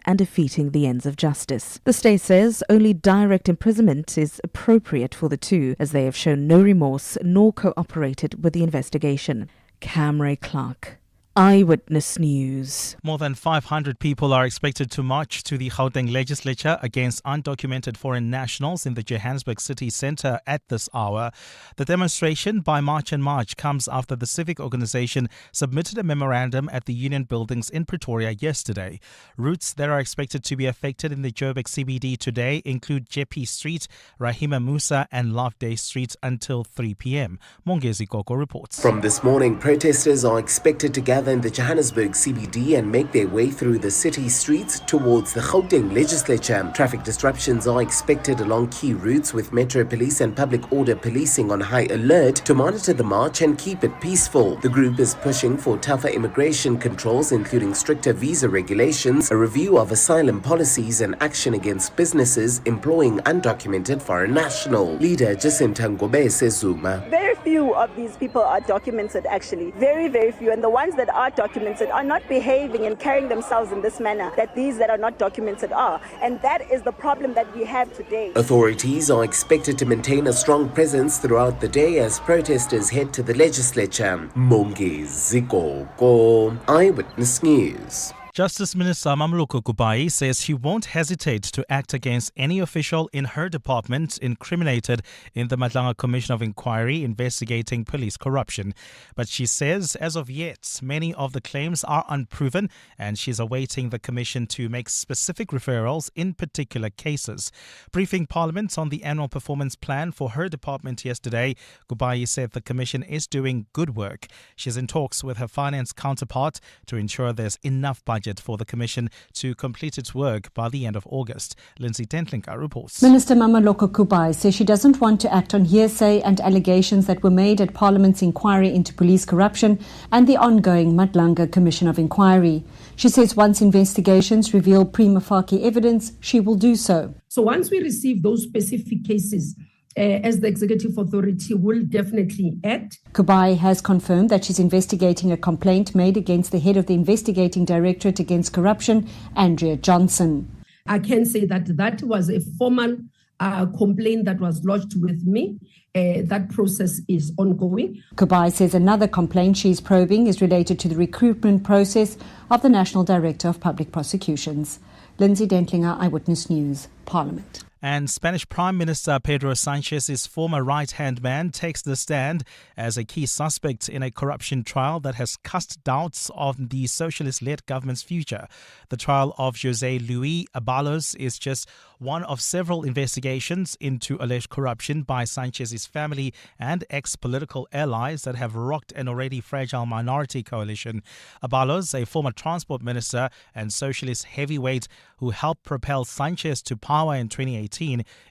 and defeating the ends of justice. The state says only direct imprisonment is appropriate for the two, as they have shown no remorse nor cooperated with the investigation. Camray Clark, Eyewitness News. More than 500 people are expected to march to the Gauteng legislature against undocumented foreign nationals in the Johannesburg city centre at this hour. The demonstration by March and March comes after the civic organisation submitted a memorandum at the Union buildings in Pretoria yesterday. Routes that are expected to be affected in the Joburg CBD today include Jeppe Street, Rahima Musa and Loveday Street until 3 p.m. Mongezi Koko reports. From this morning, protesters are expected to gather in the Johannesburg CBD and make their way through the city streets towards the Gauteng legislature. Traffic disruptions are expected along key routes, with Metro Police and Public Order Policing on high alert to monitor the march and keep it peaceful. The group is pushing for tougher immigration controls, including stricter visa regulations, a review of asylum policies and action against businesses employing undocumented foreign nationals. Leader Jacinta Ngobe says Zuma. Very few of these people are documented, actually. Very, very few. And the ones that are documented are not behaving and carrying themselves in this manner that these that are not documented are. And that is the problem that we have today. Authorities are expected to maintain a strong presence throughout the day as protesters head to the legislature. Mongezi Koko, Eyewitness News. Justice Minister Mamloko Kubai says she won't hesitate to act against any official in her department incriminated in the Madlanga Commission of Inquiry investigating police corruption. But she says as of yet, many of the claims are unproven and she's awaiting the commission to make specific referrals in particular cases. Briefing Parliament on the annual performance plan for her department yesterday, Kubai said the commission is doing good work. She's in talks with her finance counterpart to ensure there's enough budget for the Commission to complete its work by the end of August. Lindsay Tentlinka reports. Minister Mamaloko Kubai says she doesn't want to act on hearsay and allegations that were made at Parliament's inquiry into police corruption and the ongoing Madlanga Commission of Inquiry. She says once investigations reveal prima facie evidence, she will do so. So once we receive those specific cases, as the executive authority will definitely act. Kubai has confirmed that she's investigating a complaint made against the head of the Investigating Directorate Against Corruption, Andrea Johnson. I can say that was a formal complaint that was lodged with me. That process is ongoing. Kubai says another complaint she's probing is related to the recruitment process of the National Director of Public Prosecutions. Lindsay Dentlinger, Eyewitness News, Parliament. And Spanish Prime Minister Pedro Sanchez's former right-hand man takes the stand as a key suspect in a corruption trial that has cast doubts on the socialist-led government's future. The trial of José Luis Abalos is just one of several investigations into alleged corruption by Sanchez's family and ex-political allies that have rocked an already fragile minority coalition. Abalos, a former transport minister and socialist heavyweight who helped propel Sanchez to power in 2018,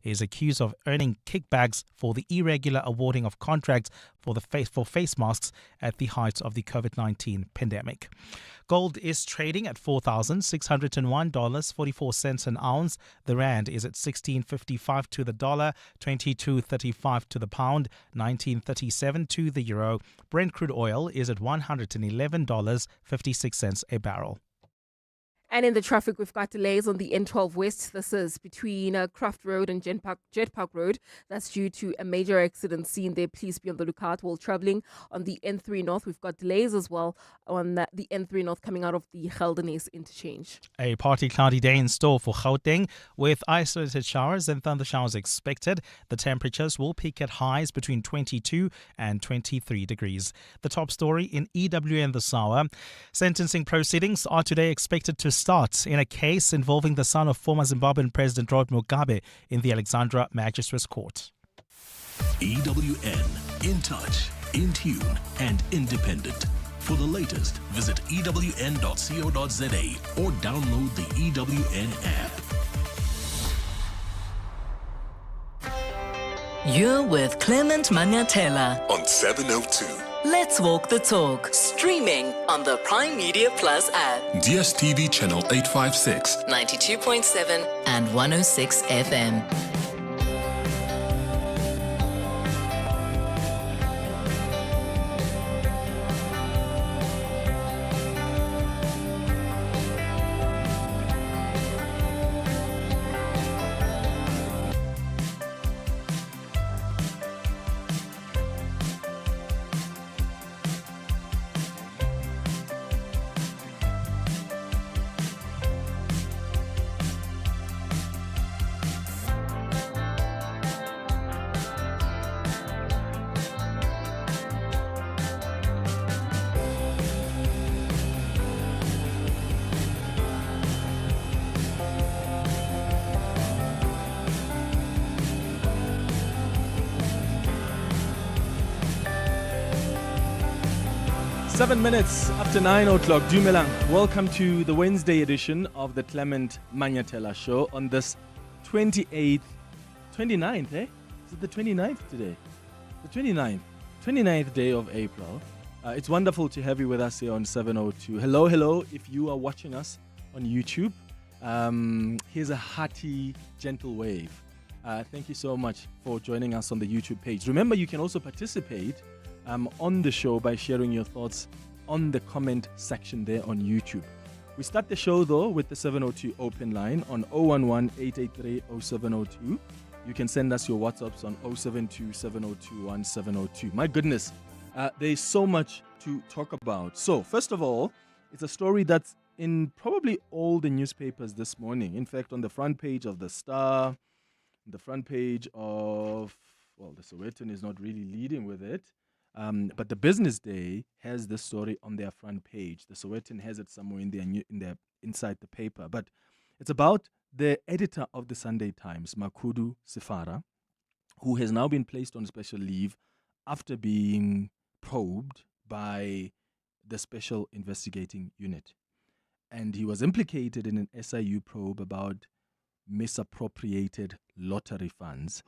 is accused of earning kickbacks for the irregular awarding of contracts for face masks at the height of the COVID-19 pandemic. Gold is trading at $4,601.44 an ounce. The rand is at 16.55 to the dollar, 22.35 to the pound, 19.37 to the euro. Brent crude oil is at $111.56 a barrel. And in the traffic, we've got delays on the N12 West. This is between Craft Road and Jet Park Road. That's due to a major accident seen there. Please be on the lookout while traveling. On the N3 North, we've got delays as well on the N3 North coming out of the Geldenhuys interchange. A partly cloudy day in store for Gauteng with isolated showers and thunder showers expected. The temperatures will peak at highs between 22 and 23 degrees. The top story in EWN this hour. Sentencing proceedings are today expected to start in a case involving the son of former Zimbabwean President Robert Mugabe in the Alexandra Magistrates Court. EWN, in touch, in tune and independent. For the latest, visit ewn.co.za or download the EWN app. You're with Clement Manyathela On 702. Let's Walk the Talk, streaming on the Prime Media Plus app, DSTV channel 856, 92.7 and 106 FM. 7 minutes up to 9 o'clock. Dumelang. Welcome to the Wednesday edition of the Clement Manyathela Show on this 29th, eh? Is it the 29th today? The 29th day of April. It's wonderful to have you with us here on 702. Hello, if you are watching us on YouTube. Here's a hearty, gentle wave. Thank you so much for joining us on the YouTube page. Remember, you can also participate on the show by sharing your thoughts on the comment section there on YouTube. We start the show though with the 702 open line on 011-883-0702. You can send us your WhatsApps on 072-702-1702. My goodness, there's so much to talk about. So first of all, it's a story that's in probably all the newspapers this morning. In fact, on the front page of the Star, the front page of, well, the Sowetan is not really leading with it. But the Business Day has this story on their front page. The Sowetan has it somewhere in their inside the paper. But it's about the editor of the Sunday Times, Makhudu Sifara, who has now been placed on special leave after being probed by the Special Investigating Unit. And he was implicated in an SIU probe about misappropriated lottery funds.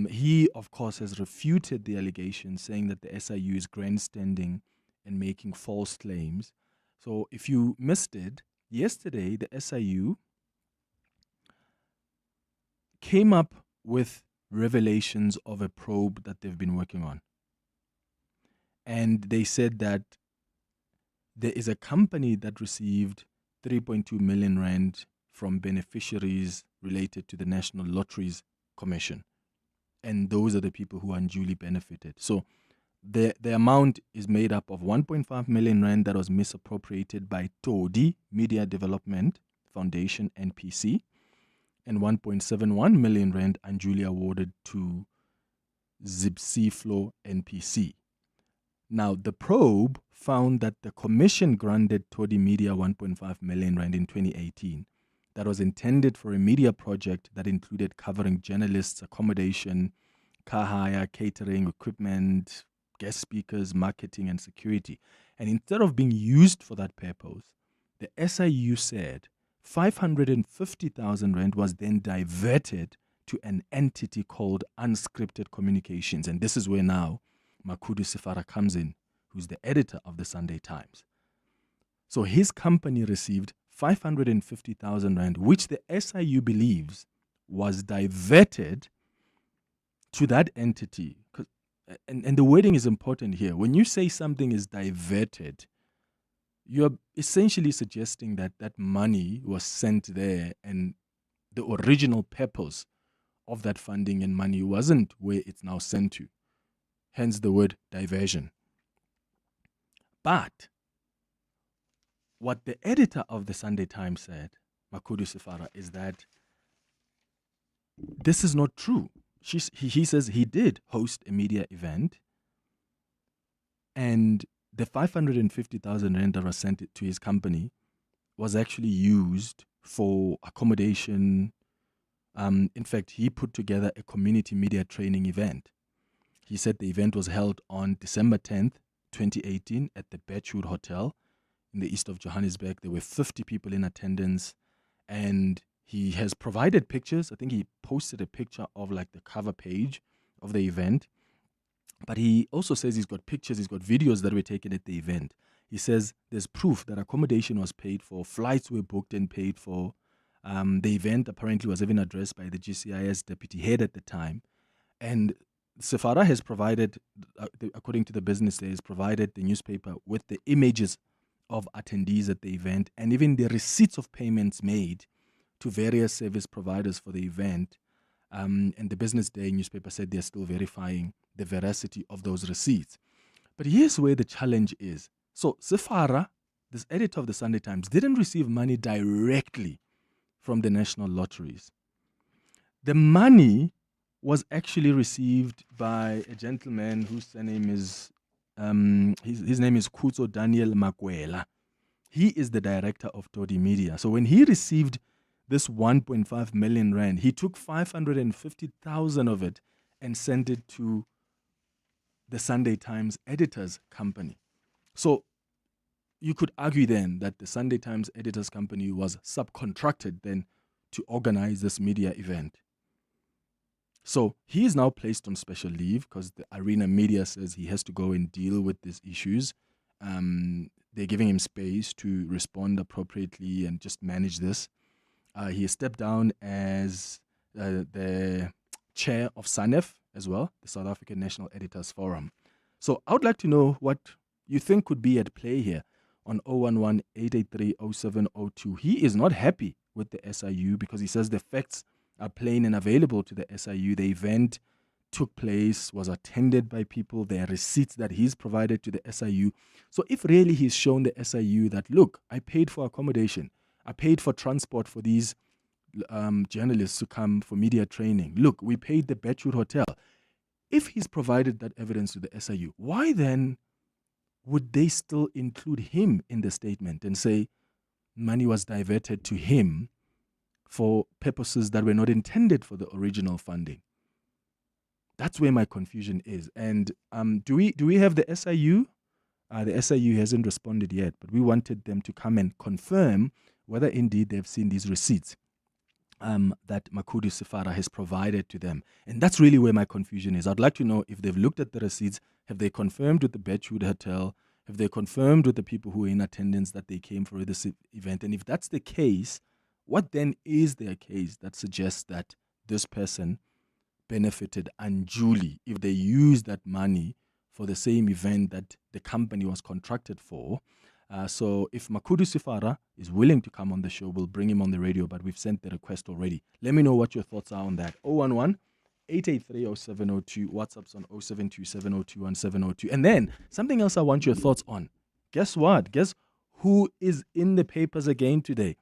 He, of course, has refuted the allegation, saying that the SIU is grandstanding and making false claims. So if you missed it, yesterday the SIU came up with revelations of a probe that they've been working on. And they said that there is a company that received 3.2 million rand from beneficiaries related to the National Lotteries Commission. And those are the people who unduly benefited. So the amount is made up of 1.5 million rand that was misappropriated by Todi Media Development Foundation, NPC, and 1.71 million rand unduly awarded to Zipsiflo, NPC. Now, the probe found that the commission granted Todi Media 1.5 million rand in 2018 that was intended for a media project that included covering journalists, accommodation, car hire, catering, equipment, guest speakers, marketing, and security. And instead of being used for that purpose, the SIU said 550,000 rand was then diverted to an entity called Unscripted Communications. And this is where now Makhudu Sifara comes in, who's the editor of the Sunday Times. So his company received 550,000 rand, which the SIU believes was diverted to that entity. And the wording is important here. When you say something is diverted, you're essentially suggesting that that money was sent there and the original purpose of that funding and money wasn't where it's now sent to. Hence the word diversion. But what the editor of the Sunday Times said, Makhudu Sifara, is that this is not true. He says he did host a media event and the 550,000 rand that was sent to his company was actually used for accommodation. In fact, he put together a community media training event. He said the event was held on December 10th, 2018 at the Birchwood Hotel in the east of Johannesburg. There were 50 people in attendance and he has provided pictures. I think he posted a picture of like the cover page of the event. But he also says he's got pictures, he's got videos that were taken at the event. He says there's proof that accommodation was paid for, flights were booked and paid for. The event apparently was even addressed by the GCIS deputy head at the time. And Sifara has provided, according to the Business Day, has provided the newspaper with the images of attendees at the event and even the receipts of payments made to various service providers for the event. And the Business Day newspaper said they're still verifying the veracity of those receipts. But here's where the challenge is. So Sifara, this editor of the Sunday Times, didn't receive money directly from the national lotteries. The money was actually received by a gentleman whose surname is, his name is Kutso Daniel Magwenya. He is the director of Todi Media. So when he received this 1.5 million rand, he took 550,000 of it and sent it to the Sunday Times editors company. So you could argue then that the Sunday Times Editors Company was subcontracted then to organize this media event. So he is now placed on special leave because the Arena Media says he has to go and deal with these issues. They're giving him space to respond appropriately and just manage this. He has stepped down as the chair of SANEF as well, the South African National Editors Forum. So I would like to know what you think could be at play here on 011-883-0702. He is not happy with the SIU because he says the facts are plain and available to the SIU. The event took place, was attended by people. There are receipts that he's provided to the SIU. So if really he's shown the SIU that, look, I paid for accommodation, I paid for transport for these journalists to come for media training. Look, we paid the Beachwood Hotel. If he's provided that evidence to the SIU, why then would they still include him in the statement and say money was diverted to him for purposes that were not intended for the original funding? That's where my confusion is. And do we have the SIU? The SIU hasn't responded yet, but we wanted them to come and confirm whether indeed they've seen these receipts that Makudu Sifara has provided to them. And that's really where my confusion is. I'd like to know if they've looked at the receipts. Have they confirmed with the Beachwood Hotel? Have they confirmed with the people who were in attendance that they came for this event? And if that's the case, what then is their case that suggests that this person benefited unduly if they used that money for the same event that the company was contracted for? So if Makudu Sifara is willing to come on the show, we'll bring him on the radio, but we've sent the request already. Let me know what your thoughts are on that. 011-883-0702, WhatsApp's on 0727021702. And then something else I want your thoughts on. Guess what? Guess who is in the papers again today?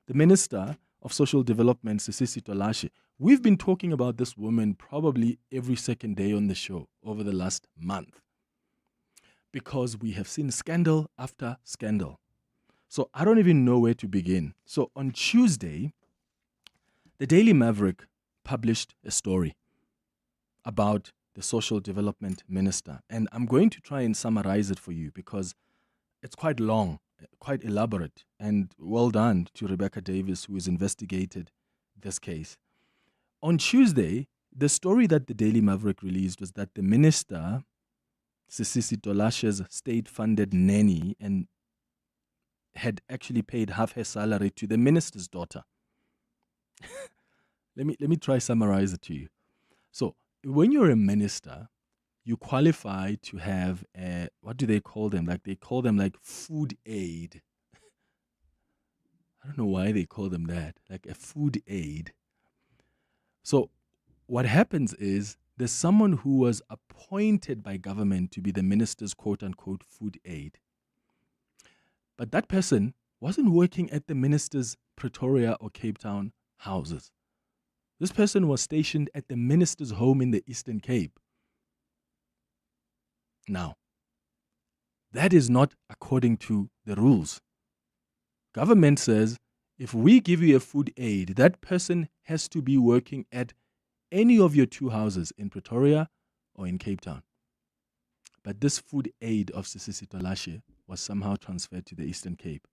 The Minister of Social Development, Sisisi Tolashe. We've been talking about this woman probably every second day on the show over the last month, because we have seen scandal after scandal. So I don't even know where to begin. So on Tuesday, the Daily Maverick published a story about the Social Development Minister. And I'm going to try and summarize it for you because it's quite long, quite elaborate. And well done to Rebecca Davis, who has investigated this case. On Tuesday, the story that the Daily Maverick released was that the minister, Sisisi Tolashe's state-funded nanny, and had actually paid half her salary to the minister's daughter. Let me try summarize it to you. So when you're a minister, you qualify to have a, what do they call them? Like they call them like food aid. I don't know why they call them that, like a food aid. So what happens is there's someone who was appointed by government to be the minister's quote-unquote food aid. But that person wasn't working at the minister's Pretoria or Cape Town houses. This person was stationed at the minister's home in the Eastern Cape. Now, that is not according to the rules. Government says, if we give you a food aid, that person has to be working at any of your two houses in Pretoria or in Cape Town. But this food aid of Sisisi Tolashe was somehow transferred to the Eastern Cape.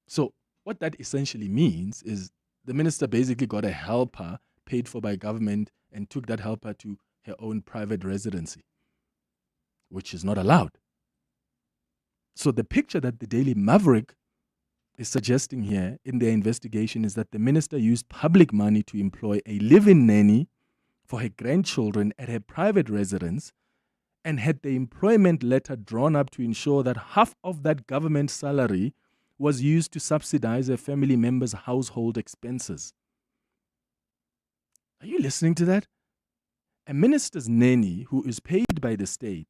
So what that essentially means is the minister basically got a helper paid for by government and took that helper to her own private residency, which is not allowed. So the picture that the Daily Maverick is suggesting here in their investigation is that the minister used public money to employ a live-in nanny for her grandchildren at her private residence and had the employment letter drawn up to ensure that half of that government salary was used to subsidize her family members' household expenses. Are you listening to that? A minister's nanny who is paid by the state,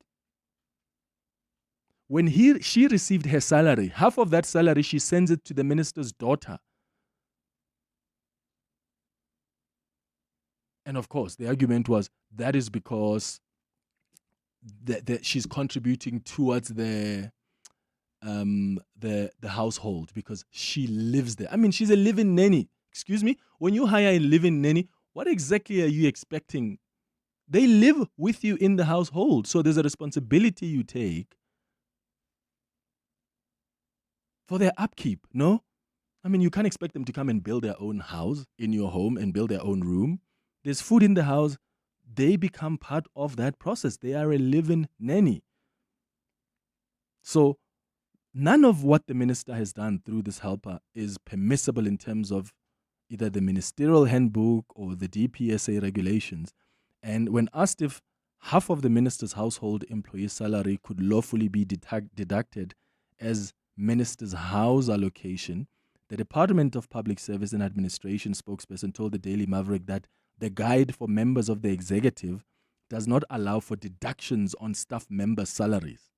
when she received her salary, half of that salary, she sends it to the minister's daughter. And of course, the argument was that is because she's contributing towards the household because she lives there. I mean, she's a live-in nanny. Excuse me? When you hire a live-in nanny, what exactly are you expecting? They live with you in the household. So there's a responsibility you take for their upkeep, no? I mean, you can't expect them to come and build their own house in your home and build their own room. There's food in the house. They become part of that process. They are a living nanny. So none of what the minister has done through this helper is permissible in terms of either the ministerial handbook or the DPSA regulations. And when asked if half of the minister's household employee salary could lawfully be deducted as minister's house allocation, the Department of Public Service and Administration spokesperson told the Daily Maverick that the guide for members of the executive does not allow for deductions on staff members' salaries.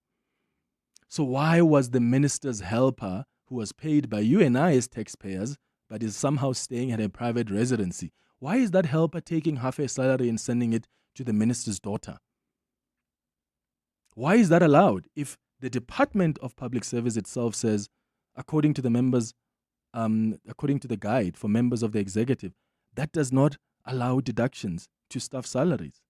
So why was the minister's helper, who was paid by you and I as taxpayers, but is somehow staying at a private residency, why is that helper taking half a salary and sending it to the minister's daughter? Why is that allowed if the Department of Public Service itself says, according to the members, according to the guide for members of the executive, that does not allow deductions to staff salaries?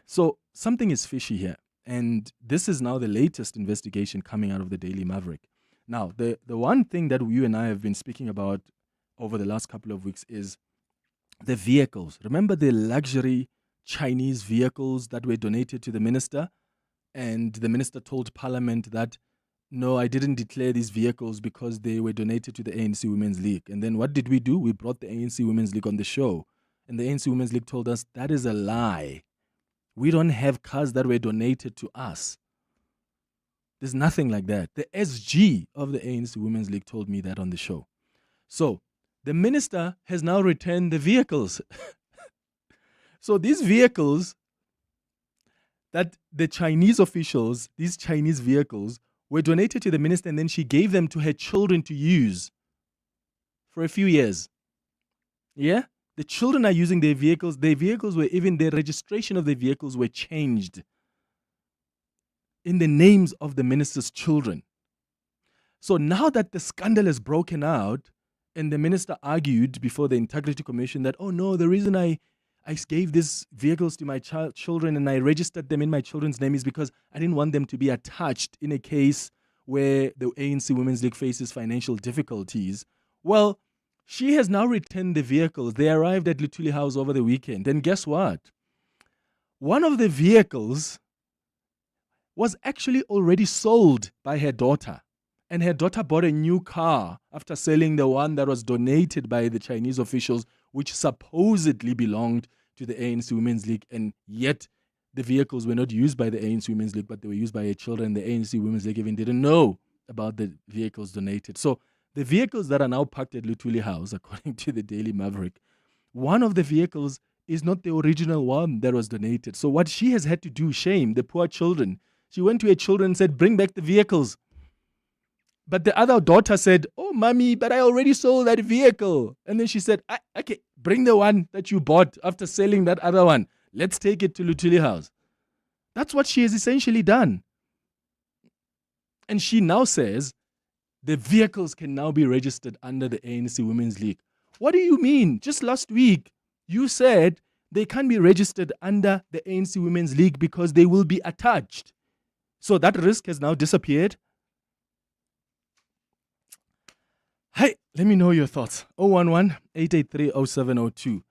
So something is fishy here. And this is now the latest investigation coming out of the Daily Maverick. Now, the one thing that you and I have been speaking about over the last couple of weeks is the vehicles. Remember the luxury Chinese vehicles that were donated to the minister? And the minister told Parliament that, no, I didn't declare these vehicles because they were donated to the ANC Women's League. And then what did we do? We brought the ANC Women's League on the show. And the ANC Women's League told us that is a lie. We don't have cars that were donated to us. There's nothing like that. The SG of the ANC Women's League told me that on the show. So the minister has now returned the vehicles. So these vehicles that the Chinese officials, these Chinese vehicles, were donated to the minister, and then she gave them to her children to use for a few years. Yeah? The children are using their vehicles. Their vehicles were even, the registration of the vehicles were changed in the names of the minister's children. So now that the scandal has broken out, and the minister argued before the Integrity Commission that, oh no, the reason I gave these vehicles to my children and I registered them in my children's name is because I didn't want them to be attached in a case where the ANC Women's League faces financial difficulties. Well, she has now returned the vehicles. They arrived at Luthuli House over the weekend. And guess what? One of the vehicles was actually already sold by her daughter. And her daughter bought a new car after selling the one that was donated by the Chinese officials, which supposedly belonged to the ANC Women's League. And yet the vehicles were not used by the ANC Women's League, but they were used by her children. The ANC Women's League even didn't know about the vehicles donated. So the vehicles that are now parked at Luthuli House, according to the Daily Maverick, one of the vehicles is not the original one that was donated. So what she has had to do, shame the poor children, she went to her children and said, bring back the vehicles. But the other daughter said, oh, mommy, but I already sold that vehicle. And then she said, okay, bring the one that you bought after selling that other one. Let's take it to Luthuli House. That's what she has essentially done. And she now says the vehicles can now be registered under the ANC Women's League. What do you mean? Just last week, you said they can't be registered under the ANC Women's League because they will be attached. So that risk has now disappeared. Hey, let me know your thoughts. 011-883-0702.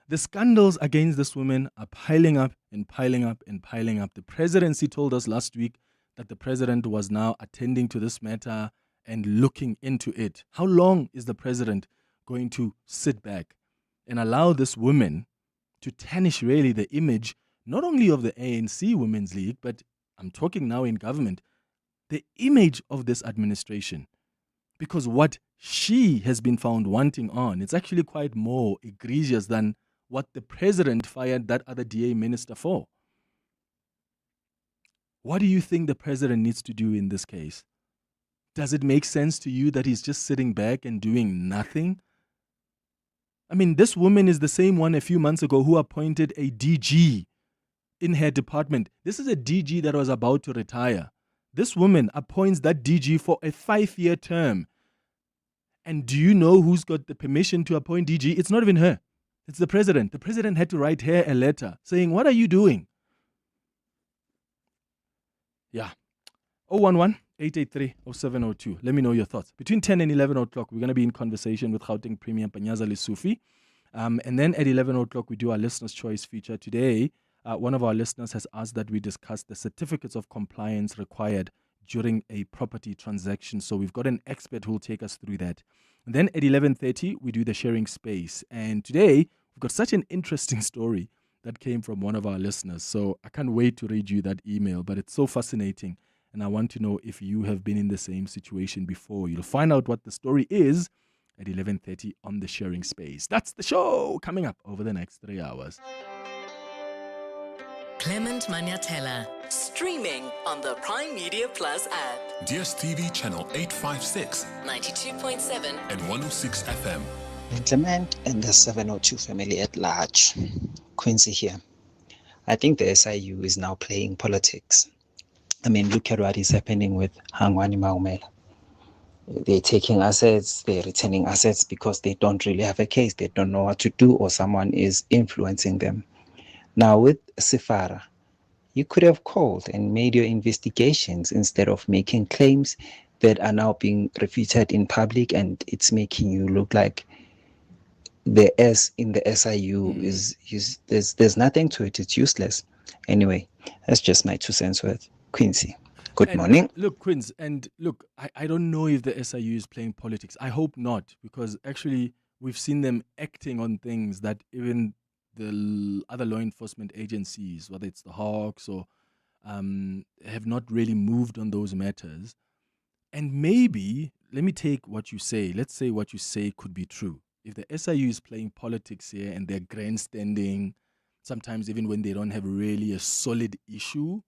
The scandals against this woman are piling up and piling up and piling up. The presidency told us last week that the president was now attending to this matter and looking into it. How long is the president going to sit back and allow this woman to tarnish really the image, not only of the ANC Women's League, but I'm talking now in government, the image of this administration? Because what she has been found wanting on, it's actually quite more egregious than what the president fired that other DA minister for. What do you think the president needs to do in this case? Does it make sense to you that he's just sitting back and doing nothing? I mean, this woman is the same one a few months ago who appointed a DG in her department. This is a DG that was about to retire. This woman appoints that DG for a 5-year term. And do you know who's got the permission to appoint DG? It's not even her. It's the president. The president had to write her a letter saying, what are you doing? Yeah. 883-0702. Let me know your thoughts. Between 10 and 11 o'clock, we're going to be in conversation with Gauteng Premier Panyaza Lesufi. And then at 11 o'clock, we do our Listener's Choice feature. Today, one of our listeners has asked that we discuss the certificates of compliance required during a property transaction. So we've got an expert who will take us through that. And then at 11:30, we do the sharing space. And today, we've got such an interesting story that came from one of our listeners. So I can't wait to read you that email, but it's so fascinating. And I want to know if you have been in the same situation before. You'll find out what the story is at 11:30 on the sharing space. That's the show coming up over the next 3 hours. Clement Manyathela, streaming on the Prime Media Plus app. DSTV channel 856, 92.7 and 106 FM. Clement and the 702 family at large. Quincy here. I think the SIU is now playing politics. I mean, look at what is happening with Hangwani Maumela. They're taking assets, they're returning assets because they don't really have a case, they don't know what to do, or someone is influencing them. Now with Sifara, you could have called and made your investigations instead of making claims that are now being refuted in public, and it's making you look like the S in the SIU is there's nothing to it, it's useless. Anyway, that's just my 2 cents worth. Quincy, good morning. Look, Quince, and look, I don't know if the SIU is playing politics. I hope not, because actually we've seen them acting on things that even the other law enforcement agencies, whether it's the Hawks or have not really moved on those matters. And maybe, let me take what you say. Let's say what you say could be true. If the SIU is playing politics here and they're grandstanding, sometimes even when they don't have really a solid issue,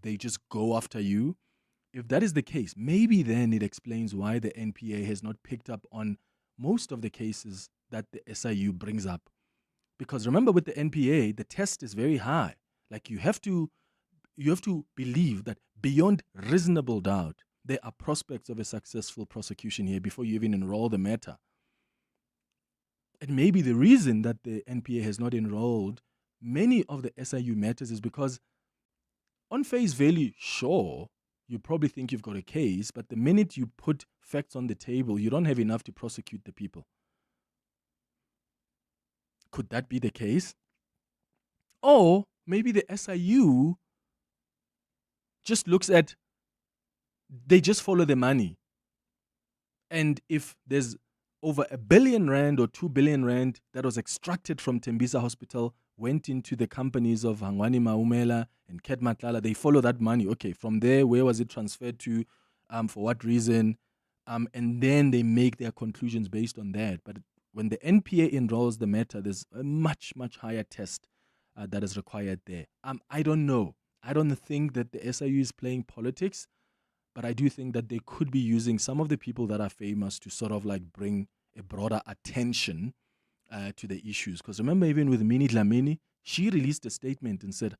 they just go after you. If that is the case, maybe then it explains why the NPA has not picked up on most of the cases that the SIU brings up. Because remember, with the NPA, the test is very high. Like you have to believe that beyond reasonable doubt, there are prospects of a successful prosecution here before you even enroll the matter. And maybe the reason that the NPA has not enrolled many of the SIU matters is because on face value, sure, you probably think you've got a case, but the minute you put facts on the table, you don't have enough to prosecute the people. Could that be the case? Or maybe the SIU just looks at, they just follow the money. And if there's over R1 billion or 2 billion rand that was extracted from Tembisa Hospital, went into the companies of Hangwani Maumela and Ket Matlala, they follow that money. Okay, from there, where was it transferred to? For what reason? And then they make their conclusions based on that. But when the NPA enrolls the matter, there's a much, much higher test that is required there. I don't know. I don't think that the SIU is playing politics, but I do think that they could be using some of the people that are famous to sort of like bring a broader attention to the issues. Because remember, even with Minnie Dlamini, she released a statement and said,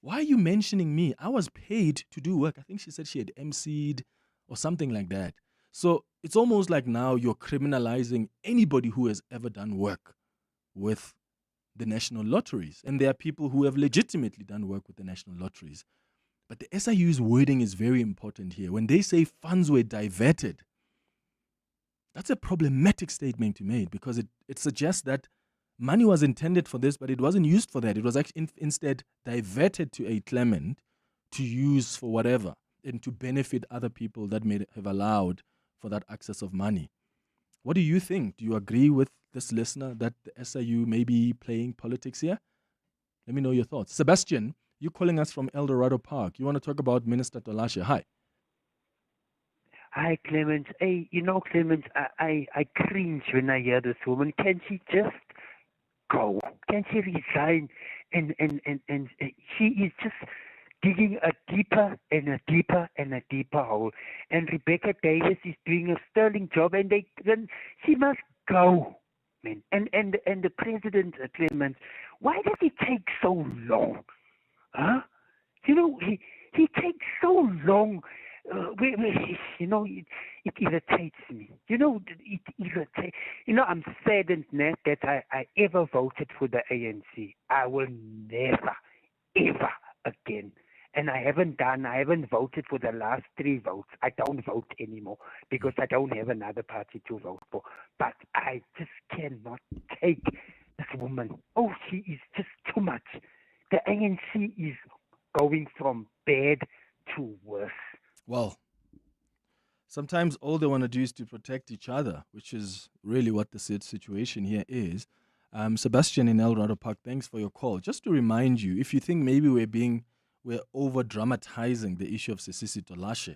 why are you mentioning me? I was paid to do work. I think she said she had emceed or something like that. So it's almost like now you're criminalizing anybody who has ever done work with the national lotteries. And there are people who have legitimately done work with the national lotteries. But the SIU's wording is very important here. When they say funds were diverted, that's a problematic statement to make, because it suggests that money was intended for this, but it wasn't used for that. It was actually instead diverted to a Clement to use for whatever and to benefit other people that may have allowed for that access of money. What do you think? Do you agree with this listener that the SIU may be playing politics here? Let me know your thoughts. Sebastian, you're calling us from El Dorado Park. You want to talk about Minister Tolashe. Hi. Hi, Clement. Hey, Clement, I cringe when I hear this woman. Can she just go? Can she resign? And she is just digging a deeper and a deeper and a deeper hole. And Rebecca Davis is doing a sterling job, and then she must go. Man. And the president, Clement, why does it take so long? Huh? He takes so long. It irritates me. It irritates. I'm saddened that I ever voted for the ANC. I will never, ever again. And I haven't voted for the last 3 votes. I don't vote anymore because I don't have another party to vote for. But I just cannot take this woman. Oh, she is just too much. The ANC is going from bad to worse. Well, sometimes all they want to do is to protect each other, which is really what the situation here is. Sebastian in El Dorado Park, thanks for your call. Just to remind you, if you think maybe we're over-dramatizing the issue of Sisisi Tolashe,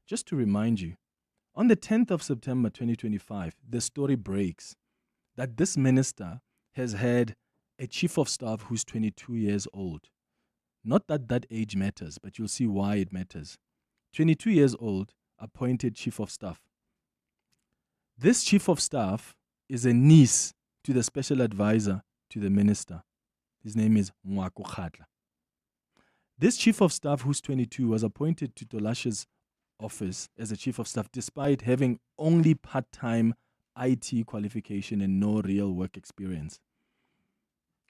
just to remind you, on the 10th of September 2025, the story breaks that this minister has had a chief of staff who's 22 years old. Not that age matters, but you'll see why it matters. 22 years old, appointed chief of staff. This chief of staff is a niece to the special advisor to the minister. His name is Mwaku Khatla. This chief of staff, who's 22, was appointed to Tolashe's office as a chief of staff despite having only part-time IT qualification and no real work experience.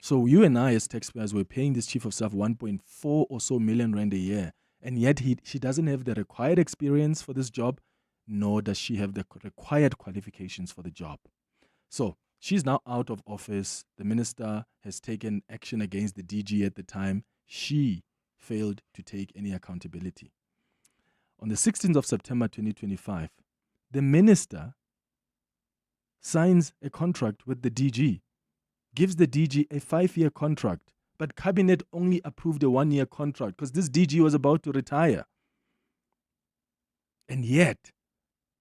So you and I as taxpayers were paying this chief of staff 1.4 or so million rand a year, and yet she doesn't have the required experience for this job, nor does she have the required qualifications for the job. So she's now out of office. The minister has taken action against the DG at the time. She failed to take any accountability. On the 16th of September 2025, the minister signs a contract with the DG, gives the DG a 5-year contract, but cabinet only approved a 1-year contract because this DG was about to retire. And yet,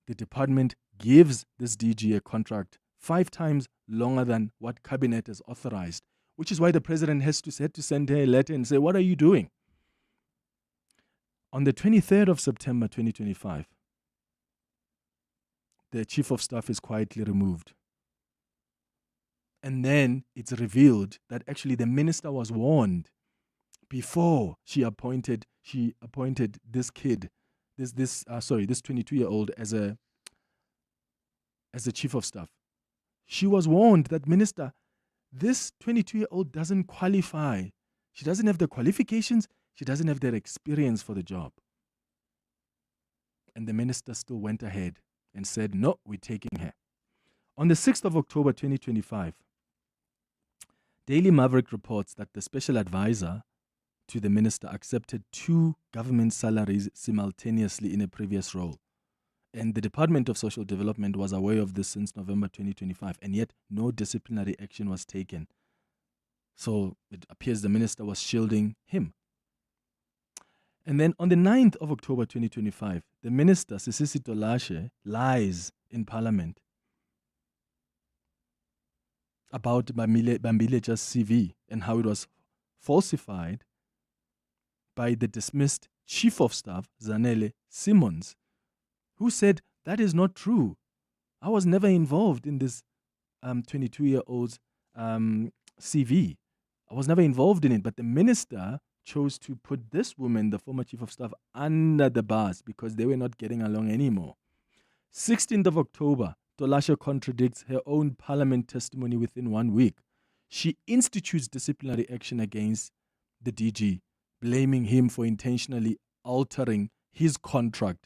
the department gives this DG a contract 5 times longer than what cabinet has authorized, which is why the president had to send her a letter and say, what are you doing? On the 23rd of September 2025, the chief of staff is quietly removed. And then it's revealed that actually the minister was warned before she appointed this kid, this 22-year-old as a chief of staff. She was warned that, minister, this 22-year-old doesn't qualify. She doesn't have the qualifications. She doesn't have the experience for the job. And the minister still went ahead and said, no, we're taking her. On the 6th of October 2025, Daily Maverick reports that the special advisor to the minister accepted 2 government salaries simultaneously in a previous role. And the Department of Social Development was aware of this since November 2025, and yet no disciplinary action was taken. So it appears the minister was shielding him. And then on the 9th of October 2025, the minister, Sisisi Tolashe, lies in Parliament about Bambileja's CV and how it was falsified by the dismissed chief of staff, Zanele Simmons, who said, that is not true. I was never involved in this 22-year-old's CV. I was never involved in it, but the minister chose to put this woman, the former chief of staff, under the bus because they were not getting along anymore. 16th of October, Tolashe contradicts her own parliament testimony within 1 week. She institutes disciplinary action against the DG, blaming him for intentionally altering his contract,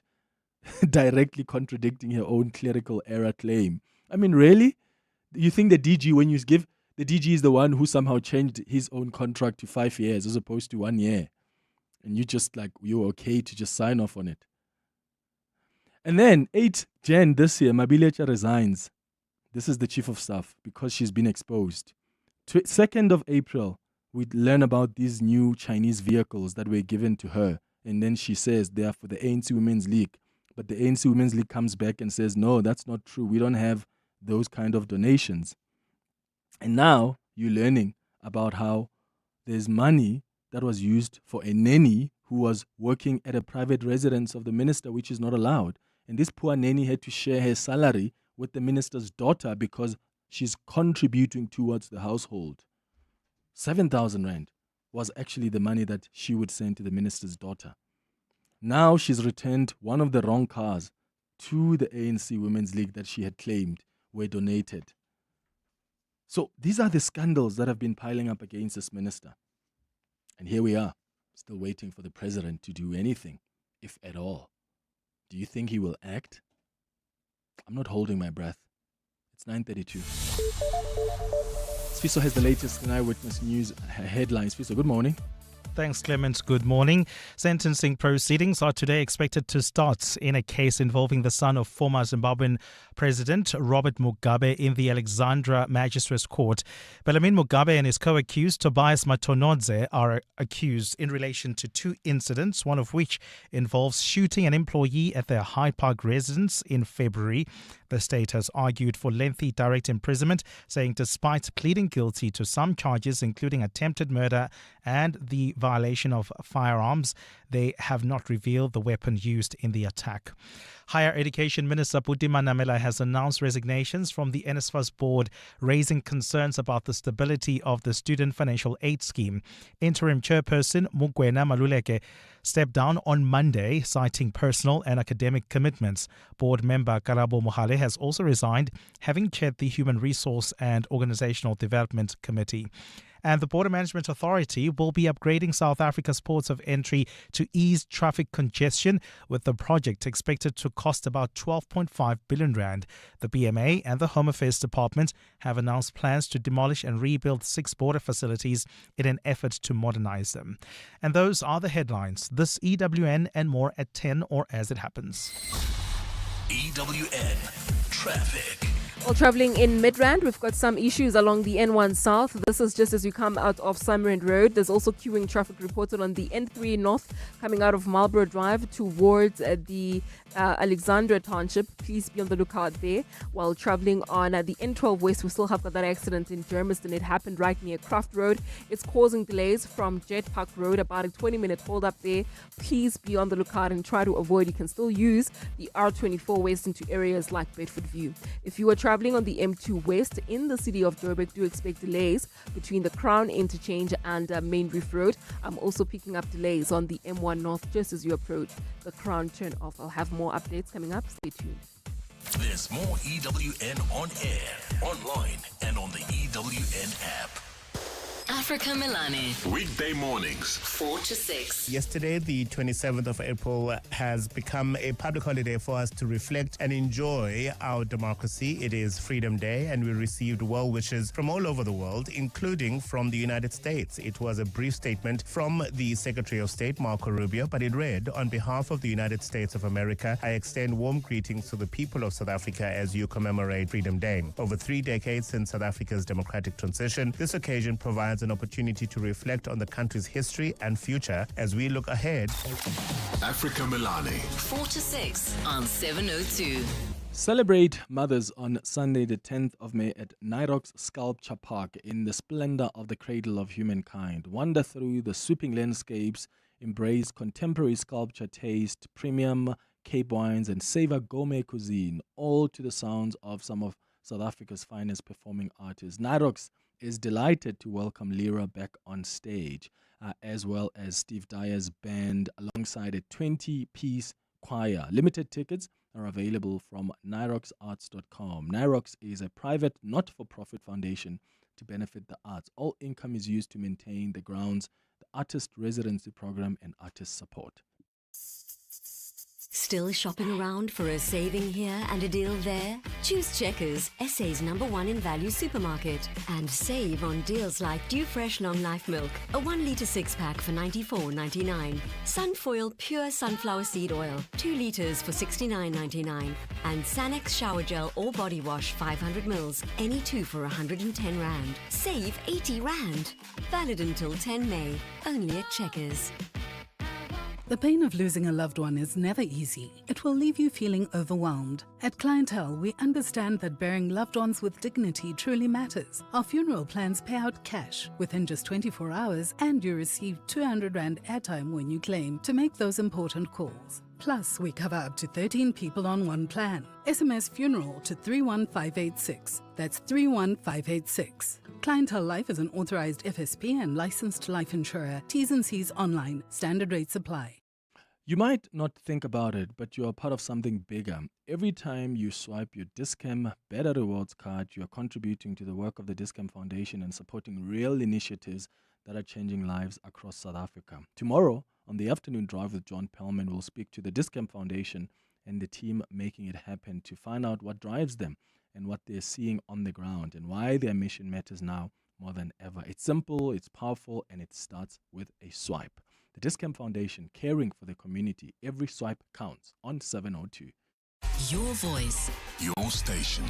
directly contradicting her own clerical error claim. I mean, really? You think the DG, when you give, the DG is the one who somehow changed his own contract to 5 years as opposed to 1 year. And you're okay to just sign off on it. And then 8 Jan this year, Mabilecha resigns. This is the chief of staff because she's been exposed. 2nd of April, we learn about these new Chinese vehicles that were given to her. And then she says they are for the ANC Women's League. But the ANC Women's League comes back and says, no, that's not true. We don't have those kind of donations. And now you're learning about how there's money that was used for a nanny who was working at a private residence of the minister, which is not allowed. And this poor nanny had to share her salary with the minister's daughter because she's contributing towards the household. 7,000 rand was actually the money that she would send to the minister's daughter. Now she's returned one of the wrong cars to the ANC Women's League that she had claimed were donated. So these are the scandals that have been piling up against this minister. And here we are. Still waiting for the president to do anything, if at all. Do you think he will act? I'm not holding my breath. It's 9:32. Sfiso has the latest in Eyewitness News headlines. Sfiso, good morning. Thanks, Clement. Good morning. Sentencing proceedings are today expected to start in a case involving the son of former Zimbabwean President Robert Mugabe in the Alexandra Magistrates Court. Benjamin Mugabe and his co-accused Tobias Matonodze are accused in relation to two incidents, one of which involves shooting an employee at their Hyde Park residence in February. The state has argued for lengthy direct imprisonment, saying despite pleading guilty to some charges, including attempted murder and the violation of firearms, they have not revealed the weapon used in the attack. Higher Education Minister Buti Manamela has announced resignations from the NSFAS board, raising concerns about the stability of the Student Financial Aid Scheme. Interim Chairperson Mugwena Maluleke stepped down on Monday, citing personal and academic commitments. Board member Karabo Mohale has also resigned, having chaired the Human Resource and Organizational Development Committee. And the Border Management Authority will be upgrading South Africa's ports of entry to ease traffic congestion, with the project expected to cost about 12.5 billion rand. The BMA and the Home Affairs Department have announced plans to demolish and rebuild 6 border facilities in an effort to modernize them. And those are the headlines. This EWN and more at 10 or as it happens. EWN Traffic. While travelling in Midrand, we've got some issues along the N1 South. This is just as you come out of Summerend Road. There's also queuing traffic reported on the N3 North coming out of Marlborough Drive towards the Alexandra Township. Please be on the lookout there. While travelling on the N12 West, we still have got that accident in Germiston. It happened right near Craft Road. It's causing delays from Jet Park Road, about a 20-minute hold up there. Please be on the lookout and try to avoid. You can still use the R24 West into areas like Bedford View. If you are travelling on the M2 West in the city of Joburg, do expect delays between the Crown Interchange and Main Reef Road. I'm also picking up delays on the M1 North just as you approach the Crown turn-off. I'll have more updates coming up. Stay tuned. There's more EWN on air, online, and on the EWN app. Africa Milani. Weekday mornings, 4 to 6. Yesterday, the 27th of April, has become a public holiday for us to reflect and enjoy our democracy. It is Freedom Day, and we received well wishes from all over the world, including from the United States. It was a brief statement from the Secretary of State, Marco Rubio, but it read, "On behalf of the United States of America, I extend warm greetings to the people of South Africa as you commemorate Freedom Day. Over 3 decades since South Africa's democratic transition, this occasion provides an opportunity to reflect on the country's history and future as we look ahead." Africa Milani. 4 to 6 on 702. Celebrate Mothers on Sunday, the 10th of May at Nyrox Sculpture Park in the splendor of the cradle of humankind. Wander through the sweeping landscapes, embrace contemporary sculpture taste, premium Cape wines, and savor gourmet cuisine, all to the sounds of some of South Africa's finest performing artists. Nyrox is delighted to welcome Lyra back on stage, as well as Steve Dyer's band alongside a 20-piece choir. Limited tickets are available from nyroxarts.com. Nyrox is a private, not-for-profit foundation to benefit the arts. All income is used to maintain the grounds, the artist residency program, and artist support. Still shopping around for a saving here and a deal there? Choose Checkers, SA's #1 in value supermarket, and save on deals like Dew Fresh Long Life Milk, a 1-litre 6-pack for $94.99. Sunfoil Pure Sunflower Seed Oil, 2 litres for $69.99. And Sanex Shower Gel or Body Wash 500 mils, any 2 for 110 Rand. Save 80 Rand. Valid until 10 May, only at Checkers. The pain of losing a loved one is never easy. It will leave you feeling overwhelmed. At Clientele, we understand that burying loved ones with dignity truly matters. Our funeral plans pay out cash within just 24 hours, and you receive 200 Rand airtime when you claim to make those important calls. Plus, we cover up to 13 people on one plan. SMS funeral to 31586. That's 31586. Clientele Life is an authorized FSP and licensed life insurer. T's and C's online. Standard rates apply. You might not think about it, but you are part of something bigger. Every time you swipe your Discam Better Rewards card, you are contributing to the work of the Discam Foundation and supporting real initiatives that are changing lives across South Africa. Tomorrow, on the afternoon drive with John Pellman, we'll speak to the Discamp Foundation and the team making it happen to find out what drives them and what they're seeing on the ground and why their mission matters now more than ever. It's simple, it's powerful, and it starts with a swipe. The Discamp Foundation, caring for the community. Every swipe counts on 702. Your voice. Your station.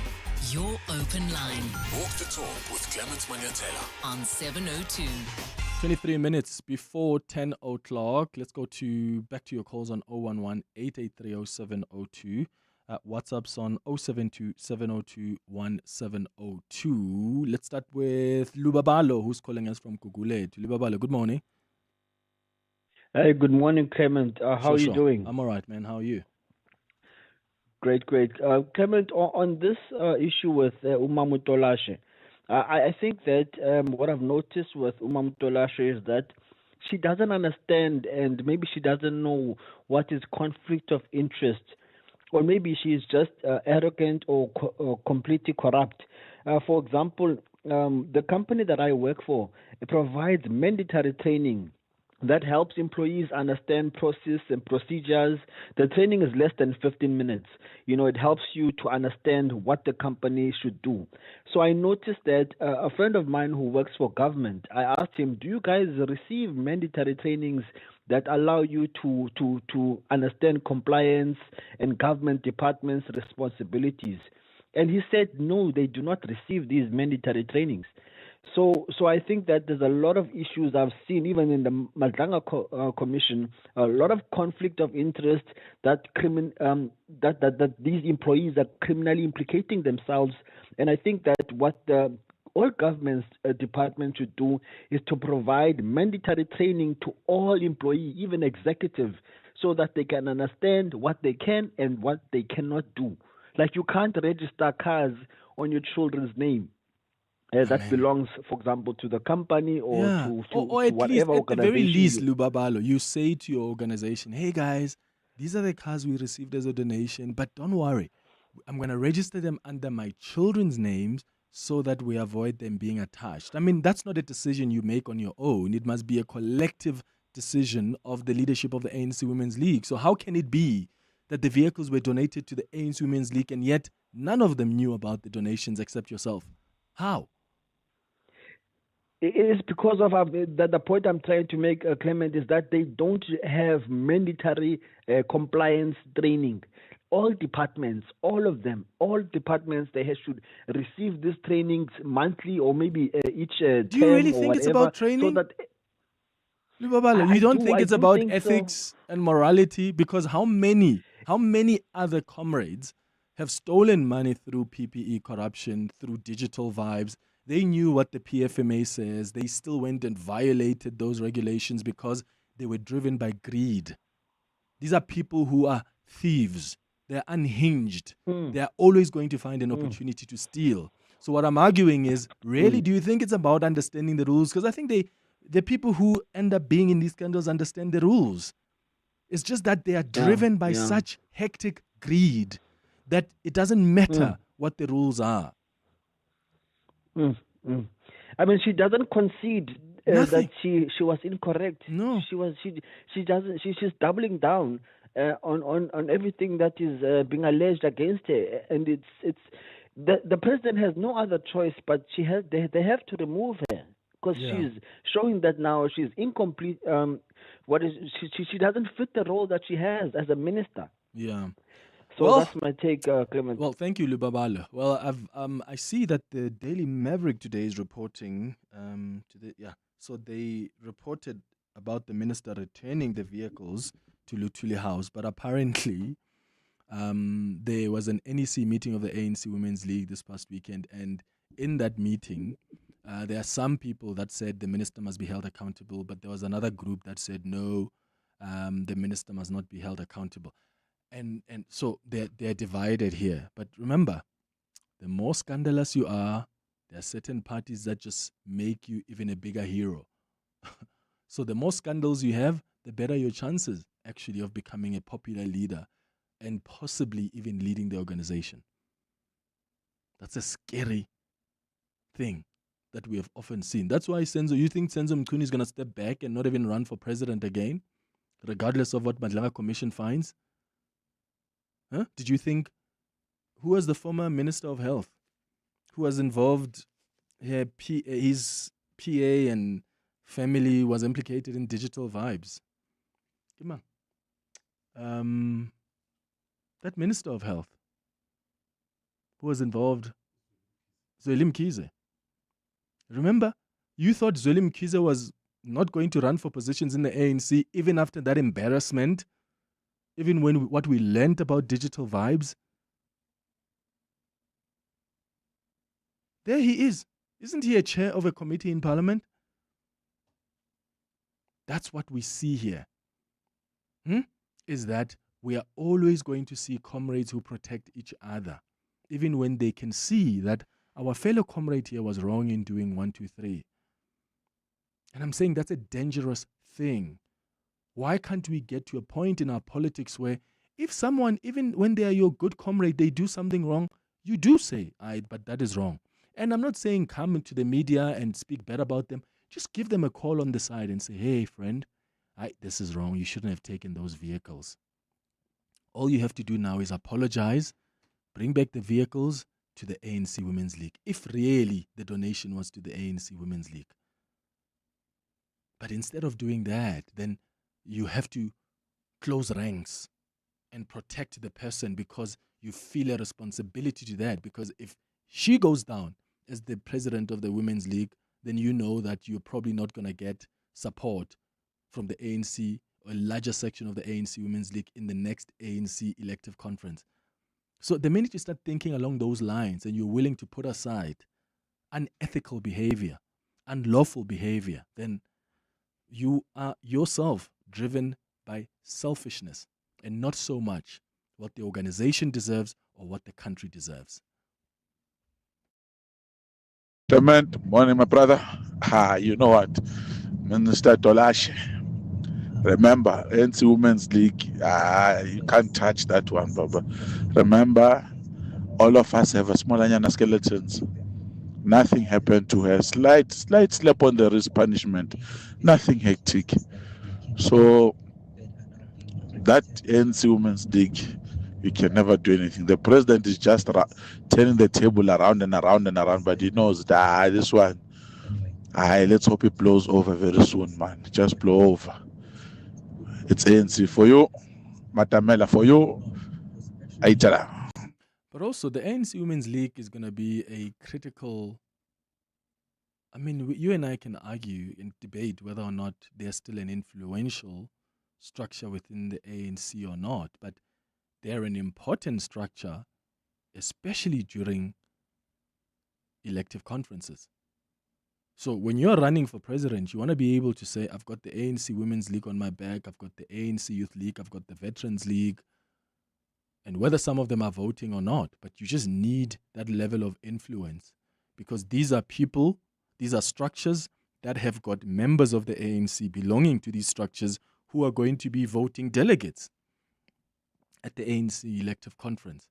Your open line. Walk the talk with Clement Manyathela on 702. 23 minutes before 10 o'clock. Let's go back to your calls on 011-883-0702. WhatsApp's on 072-702-1702. Let's start with Lubabalo, who's calling us from Gugulethu. Lubabalo, good morning. Hey, good morning, Clement. How are you doing? I'm all right, man. How are you? Great. Clement, on this issue with Tolashe, I think that what I've noticed with Tolashe is that she doesn't understand, and maybe she doesn't know what is conflict of interest, or maybe she is just arrogant or completely corrupt. For example, the company that I work for, it provides mandatory training that helps employees understand process and procedures. The training is less than 15 minutes. It helps you to understand what the company should do. So I noticed that a friend of mine who works for government, I asked him, do you guys receive mandatory trainings that allow you to understand compliance and government departments' responsibilities? And he said, no, they do not receive these mandatory trainings. So I think that there's a lot of issues I've seen, even in the Madlanga Commission, a lot of conflict of interest that these employees are criminally implicating themselves. And I think that what all government departments should do is to provide mandatory training to all employees, even executives, so that they can understand what they can and what they cannot do. Like, you can't register cars on your children's name. That belongs, for example, to the company or to or at whatever least, at the very least, organization. Lubabalo, you say to your organization, hey guys, these are the cars we received as a donation, but don't worry, I'm going to register them under my children's names so that we avoid them being attached. I mean, that's not a decision you make on your own. It must be a collective decision of the leadership of the ANC Women's League. So how can it be that the vehicles were donated to the ANC Women's League and yet none of them knew about the donations except yourself? How? It is because of the point I'm trying to make, Clement, is that they don't have mandatory compliance training. All departments, all departments, they should receive these trainings monthly or maybe each term. Do you really or think whatever, it's about training? So that Lubabalo, you don't think it's about ethics and morality? Because how many other comrades have stolen money through PPE corruption, through digital vibes? They knew what the PFMA says. They still went and violated those regulations because they were driven by greed. These are people who are thieves. They're unhinged. They're always going to find an opportunity to steal. So what I'm arguing is, really, do you think it's about understanding the rules? Because I think the people who end up being in these scandals understand the rules. It's just that they are driven by such hectic greed that it doesn't matter what the rules are. I mean, she doesn't concede that she was incorrect. No, she's doubling down on everything that is being alleged against her, and it's the president has no other choice, but they have to remove her because she's showing that now she's incomplete. She doesn't fit the role that she has as a minister. Yeah. So that's my take, Clement. Well, thank you, Lubabalo. Well, I see that the Daily Maverick today is reporting. So they reported about the minister returning the vehicles to Luthuli House, but apparently there was an NEC meeting of the ANC Women's League this past weekend, and in that meeting, there are some people that said the minister must be held accountable, but there was another group that said no, the minister must not be held accountable. And so they're divided here. But remember, the more scandalous you are, there are certain parties that just make you even a bigger hero. So the more scandals you have, the better your chances, actually, of becoming a popular leader and possibly even leading the organization. That's a scary thing. that we have often seen. That's why you think Senzo Mchunu is going to step back and not even run for president again, regardless of what Madlanga Commission finds? Huh? Did you think, who was the former Minister of Health who was involved, his PA and family was implicated in digital vibes? Come on. That Minister of Health who was involved, Zweli Mkhize. Remember, you thought Zweli Mkhize was not going to run for positions in the ANC even after that embarrassment, even when what we learned about digital vibes. There he is. Isn't he a chair of a committee in Parliament? That's what we see here. Is that we are always going to see comrades who protect each other, even when they can see that our fellow comrade here was wrong in doing 1, 2, 3. And I'm saying that's a dangerous thing. Why can't we get to a point in our politics where if someone, even when they are your good comrade, they do something wrong, you do say, but that is wrong. And I'm not saying come into the media and speak bad about them. Just give them a call on the side and say, hey, friend, this is wrong. You shouldn't have taken those vehicles. All you have to do now is apologize, bring back the vehicles to the ANC Women's League, if really the donation was to the ANC Women's League. But instead of doing that, then you have to close ranks and protect the person because you feel a responsibility to that. Because if she goes down as the president of the Women's League, then you know that you're probably not going to get support from the ANC or a larger section of the ANC Women's League in the next ANC elective conference. So the minute you start thinking along those lines and you're willing to put aside unethical behavior, unlawful behavior, then you are yourself driven by selfishness and not so much what the organization deserves or what the country deserves. Clement, morning, my brother. You know what? Minister Tolashe. Remember, ANC Women's League, you can't touch that one, Baba. Remember, all of us have a small anyana skeletons. Nothing happened to her. Slight slap on the wrist punishment. Nothing hectic. So, that ANC Women's League, you can never do anything. The president is just turning the table around and around and around, but he knows that this one, let's hope it blows over very soon, man. Just blow over. It's ANC for you, Matamela for you, Aitala. But also, the ANC Women's League is going to be a critical. I mean, you and I can argue and debate whether or not they're still an influential structure within the ANC or not, but they're an important structure, especially during elective conferences. So when you're running for president, you want to be able to say, I've got the ANC Women's League on my back, I've got the ANC Youth League, I've got the Veterans League, and whether some of them are voting or not, but you just need that level of influence because these are people, these are structures that have got members of the ANC belonging to these structures who are going to be voting delegates at the ANC elective conference.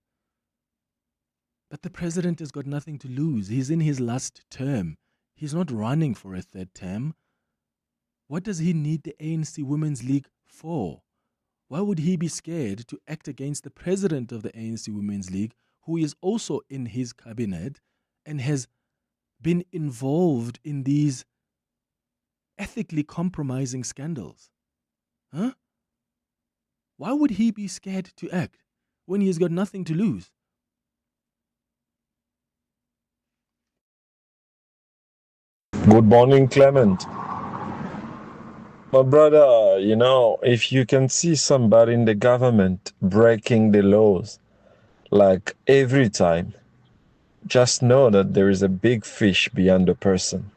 But the president has got nothing to lose. He's in his last term. He's not running for a third term. What does he need the ANC Women's League for? Why would he be scared to act against the president of the ANC Women's League, who is also in his cabinet and has been involved in these ethically compromising scandals? Huh? Why would he be scared to act when he's got nothing to lose? Good morning, Clement. My brother, if you can see somebody in the government breaking the laws, like every time, just know that there is a big fish beyond the person.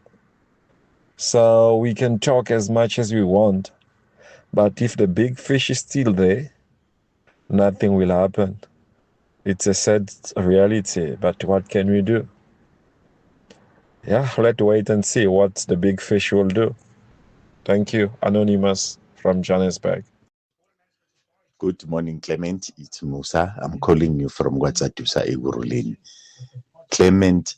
So we can talk as much as we want, but if the big fish is still there, nothing will happen. It's a sad reality, but what can we do? Yeah, let's wait and see what the big fish will do. Thank you. Anonymous from Johannesburg. Good morning, Clement. It's Musa. I'm calling you from Guatsadusa, Eguruleni. Clement,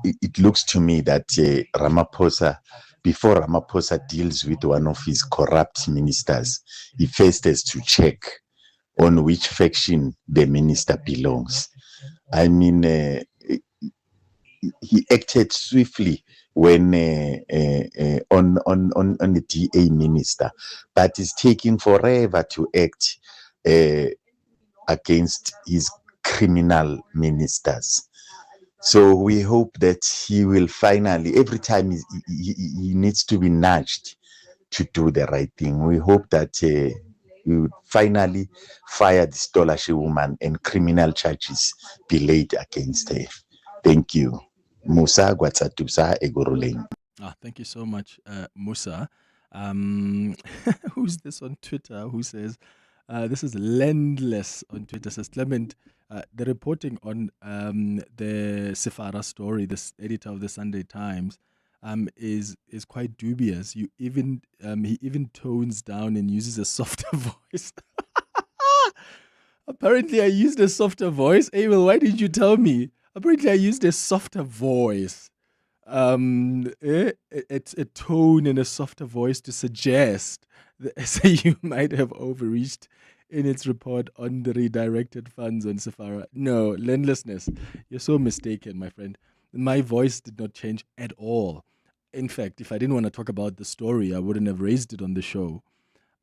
it looks to me that Ramaphosa, before Ramaphosa deals with one of his corrupt ministers, he first has to check on which faction the minister belongs. I mean, he acted swiftly when on the DA minister, but it's taking forever to act against his criminal ministers. So we hope that he will finally, every time he needs to be nudged to do the right thing. We hope that he will finally fire this Tolashe woman and criminal charges be laid against her. Thank you. Musa Gwatsatusa Egoruleng. Thank you so much, Musa. Who's this on Twitter who says, this is Landless on Twitter, says Clement, the reporting on the Sefara story, this editor of the Sunday Times, is quite dubious. He even tones down and uses a softer voice. Apparently I used a softer voice. Abel, why did you tell me? Apparently I used a softer voice. It's a tone and a softer voice to suggest the SAU might have overreached in its report on the redirected funds on Safara. No, landlessness. You're so mistaken, my friend. My voice did not change at all. In fact, if I didn't want to talk about the story, I wouldn't have raised it on the show.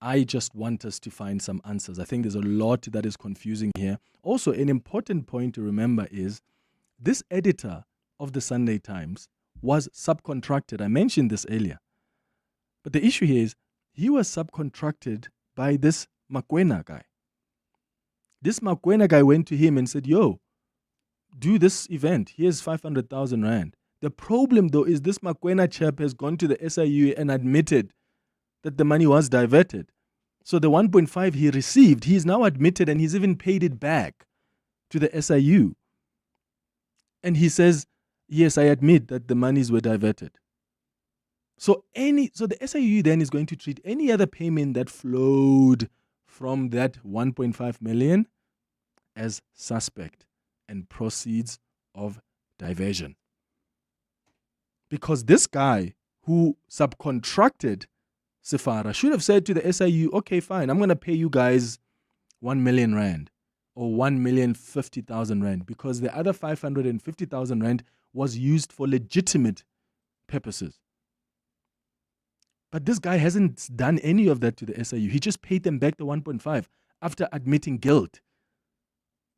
I just want us to find some answers. I think there's a lot that is confusing here. Also, an important point to remember is this editor of the Sunday Times was subcontracted. I mentioned this earlier. But the issue here is he was subcontracted by this Magwenya guy. This Magwenya guy went to him and said, yo, do this event. Here's 500,000 Rand. The problem, though, is this Magwenya chap has gone to the SIU and admitted that the money was diverted. So the 1.5 he received, he's now admitted and he's even paid it back to the SIU. And he says, yes, I admit that the monies were diverted. So the SIU then is going to treat any other payment that flowed from that 1.5 million as suspect and proceeds of diversion. Because this guy who subcontracted Sefara should have said to the SIU, okay, fine, I'm going to pay you guys 1 million Rand or 1,050,000 Rand, because the other 550,000 Rand was used for legitimate purposes. But this guy hasn't done any of that to the SIU. He just paid them back the 1.5 after admitting guilt,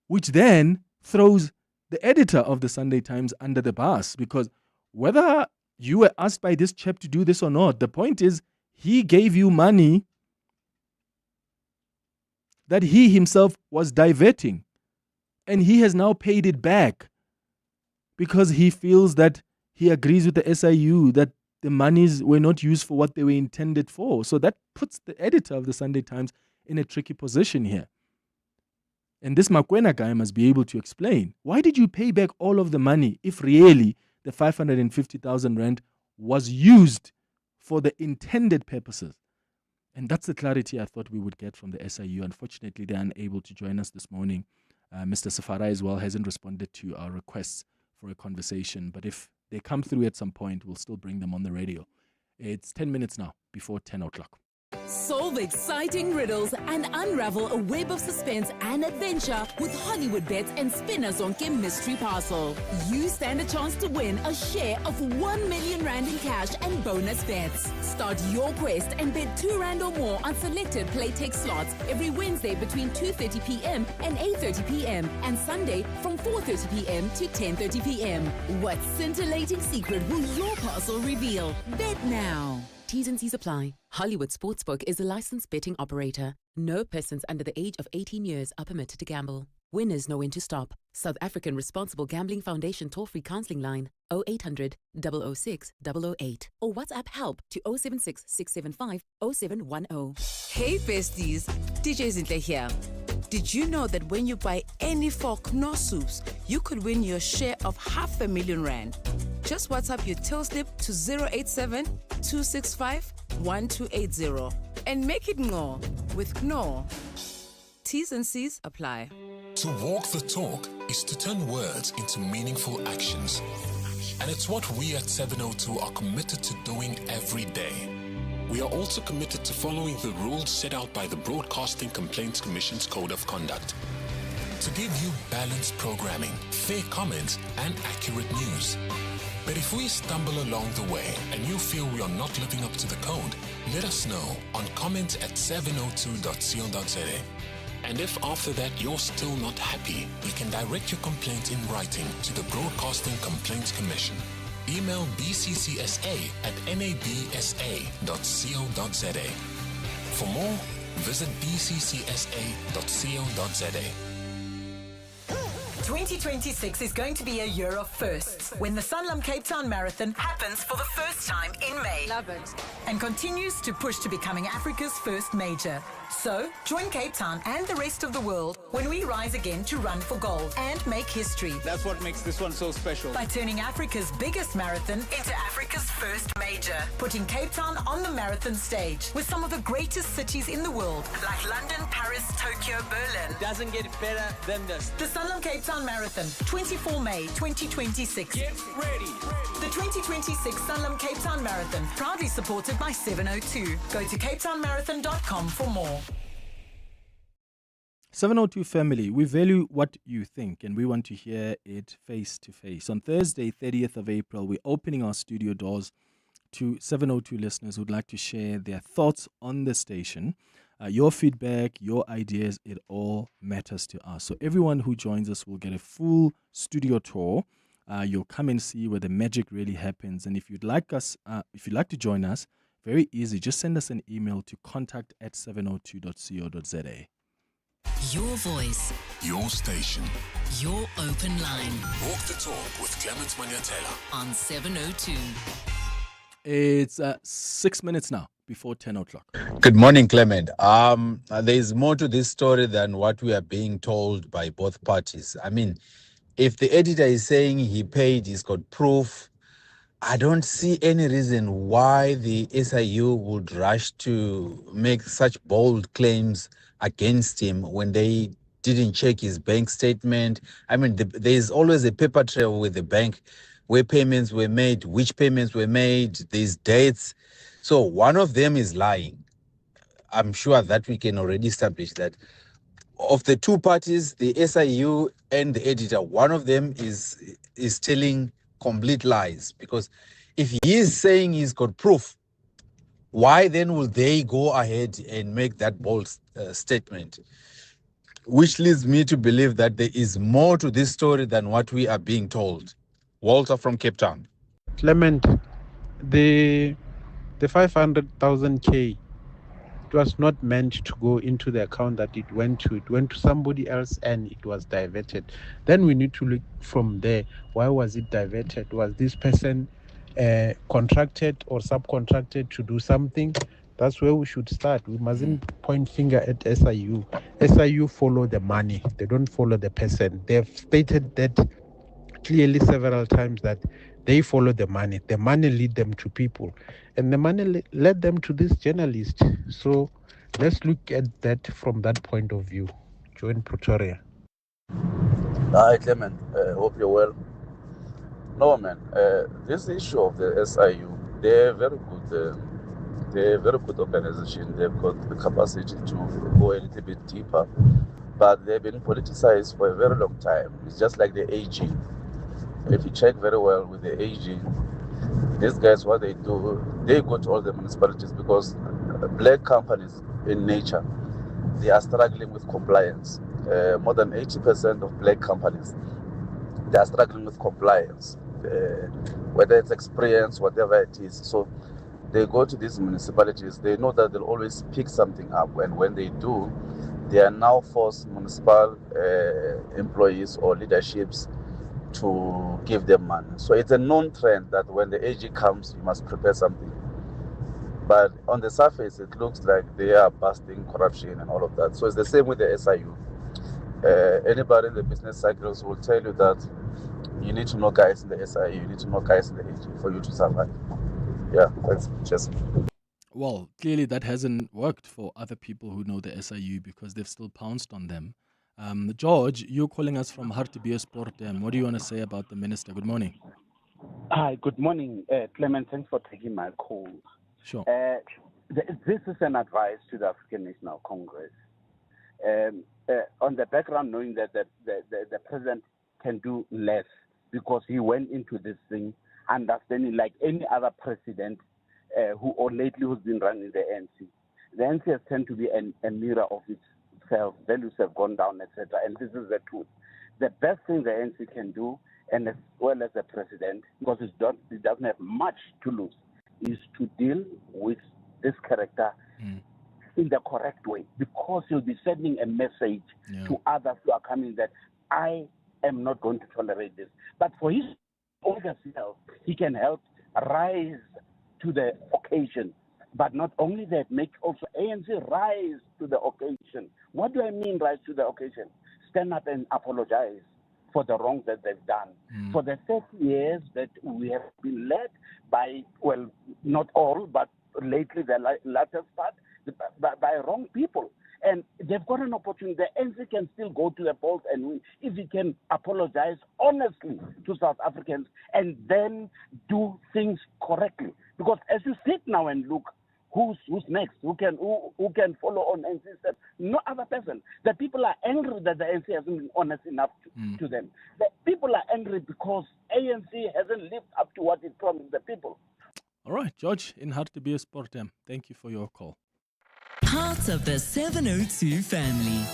which then throws the editor of the Sunday Times under the bus, because whether you were asked by this chap to do this or not, the point is he gave you money that he himself was diverting, and he has now paid it back because he feels that he agrees with the SIU that the monies were not used for what they were intended for. So that puts the editor of the Sunday Times in a tricky position here. And this Magwenya guy must be able to explain, why did you pay back all of the money if really the 550,000 Rand was used for the intended purposes? And that's the clarity I thought we would get from the SIU. Unfortunately, they're unable to join us this morning. Mr. Sefara as well hasn't responded to our requests for a conversation. But if they come through at some point, we'll still bring them on the radio. It's 10 minutes now before 10 o'clock. Solve exciting riddles and unravel a web of suspense and adventure with Hollywood Bets and Spinners on Kim Mystery Parcel. You stand a chance to win a share of 1 million Rand in cash and bonus bets. Start your quest and bet 2 Rand or more on selected Playtech slots every Wednesday between 2:30 p.m. and 8:30 p.m. and Sunday from 4:30 p.m. to 10:30 p.m. What scintillating secret will your parcel reveal? Bet now. T's and C's apply. Hollywood Sportsbook is a licensed betting operator. No persons under the age of 18 years are permitted to gamble. Winners know when to stop. South African Responsible Gambling Foundation toll-free counseling line 0800 006 008 or WhatsApp help to 076 675 0710. Hey besties, DJ Zinhle here. Did you know that when you buy any 4 Knorr soups, you could win your share of 500,000 Rand? Just WhatsApp your till slip to 087 265 1280 and make it Knorr with Knorr. T's and C's apply. To walk the talk is to turn words into meaningful actions. And it's what we at 702 are committed to doing every day. We are also committed to following the rules set out by the Broadcasting Complaints Commission's Code of Conduct to give you balanced programming, fair comments, and accurate news. But if we stumble along the way and you feel we are not living up to the code, let us know on comment@702.co.za. And if after that you're still not happy, you can direct your complaint in writing to the Broadcasting Complaints Commission. Email bccsa@nabsa.co.za. For more, visit bccsa.co.za. 2026 is going to be a year of firsts when the Sanlam Cape Town Marathon happens for the first time in May. Love it. And continues to push to becoming Africa's first major. So, join Cape Town and the rest of the world when we rise again to run for gold and make history. That's what makes this one so special. By turning Africa's biggest marathon into Africa's first major. Putting Cape Town on the marathon stage with some of the greatest cities in the world, like London, Paris, Tokyo, Berlin. Doesn't get better than this. The Sanlam Cape Town Marathon, 24 May 2026. Get ready. The 2026 Sanlam Cape Town Marathon, proudly supported by 702. Go to capetownmarathon.com for more. 702 family, we value what you think and we want to hear it face to face. On Thursday, 30th of April, we're opening our studio doors to 702 listeners who'd like to share their thoughts on the station. Your feedback, your ideas, it all matters to us. So everyone who joins us will get a full studio tour. You'll come and see where the magic really happens. And if you'd like to join us, very easy. Just send us an email to contact@702.co.za. Your voice. Your station. Your open line. Walk the talk with Clement Manyathela on 702. It's 6 minutes now before 10 o'clock. Good morning, Clement. There's more to this story than what we are being told by both parties. I mean, if the editor is saying he paid, he's got proof, I don't see any reason why the SIU would rush to make such bold claims against him when they didn't check his bank statement. I mean, there's always a paper trail with the bank where payments were made, which payments were made, these dates. So one of them is lying. I'm sure that we can already establish that. Of the two parties, the SIU and the editor, one of them is telling complete lies. Because if he is saying he's got proof, why then will they go ahead and make that bold statement? Which leads me to believe that there is more to this story than what we are being told. Walter from Cape Town. Clement, the 500,000K, it was not meant to go into the account that it went to. It went to somebody else and it was diverted. Then we need to look from there. Why was it diverted? Was this person contracted or subcontracted to do something? That's where we should start. We mustn't point finger at SIU. SIU follow the money. They don't follow the person. They've stated that clearly several times that they follow the money. The money lead them to people. And the money led them to this journalist. So let's look at that from that point of view. Join Pretoria. Hi, Clement. Hope you're well. No, man. This issue of the SIU, they're very good. They're a very good organization. They've got the capacity to go a little bit deeper. But they've been politicized for a very long time. It's just like the AG. If you check very well with the AG, these guys, what they do, they go to all the municipalities because black companies in nature, they are struggling with compliance. More than 80% of black companies, they are struggling with compliance, whether it's experience, whatever it is. So they go to these municipalities, they know that they'll always pick something up. And when they do, they are now forced municipal employees or leaderships to give them money. So it's a known trend that when the AG comes, you must prepare something. But on the surface, it looks like they are busting corruption and all of that. So it's the same with the SIU. Anybody in the business cycles will tell you that you need to know guys in the SIU, you need to know guys in the AG for you to survive. Yeah, that's just... Well, clearly that hasn't worked for other people who know the SIU because they've still pounced on them. George, you're calling us from Hartbeespoort. What do you want to say about the minister? Good morning. Hi, good morning, Clement. Thanks for taking my call. Sure. This is an advice to the African National Congress. On the background, knowing that the president can do less because he went into this thing understanding, like any other president who's been running the ANC. The ANC has tended to be a mirror of itself. Values have gone down, etc. And this is the truth. The best thing the ANC can do, and as well as the president, because it doesn't have much to lose, is to deal with this character in the correct way, because he'll be sending a message to others who are coming that I am not going to tolerate this. But for his own self, he can help rise to the occasion. But not only that, make also ANC rise to the occasion. What do I mean rise to the occasion? Stand up and apologize for the wrongs that they've done. For the 30 years that we have been led by, well, not all, but lately the latter part, by wrong people. And they've got an opportunity. The ANC can still go to the polls and win if it can apologize honestly to South Africans and then do things correctly. Because as you sit now and look, who's next? Who can follow on ANC steps? No other person. The people are angry that the ANC hasn't been honest enough to them. The people are angry because ANC hasn't lived up to what it promised the people. All right, George, in Hartbeer Sportem, thank you for your call. Part of the 702 family.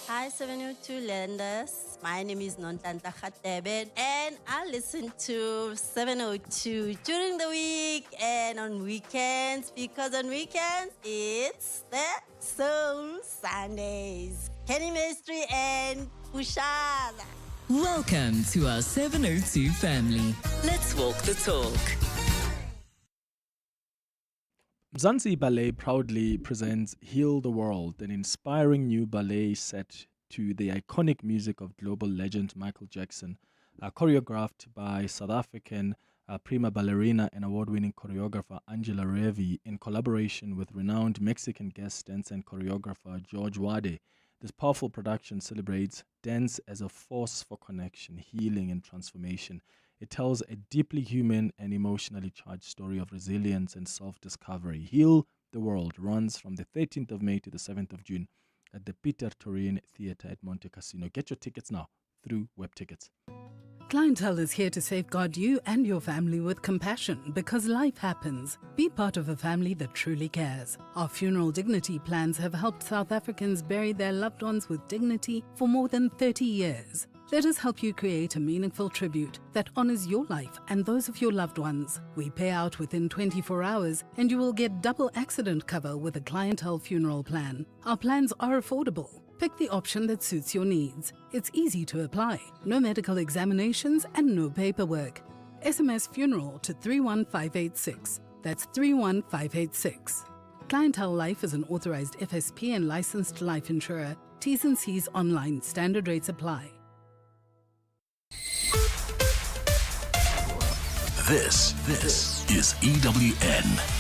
Hi, 702 Lenders. My name is Nontanta Khatebe, and I listen to 702 during the week and on weekends, because on weekends it's the Soul Sundays. Kenny Mystery and Pushada. Welcome to our 702 family. Let's walk the talk. Mzansi Ballet proudly presents Heal the World, an inspiring new ballet set to the iconic music of global legend Michael Jackson, choreographed by South African prima ballerina and award-winning choreographer Angela Revi in collaboration with renowned Mexican guest dancer and choreographer George Wade. This powerful production celebrates dance as a force for connection, healing, and transformation. It tells a deeply human and emotionally charged story of resilience and self-discovery. Heal the World runs from the 13th of May to the 7th of June at the Peter Torin Theatre at Monte Cassino. Get your tickets now through web tickets. Clientele is here to safeguard you and your family with compassion, because life happens. Be part of a family that truly cares. Our funeral dignity plans have helped South Africans bury their loved ones with dignity for more than 30 years. Let us help you create a meaningful tribute that honors your life and those of your loved ones. We pay out within 24 hours, and you will get double accident cover with a clientele funeral plan. Our plans are affordable. Pick the option that suits your needs. It's easy to apply. No medical examinations and no paperwork. SMS funeral to 31586. That's 31586. Clientele Life is an authorized FSP and licensed life insurer. T's and C's online. Standard rates apply. This is EWN.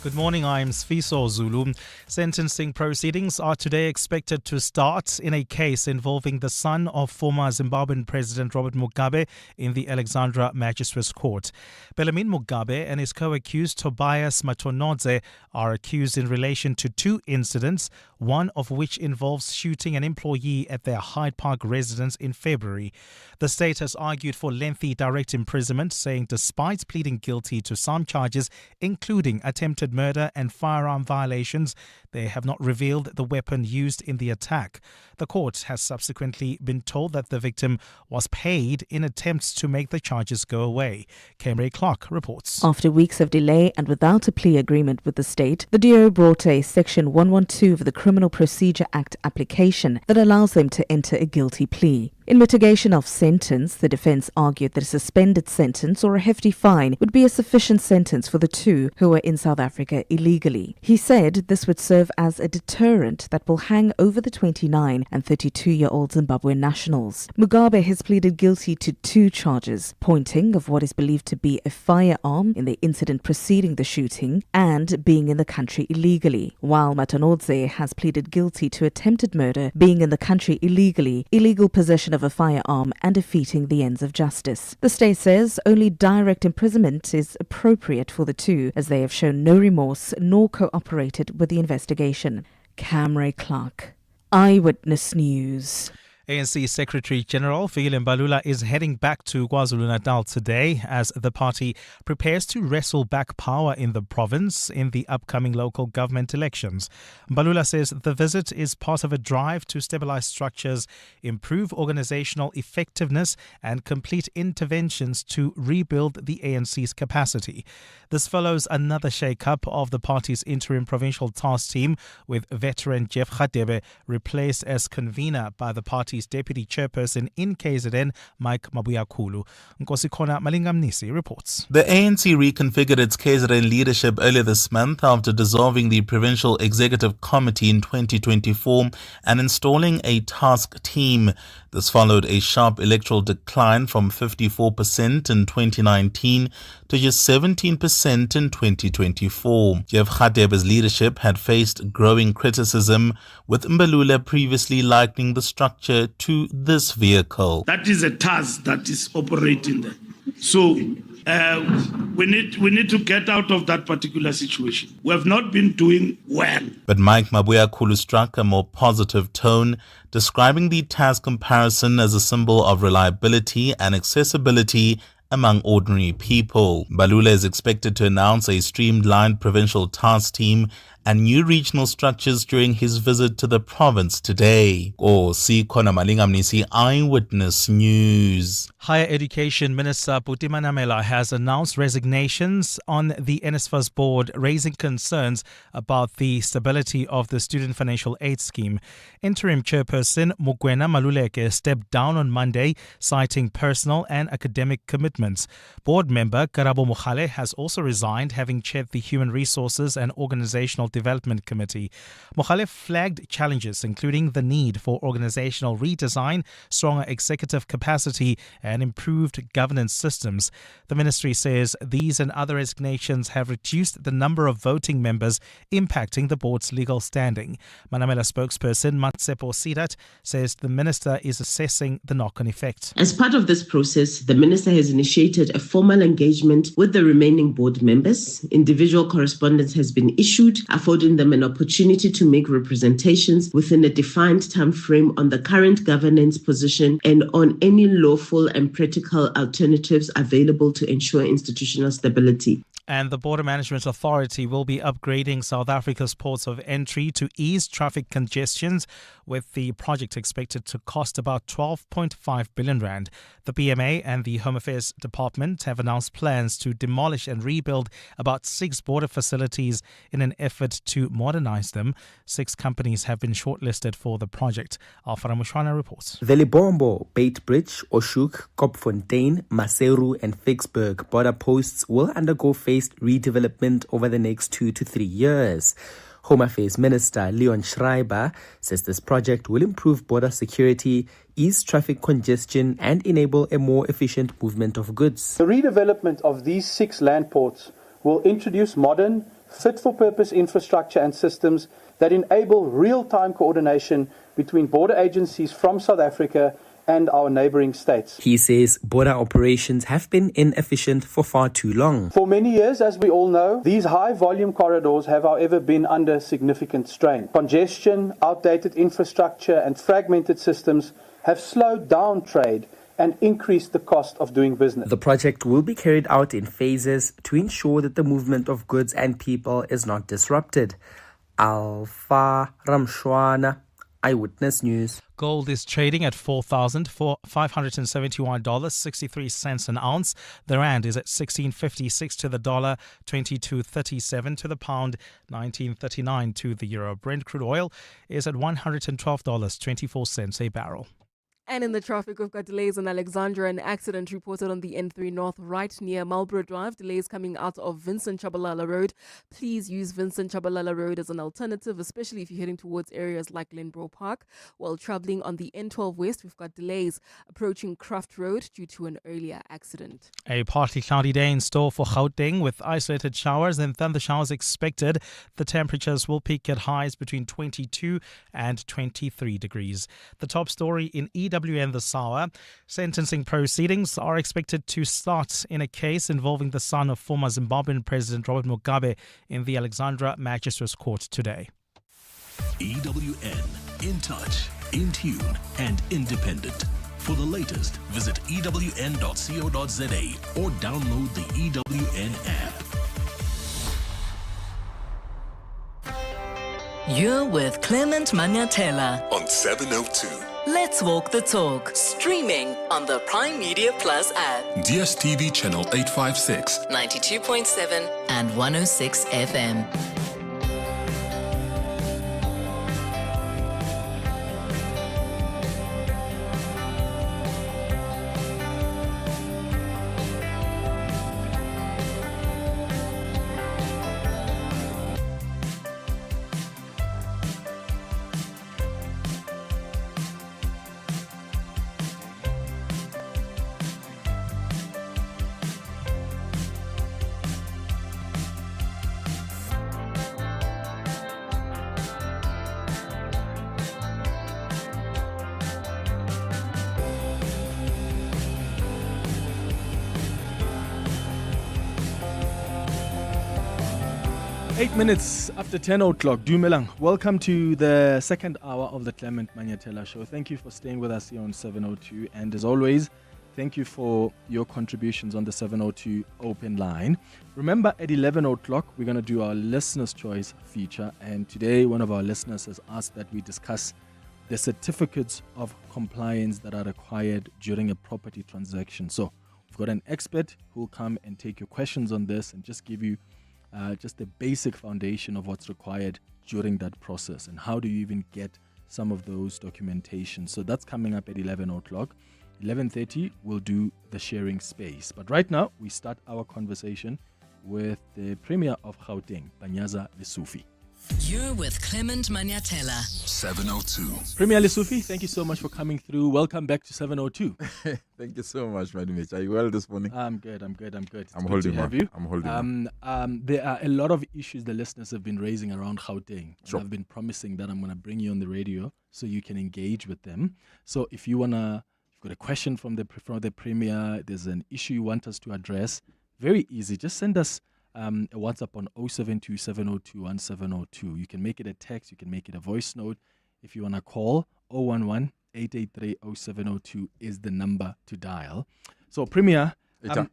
Good morning, I'm Sfiso Zulu. Sentencing proceedings are today expected to start in a case involving the son of former Zimbabwean President Robert Mugabe in the Alexandra Magistrates Court. Bellarmine Mugabe and his co-accused Tobias Matonodze are accused in relation to two incidents, one of which involves shooting an employee at their Hyde Park residence in February. The state has argued for lengthy direct imprisonment, saying despite pleading guilty to some charges, including attempted murder and firearm violations, they have not revealed the weapon used in the attack. The court has subsequently been told that the victim was paid in attempts to make the charges go away. Kemre Clark reports. After weeks of delay and without a plea agreement with the state, the DO brought a Section 112 of the Criminal Procedure Act application that allows them to enter a guilty plea. In mitigation of sentence, the defence argued that a suspended sentence or a hefty fine would be a sufficient sentence for the two who were in South Africa illegally. He said this would serve as a deterrent that will hang over the 29 and 32-year-old Zimbabwean nationals. Mugabe has pleaded guilty to two charges: pointing of what is believed to be a firearm in the incident preceding the shooting and being in the country illegally, while Matonodze has pleaded guilty to attempted murder, being in the country illegally, illegal possession of of a firearm and defeating the ends of justice. The state says only direct imprisonment is appropriate for the two, as they have shown no remorse nor cooperated with the investigation. Camray Clark, Eyewitness News. ANC Secretary-General Fikile Mbalula is heading back to KwaZulu-Natal today as the party prepares to wrestle back power in the province in the upcoming local government elections. Mbalula says the visit is part of a drive to stabilize structures, improve organizational effectiveness and complete interventions to rebuild the ANC's capacity. This follows another shake-up of the party's interim provincial task team, with veteran Jeff Radebe replaced as convener by the party's Deputy Chairperson in KZN, Mike Mabuyakhulu. Nkosikhona Malingamnisi reports. The ANC reconfigured its KZN leadership earlier this month after dissolving the Provincial Executive Committee in 2024 and installing a task team. This followed a sharp electoral decline from 54% in 2019 to just 17% in 2024. Jeff Radebe's leadership had faced growing criticism, with Mbalula previously likening the structure to this vehicle. That is a task that is operating there. So we need to get out of that particular situation. We have not been doing well. But Mike Mabuyakhulu struck a more positive tone, describing the task comparison as a symbol of reliability and accessibility among ordinary people. Mbalula is expected to announce a streamlined provincial task team and new regional structures during his visit to the province today. Khona Malingamnisi, Eyewitness News. Higher Education Minister Buti Manamela has announced resignations on the NSFAS board, raising concerns about the stability of the Student Financial Aid Scheme. Interim Chairperson Mogwena Maluleke stepped down on Monday, citing personal and academic commitments. Board member Karabo Mokhale has also resigned, having chaired the Human Resources and Organizational Development Committee. Mokhale flagged challenges, including the need for organizational redesign, stronger executive capacity, and improved governance systems. The ministry says these and other resignations have reduced the number of voting members, impacting the board's legal standing. Manamela spokesperson Matsepo Sidat says the minister is assessing the knock-on effect. As part of this process, the minister has initiated a formal engagement with the remaining board members. Individual correspondence has been issued, affording them an opportunity to make representations within a defined time frame on the current governance position and on any lawful and practical alternatives available to ensure institutional stability. And the Border Management Authority will be upgrading South Africa's ports of entry to ease traffic congestions, with the project expected to cost about 12.5 billion rand. The BMA and the Home Affairs Department have announced plans to demolish and rebuild about 6 border facilities in an effort to modernize them. 6 companies have been shortlisted for the project. Alfara Mushwana reports. The Libombo, Beitbridge, Oshuk, Kopfontein, Maseru and Vicksburg border posts will undergo phased redevelopment over the next 2 to 3 years. Home Affairs Minister Leon Schreiber says this project will improve border security, ease traffic congestion and enable a more efficient movement of goods. The redevelopment of these 6 land ports will introduce modern, fit-for-purpose infrastructure and systems that enable real-time coordination between border agencies from South Africa and our neighboring states. He says border operations have been inefficient for far too long. For many years, as we all know, these high-volume corridors have, however, been under significant strain. Congestion, outdated infrastructure and fragmented systems have slowed down trade and increased the cost of doing business. The project will be carried out in phases to ensure that the movement of goods and people is not disrupted. Alfa Ramshwana, Eyewitness News. Gold is trading at $4,571.63 an ounce. The rand is at 16.56 to the dollar, 22.37 to the pound, 19.39 to the euro. Brent crude oil is at $112.24 a barrel. And in the traffic, we've got delays on Alexandra. An accident reported on the N3 North right near Marlborough Drive. Delays coming out of Vincent Chabalala Road. Please use Vincent Chabalala Road as an alternative, especially if you're heading towards areas like Glenbrough Park. While traveling on the N12 West, we've got delays approaching Craft Road due to an earlier accident. A partly cloudy day in store for Gauteng with isolated showers and thunder showers expected. The temperatures will peak at highs between 22 and 23 degrees. The top story in EW EWN this hour. Sentencing proceedings are expected to start in a case involving the son of former Zimbabwean President Robert Mugabe in the Alexandra Magistrates Court today. EWN, in touch, in tune, and independent. For the latest, visit ewn.co.za or download the EWN app. You're with Clement Manyathela on 702. Let's walk the talk. Streaming on the Prime Media Plus app. DSTV channel 856, 92.7 and 106 FM. 8 minutes after 10 o'clock. Dumelang. Welcome to the second hour of the Clement Manyathela Show. Thank you for staying with us here on 702. And as always, thank you for your contributions on the 702 open line. Remember, at 11 o'clock, we're going to do our Listener's Choice feature. And today, one of our listeners has asked that we discuss the certificates of compliance that are required during a property transaction. So we've got an expert who will come and take your questions on this and just give you just the basic foundation of what's required during that process and how do you even get some of those documentations. So that's coming up at 11 o'clock. 11:30, we'll do the sharing space. But right now, we start our conversation with the Premier of Gauteng, Panyaza Lesufi. You're with Clement Manyathela. 702. Premier Lesufi, thank you so much for coming through. Welcome back to 702. Thank you so much, my Mitch. Are you well this morning? I'm good. It's I'm good holding to have on. you. I'm holding on. There are a lot of issues the listeners have been raising around Gauteng. Sure. And I've been promising that I'm going to bring you on the radio so you can engage with them. So if you've got a question from the Premier, there's an issue you want us to address, very easy. Just send us a WhatsApp on 072-702-1702. You can make it a text, you can make it a voice note. If you want to call, 011-883-0702 is the number to dial. So, Premier,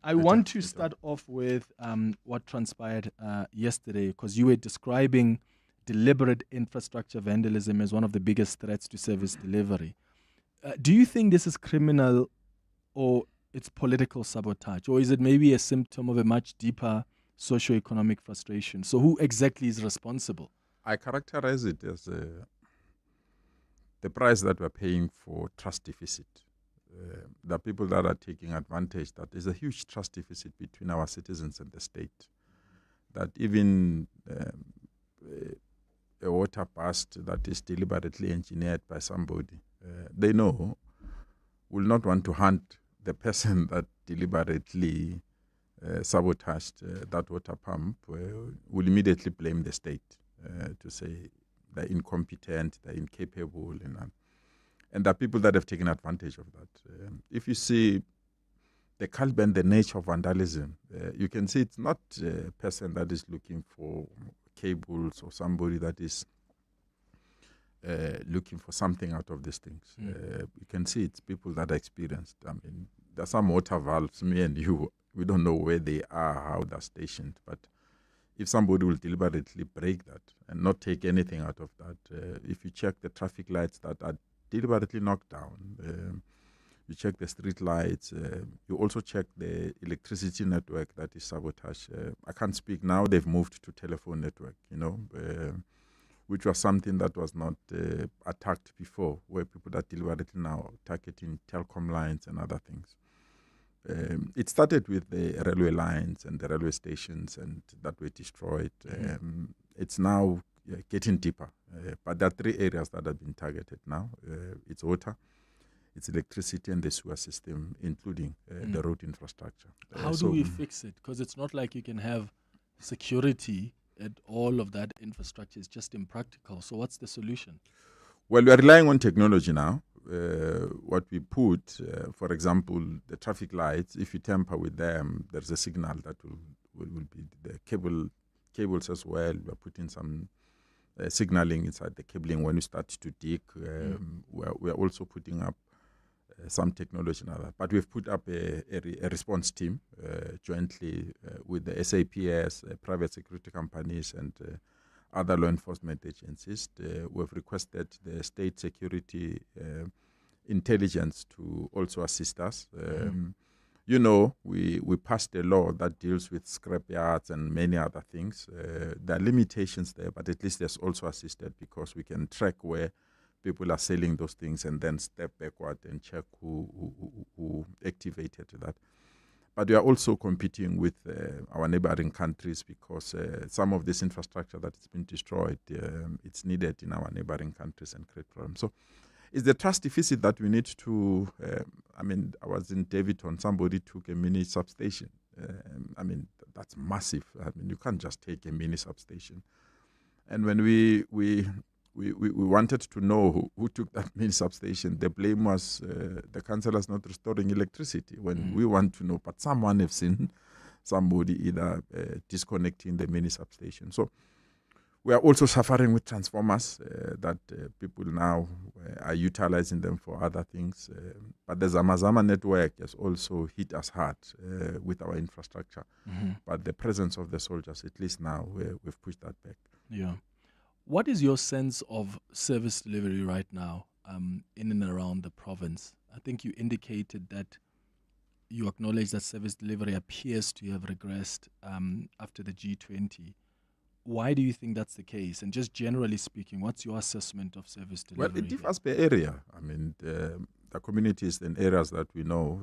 I want to start off with what transpired yesterday, because you were describing deliberate infrastructure vandalism as one of the biggest threats to service delivery. Do you think this is criminal or it's political sabotage, or is it maybe a symptom of a much deeper socio-economic frustration? So who exactly is responsible? I characterize it as the price that we're paying for trust deficit. The people that are taking advantage, that there's a huge trust deficit between our citizens and the state. That even a water burst that is deliberately engineered by somebody, they know will not want to hunt the person that deliberately sabotaged that water pump, will immediately blame the state to say they're incompetent, they're incapable, and there are people that have taken advantage of that. If you see the caliber and the nature of vandalism, you can see it's not a person that is looking for cables or somebody that is looking for something out of these things. You can see it's people that are experienced. I mean, there's some water valves, me and you, we don't know where they are, how they're stationed. But if somebody will deliberately break that and not take anything out of that, if you check the traffic lights that are deliberately knocked down, you check the street lights, you also check the electricity network that is sabotaged. I can't speak now, they've moved to telephone network, which was something that was not attacked before, where people are deliberately now targeting telecom lines and other things. It started with the railway lines and the railway stations and that were destroyed. It's now getting deeper. But there are three areas that have been targeted now. It's water, it's electricity and the sewer system, including the road infrastructure. How do we fix it? Because it's not like you can have security at all of that infrastructure. It's just impractical. So what's the solution? Well, we are relying on technology now. what we put, for example, the traffic lights, if you tamper with them, there's a signal that will be the cables as well. We're putting some signaling inside the cabling when you start to dig. We're also putting up some technology and other. But we've put up a response team jointly with the SAPS, private security companies, and other law enforcement agencies. We've requested the state security intelligence to also assist us. You know, we passed a law that deals with scrapyards and many other things. There are limitations there, but at least there's also assisted because we can track where people are selling those things and then step backward and check who activated that. But we are also competing with our neighboring countries because some of this infrastructure that has been destroyed, it's needed in our neighboring countries and create problems. So it's the trust deficit that we need to, I was in Davidton, somebody took a mini substation. That's massive. You can't just take a mini substation. And when we wanted to know who took that mini substation, the blame was the councillors not restoring electricity when we want to know. But someone have seen somebody either disconnecting the mini substation. So we are also suffering with transformers that people now are utilizing them for other things. But the Zamazama network has also hit us hard with our infrastructure. But the presence of the soldiers, at least now, we've pushed that back. Yeah. What is your sense of service delivery right now in and around the province? I think you indicated that you acknowledge that service delivery appears to have regressed after the G20. Why do you think that's the case? And just generally speaking, what's your assessment of service delivery? Well, it differs per area. The communities and areas that we know,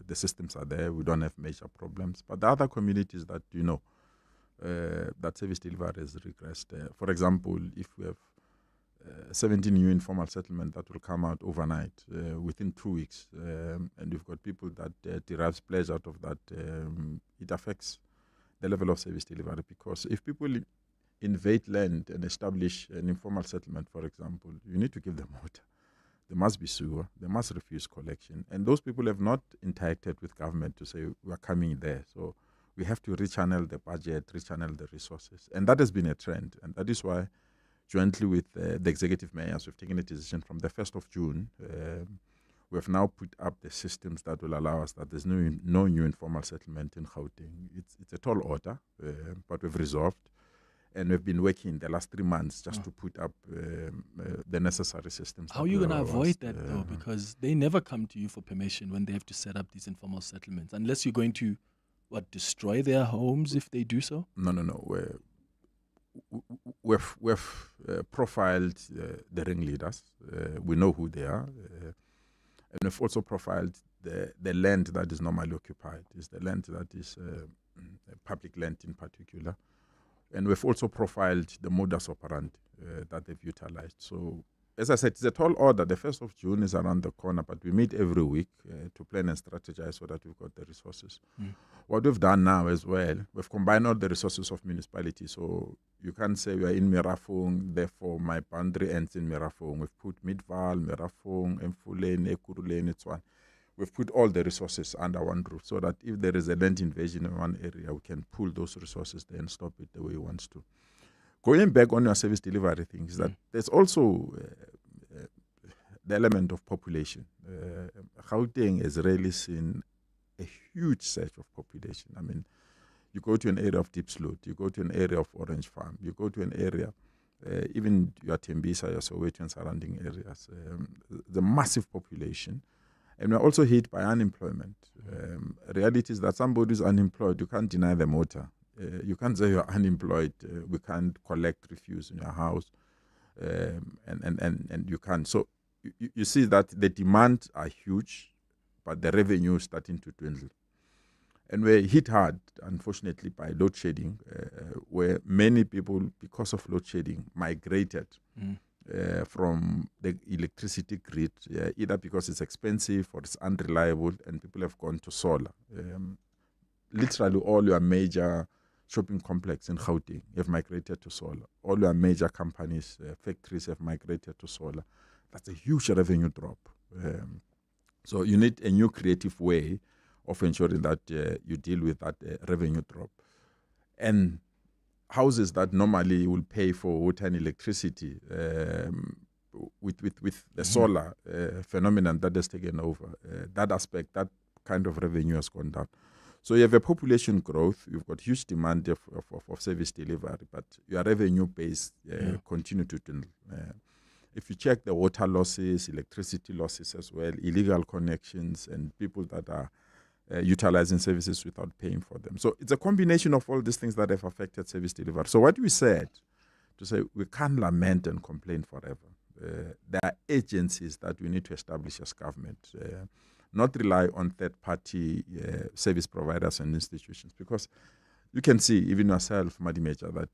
the systems are there. We don't have major problems. But the other communities that you know, that service delivery has regressed. For example, if we have 17 new informal settlement that will come out overnight within 2 weeks, and we've got people that derives pleasure out of that, it affects the level of service delivery because if people invade land and establish an informal settlement, for example, you need to give them water. There must be sewer. They must refuse collection. And those people have not interacted with government to say, we are coming there. So we have to rechannel the budget, rechannel the resources. And that has been a trend. And that is why, jointly with the executive mayors, we've taken a decision from the 1st of June. We have now put up the systems that will allow us that there's no new informal settlement in Gauteng. It's a tall order, but we've resolved. And we've been working the last 3 months just to put up the necessary systems. How are you going to avoid that, though? Because they never come to you for permission when they have to set up these informal settlements, unless you're going to, destroy their homes if they do so? No. We've profiled the ringleaders. We know who they are. And we've also profiled the land that is normally occupied. It's the land that is public land in particular. And we've also profiled the modus operandi that they've utilized. So, as I said, it's a tall order. The 1st of June is around the corner, but we meet every week to plan and strategize so that we've got the resources. What we've done now as well, we've combined all the resources of municipalities. So you can't say we are in Mirafong, therefore my boundary ends in Mirafong. We've put Midval, Mirafong, Mfuleni, Ekurhuleni, Tshwane. We've put all the resources under one roof so that if there is a land invasion in one area, we can pull those resources there and stop it the way we want to. Going back on your service delivery things, that there's also the element of population. Gauteng has really seen a huge surge of population. You go to an area of Deep Sloot, you go to an area of Orange Farm, you go to an area, even your Tembisa, your Soweto and surrounding areas, the massive population. And we're also hit by unemployment. Reality is that somebody who's unemployed, you can't deny them water. You can't say you're unemployed, we can't collect refuse in your house, and you can't. So you see that the demands are huge, but the revenue is starting to dwindle. And we're hit hard, unfortunately, by load shedding, where many people, because of load shedding, migrated from the electricity grid, either because it's expensive or it's unreliable, and people have gone to solar. Literally all your major shopping complex in Gauteng have migrated to solar. All your major companies, factories have migrated to solar. That's a huge revenue drop. So you need a new creative way of ensuring that you deal with that revenue drop. And houses that normally will pay for water and electricity with the solar phenomenon that has taken over, that aspect, that kind of revenue has gone down. So you have a population growth, you've got huge demand of service delivery, but your revenue base continue to dwindle. If you check the water losses, electricity losses as well, illegal connections, and people that are utilizing services without paying for them. So it's a combination of all these things that have affected service delivery. So what we said, to say we can't lament and complain forever. There are agencies that we need to establish as government, not rely on third-party service providers and institutions, because you can see, even yourself, Madimeja, that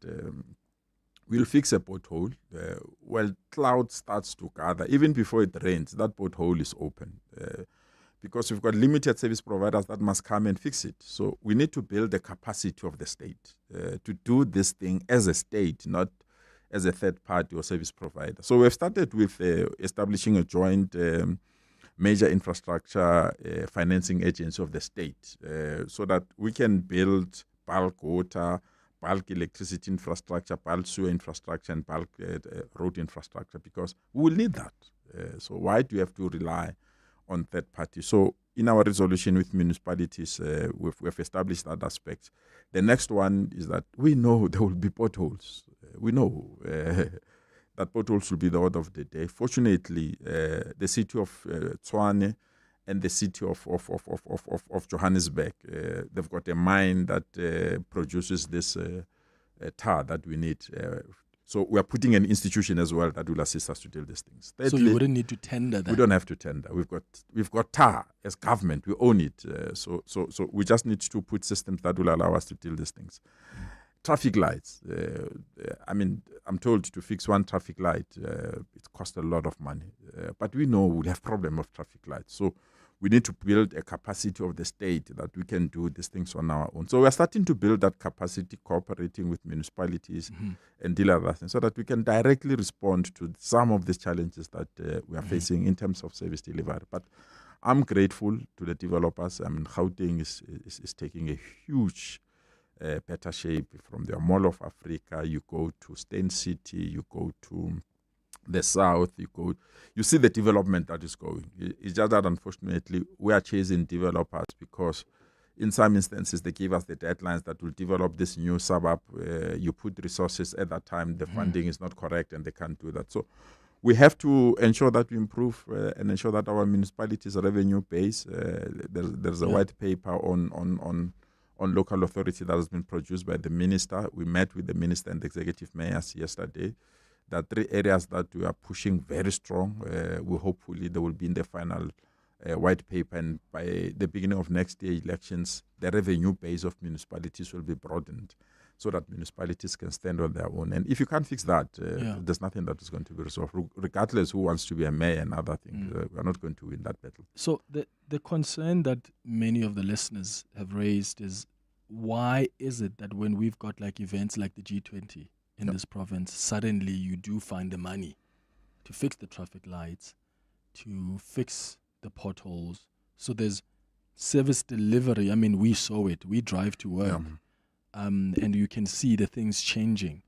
we'll fix a pothole. Well, cloud starts to gather. Even before it rains, that pothole is open. Because we've got limited service providers that must come and fix it. So we need to build the capacity of the state to do this thing as a state, not as a third party or service provider. So we've started with establishing a joint major infrastructure financing agency of the state so that we can build bulk water, bulk electricity infrastructure, bulk sewer infrastructure, and bulk road infrastructure, because we will need that. So why do you have to rely on third parties? So in our resolution with municipalities, we've established that aspect. The next one is that we know there will be potholes. We know that potholes will be the order of the day. Fortunately, the city of Tshwane and the city of Johannesburg, they've got a mine that produces this tar that we need. So we are putting an institution as well that will assist us to deal with these things. Thirdly, so you wouldn't need to tender that? We don't have to tender. We've got tar as government. We own it. So we just need to put systems that will allow us to deal with these things. Traffic lights. I'm told to fix one traffic light, it costs a lot of money. But we know we'll have problem of traffic lights. So we need to build a capacity of the state that we can do these things on our own. So we're starting to build that capacity, cooperating with municipalities and deal with that, so that we can directly respond to some of these challenges that we are facing in terms of service delivery. But I'm grateful to the developers. Gauteng is taking a huge better shape. From the Mall of Africa, you go to Stain City, you go to the south, you see the development that is going. It's just that unfortunately we are chasing developers because in some instances they give us the deadlines that will develop this new suburb. You put resources at that time, the funding is not correct and they can't do that. So we have to ensure that we improve and ensure that our municipalities' revenue base. There's a white paper on local authority that has been produced by the minister. We met with the minister and the executive mayors yesterday. There are 3 areas that we are pushing very strong. Hopefully they will be in the final white paper, and by the beginning of next year elections, the revenue base of municipalities will be broadened so that municipalities can stand on their own. And if you can't fix that, there's nothing that is going to be resolved, regardless who wants to be a mayor and other things. We're not going to win that battle. So the concern that many of the listeners have raised is, why is it that when we've got like events like the G20 in this province, suddenly you do find the money to fix the traffic lights, to fix the potholes? So there's service delivery. We saw it. We drive to work, and you can see the things changing.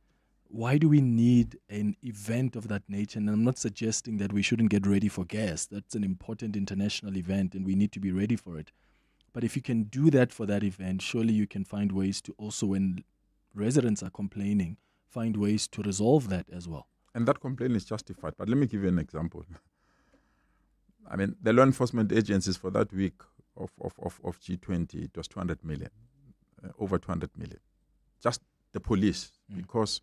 Why do we need an event of that nature? And I'm not suggesting that we shouldn't get ready for gas. That's an important international event, and we need to be ready for it. But if you can do that for that event, surely you can find ways to also, when residents are complaining, find ways to resolve that as well. And that complaint is justified. But let me give you an example. The law enforcement agencies for that week of G20, it was 200 million, over 200 million. Just the police, because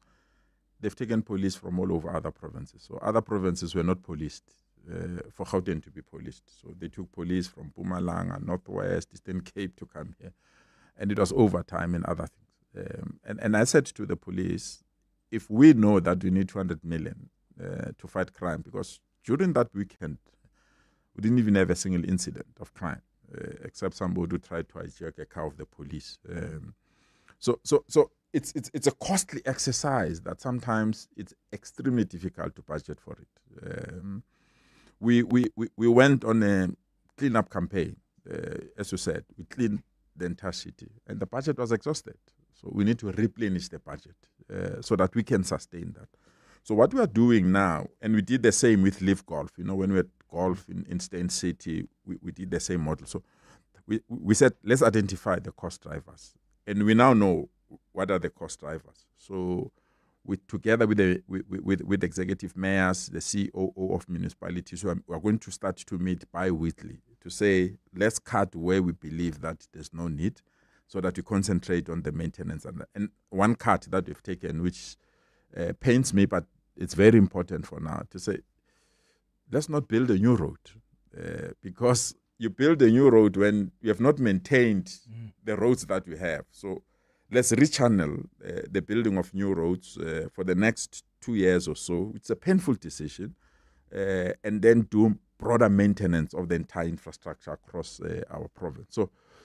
they've taken police from all over other provinces. So other provinces were not policed for Gauteng to be policed. So they took police from Mpumalanga, Northwest, Eastern Cape to come here. And it was overtime and other things. And I said to the police, if we know that we need 200 million to fight crime, because during that weekend, we didn't even have a single incident of crime, except somebody who tried to hijack a car of the police. So it's a costly exercise that sometimes it's extremely difficult to budget for it. we went on a cleanup campaign. As you said, we cleaned the entire city, and the budget was exhausted. So we need to replenish the budget so that we can sustain that. So what we are doing now, and we did the same with Live Golf. When we had golf in Stain City, we did the same model. So we said, let's identify the cost drivers. And we now know what are the cost drivers. So together with executive mayors, the COO of municipalities, we are going to start to meet bi-weekly to say, let's cut where we believe that there's no need so that we concentrate on the maintenance. And one cut that we've taken, which pains me, but it's very important for now, to say, let's not build a new road because you build a new road when you have not maintained the roads that we have. So let's rechannel the building of new roads for the next 2 years or so. It's a painful decision. And then do broader maintenance of the entire infrastructure across our province.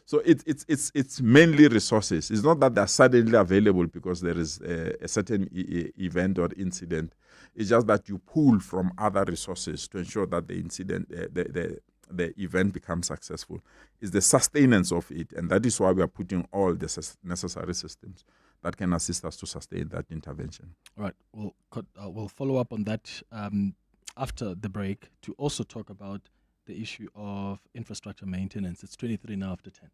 So it's mainly resources. It's not that they're suddenly available because there is a certain event or incident. It's just that you pull from other resources to ensure that the incident, the event becomes successful. It's the sustenance of it, and that is why we are putting all the necessary systems that can assist us to sustain that intervention. All right, we'll follow up on that after the break to also talk about the issue of infrastructure maintenance. It's 23 now after 10.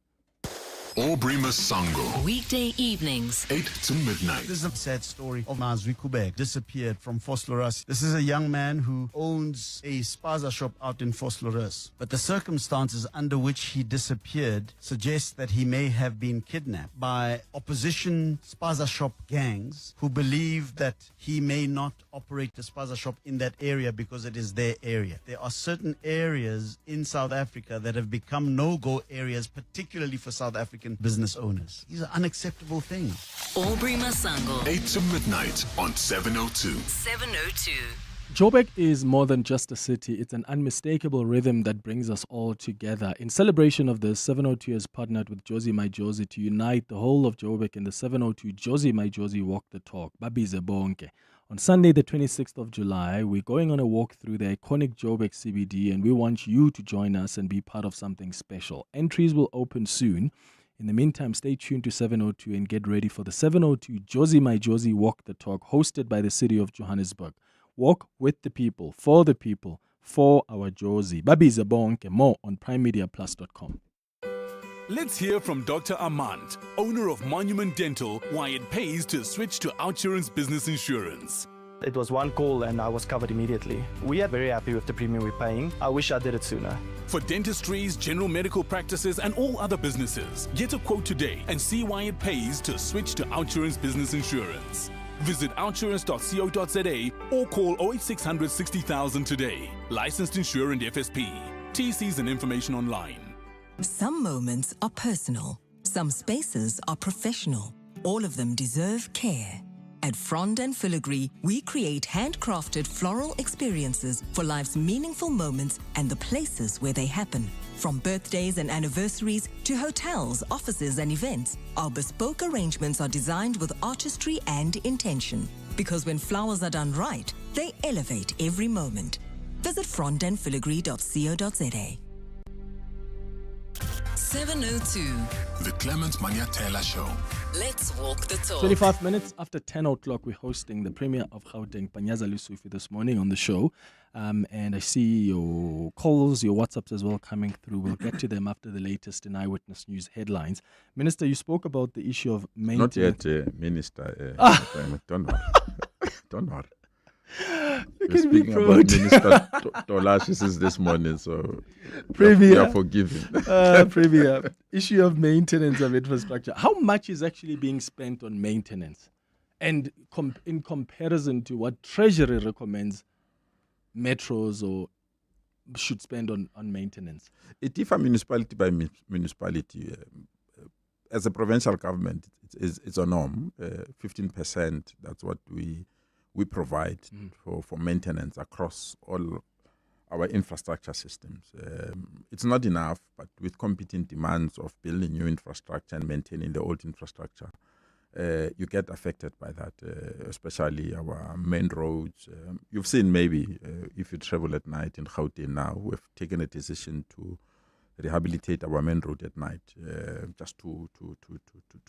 Aubrey Masango. Weekday evenings, 8 to midnight. This is a sad story of Mazwi Kubek, disappeared from Vosloorus. This is a young man who owns a spaza shop out in Vosloorus. But the circumstances under which he disappeared suggest that he may have been kidnapped by opposition spaza shop gangs who believe that he may not operate the spaza shop in that area because it is their area. There are certain areas in South Africa that have become no-go areas, particularly for South African business owners. These are unacceptable things. Aubrey Masango. 8 to midnight on 702. 702. Joburg is more than just a city. It's an unmistakable rhythm that brings us all together. In celebration of this, 702 has partnered with Jozi My Jozi to unite the whole of Joburg in the 702 Jozi My Jozi Walk the Talk. Babize bonke. On Sunday, the 26th of July, we're going on a walk through the iconic Joburg CBD, and we want you to join us and be part of something special. Entries will open soon. In the meantime, stay tuned to 702 and get ready for the 702 Jozi My Jozi Walk the Talk, hosted by the city of Johannesburg. Walk with the people, for our Jozi. Babize bonke. More on primemediaplus.com. Let's hear from Dr. Armand, owner of Monument Dental, why it pays to switch to OUTsurance Business Insurance. It was one call and I was covered immediately. We are very happy with the premium we're paying. I wish I did it sooner. For dentistries, general medical practices, and all other businesses, get a quote today and see why it pays to switch to OUTsurance Business Insurance. Visit outsurance.co.za or call 08600 60,000 today. Licensed insurer and FSP. TCs and information online. Some moments are personal. Some spaces are professional. All of them deserve care. At Frond and Filigree, we create handcrafted floral experiences for life's meaningful moments and the places where they happen. From birthdays and anniversaries to hotels, offices and events, our bespoke arrangements are designed with artistry and intention. Because when flowers are done right, they elevate every moment. Visit frondandfiligree.co.za. 702. The Clement Manyathela Show. Let's walk the talk. 25 minutes after 10 o'clock, we're hosting the Premier of Gauteng, Panyaza Lesufi, this morning on the show. And I see your calls, your WhatsApps as well coming through. We'll get to them after the latest in Eyewitness News headlines. Minister, you spoke about the issue of maintenance. Not yet, Minister. Don't worry. Don't worry. We're speaking about Minister Tolashe since this morning, so you are forgiven. Premier, issue of maintenance of infrastructure. How much is actually being spent on maintenance? And in comparison to what Treasury recommends metros or should spend on maintenance? It differs municipality by municipality. As a provincial government, it's a norm. 15%, that's what we provide for maintenance across all our infrastructure systems. It's not enough, but with competing demands of building new infrastructure and maintaining the old infrastructure, you get affected by that, especially our main roads. You've seen maybe if you travel at night in Gauteng now, we've taken a decision to rehabilitate our main road at night, just to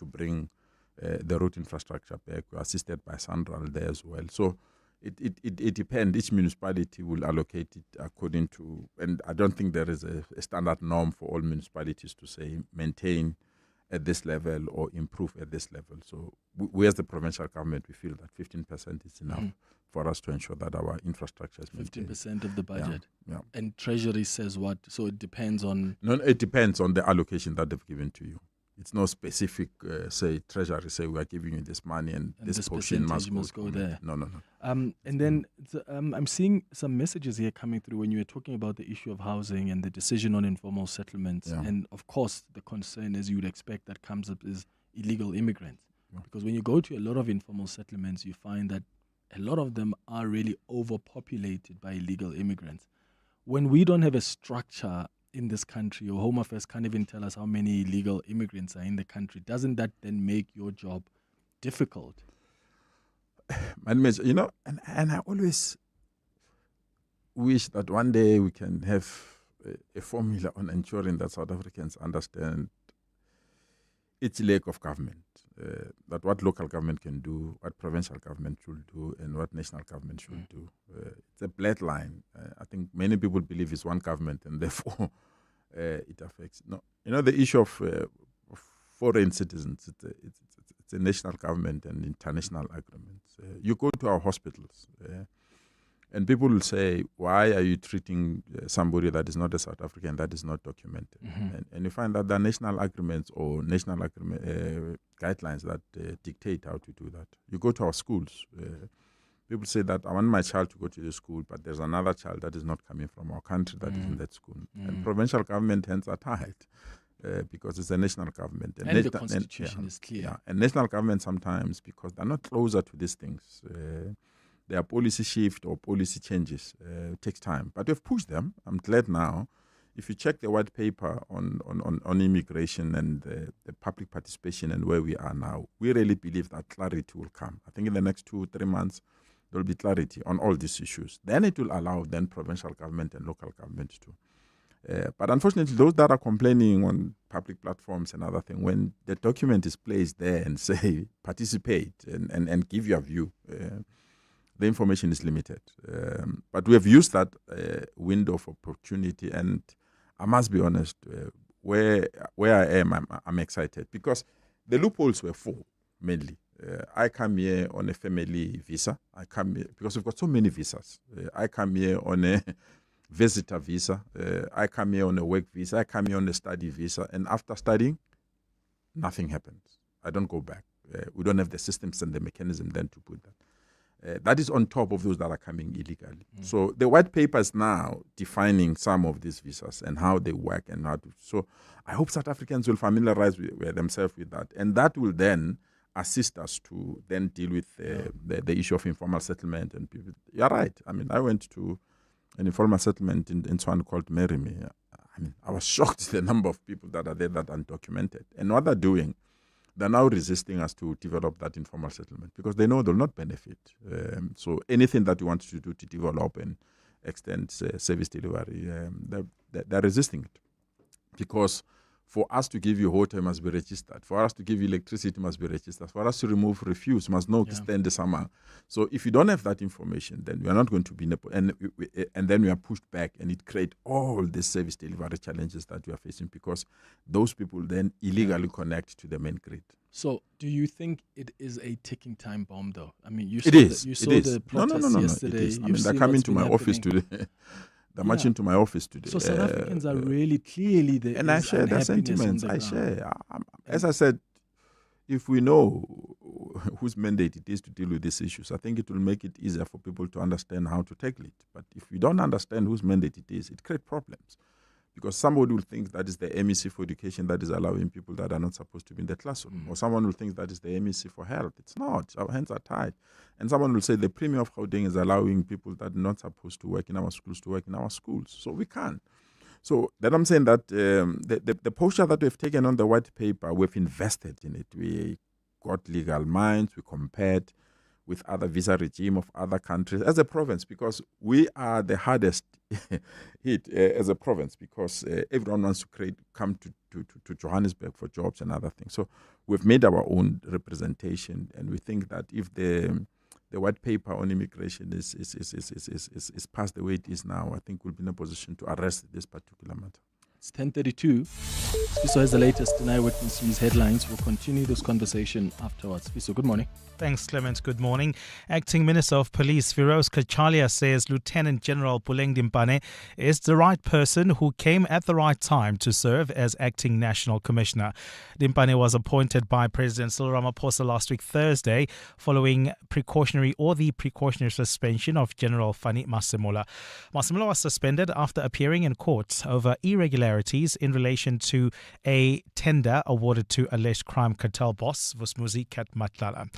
bring the road infrastructure back. We're assisted by Sandral there as well. So it depends. Each municipality will allocate it according to, and I don't think there is a standard norm for all municipalities to say maintain at this level or improve at this level. So we as the provincial government, we feel that 15% is enough for us to ensure that our infrastructure is maintained. 15% of the budget. Yeah. And Treasury says what? So it depends on... No, it depends on the allocation that they've given to you. It's no specific, say, Treasury say we are giving you this money and this portion must go there. No. And then I'm seeing some messages here coming through when you were talking about the issue of housing and the decision on informal settlements. Yeah. And of course, the concern, as you would expect, that comes up is illegal immigrants. Yeah. Because when you go to a lot of informal settlements, you find that a lot of them are really overpopulated by illegal immigrants. When we don't have a structure in this country, or Home Affairs can't even tell us how many illegal immigrants are in the country, doesn't that then make your job difficult? You know, and I always wish that one day we can have a formula on ensuring that South Africans understand its lack of government, that what local government can do, what provincial government should do, and what national government should do. It's a black line. I think many people believe it's one government, and therefore it affects. No, you know, the issue of foreign citizens, it's a national government and international agreements. You go to our hospitals, and people will say, why are you treating somebody that is not a South African, that is not documented? And you find that there are national agreements or national guidelines that dictate how to do that. You go to our schools. People say that I want my child to go to the school, but there's another child that is not coming from our country that is in that school. And provincial government hands are tied because it's a national government. And the constitution is clear. Yeah, and national government sometimes, because they're not closer to these things, their policy shift or policy changes takes time. But we've pushed them. I'm glad now. If you check the white paper on immigration and the public participation and where we are now, we really believe that clarity will come. I think in the next 2-3 months, there will be clarity on all these issues. Then it will allow then provincial government and local government to. But unfortunately, those that are complaining on public platforms and other things, when the document is placed there and say, participate and give your view, the information is limited. But we have used that window of opportunity, and I must be honest, where I am, I'm excited because the loopholes were full, mainly. I come here on a family visa. I come here because we've got so many visas. I come here on a visitor visa. I come here on a work visa. I come here on a study visa. And after studying, nothing happens. I don't go back. We don't have the systems and the mechanism then to put that. That is on top of those that are coming illegally. So the white paper is now defining some of these visas and how they work and how to. So I hope South Africans will familiarize themselves with that. And that will then assist us to then deal with the issue of informal settlement. And people. You're right. I mean, I went to an informal settlement in Swan called Merimi. I mean, I was shocked at the number of people that are there that are undocumented. And what they're doing, they're now resisting us to develop that informal settlement because they know they'll not benefit. So anything that you want to do to develop and extend service delivery, they're resisting it. Because for us to give you water, must be registered. For us to give you electricity, must be registered. For us to remove refuse, must not extend the summer. So if you don't have that information, then we are not going to be in and then we are pushed back, and it creates all the service delivery challenges that we are facing because those people then illegally connect to the main grid. So do you think it is a ticking time bomb, though? I mean, you saw the protests yesterday. It is. I mean, they're coming to my office today. They're marching to my office today. So South Africans are really clearly there. And I share their sentiments. I share. As I said, if we know whose mandate it is to deal with these issues, I think it will make it easier for people to understand how to tackle it. But if we don't understand whose mandate it is, it creates problems. Because somebody will think that is the MEC for education that is allowing people that are not supposed to be in the classroom. Or someone will think that is the MEC for health. It's not. Our hands are tied. And someone will say the Premier of Gauteng is allowing people that are not supposed to work in our schools to work in our schools. So we can't. So then I'm saying that the posture that we've taken on the white paper, we've invested in it. got legal minds, we compared with other visa regime of other countries as a province, because we are the hardest hit as a province, because everyone wants to come to Johannesburg for jobs and other things. So we've made our own representation, and we think that if the white paper on immigration is passed the way it is now, I think we'll be in a position to arrest this particular matter. It's 10:32. Sisisi has the latest in Eyewitness News headlines. We'll continue this conversation afterwards. Sisisi, good morning. Thanks, Clement. Good morning. Acting Minister of Police Firoz Kachalia says Lieutenant General Puleng Dimpane is the right person who came at the right time to serve as Acting National Commissioner. Dimpane was appointed by President Cyril Ramaphosa last week Thursday following the precautionary suspension of General Fani Masemola. Masemola was suspended after appearing in court over irregularities in relation to a tender awarded to alleged crime cartel boss Vusmuzi Matlala.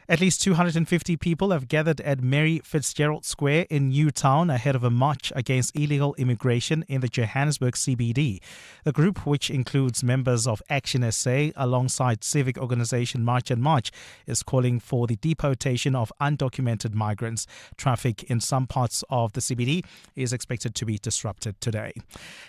At least 250 people have gathered at Mary Fitzgerald Square in Newtown ahead of a march against illegal immigration in the Johannesburg CBD. The group, which includes members of Action SA alongside civic organisation March and March, is calling for the deportation of undocumented migrants. Traffic in some parts of the CBD is expected to be disrupted today.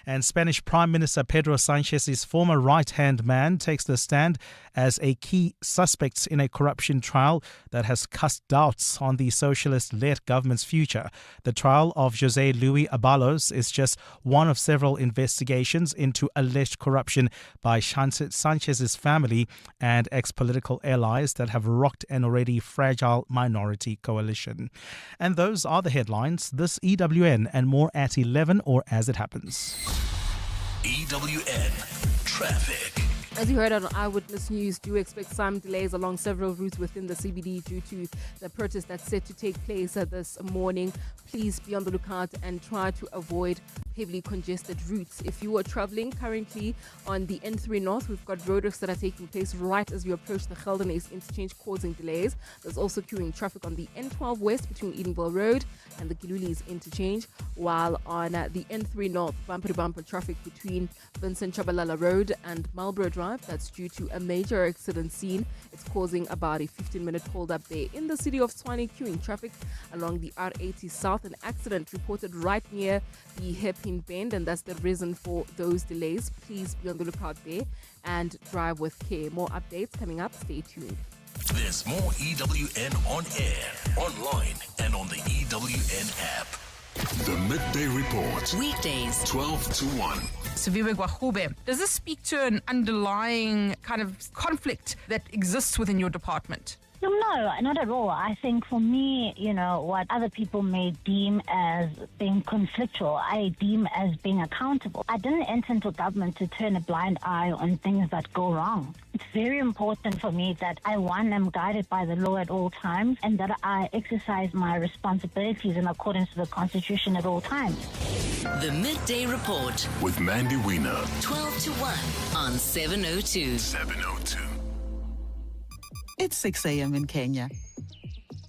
And Spanish Prime Minister Pedro Sanchez's former right-hand man takes the stand as a key suspect in a corruption trial that has cast doubts on the socialist-led government's future. The trial of José Luis Abalos is just one of several investigations into alleged corruption by Sanchez's family and ex-political allies that have rocked an already fragile minority coalition. And those are the headlines. This EWN and more at 11 or as it happens. EWN Traffic. As you heard on Eyewitness News, do expect some delays along several routes within the CBD due to the protest that's set to take place this morning. Please be on the lookout and try to avoid heavily congested routes. If you are traveling currently on the N3 North, we've got roadworks that are taking place right as you approach the Geldenhuys interchange, causing delays. There's also queuing traffic on the N12 West between Edenville Road and the Giluli's interchange, while on the N3 North, bumper-to-bumper traffic between Vincent Magwenya Road and Marlborough Drive. That's due to a major accident scene. It's causing about a 15-minute hold-up there. In the city of Tshwane, queuing traffic along the R80 South. An accident reported right near the hairpin bend, and that's the reason for those delays. Please be on the lookout there and drive with care. More updates coming up. Stay tuned. There's more EWN on air, online, and on the EWN app. The Midday Report. Weekdays. 12 to 1. Siviwe Gwahube, does this speak to an underlying kind of conflict that exists within your department? No, not at all. I think for me, what other people may deem as being conflictual, I deem as being accountable. I didn't enter into government to turn a blind eye on things that go wrong. It's very important for me that I, one, am guided by the law at all times, and that I exercise my responsibilities in accordance to the Constitution at all times. The Midday Report with Mandy Wiener. 12 to 1 on 702. 702. It's 6 a.m. in Kenya.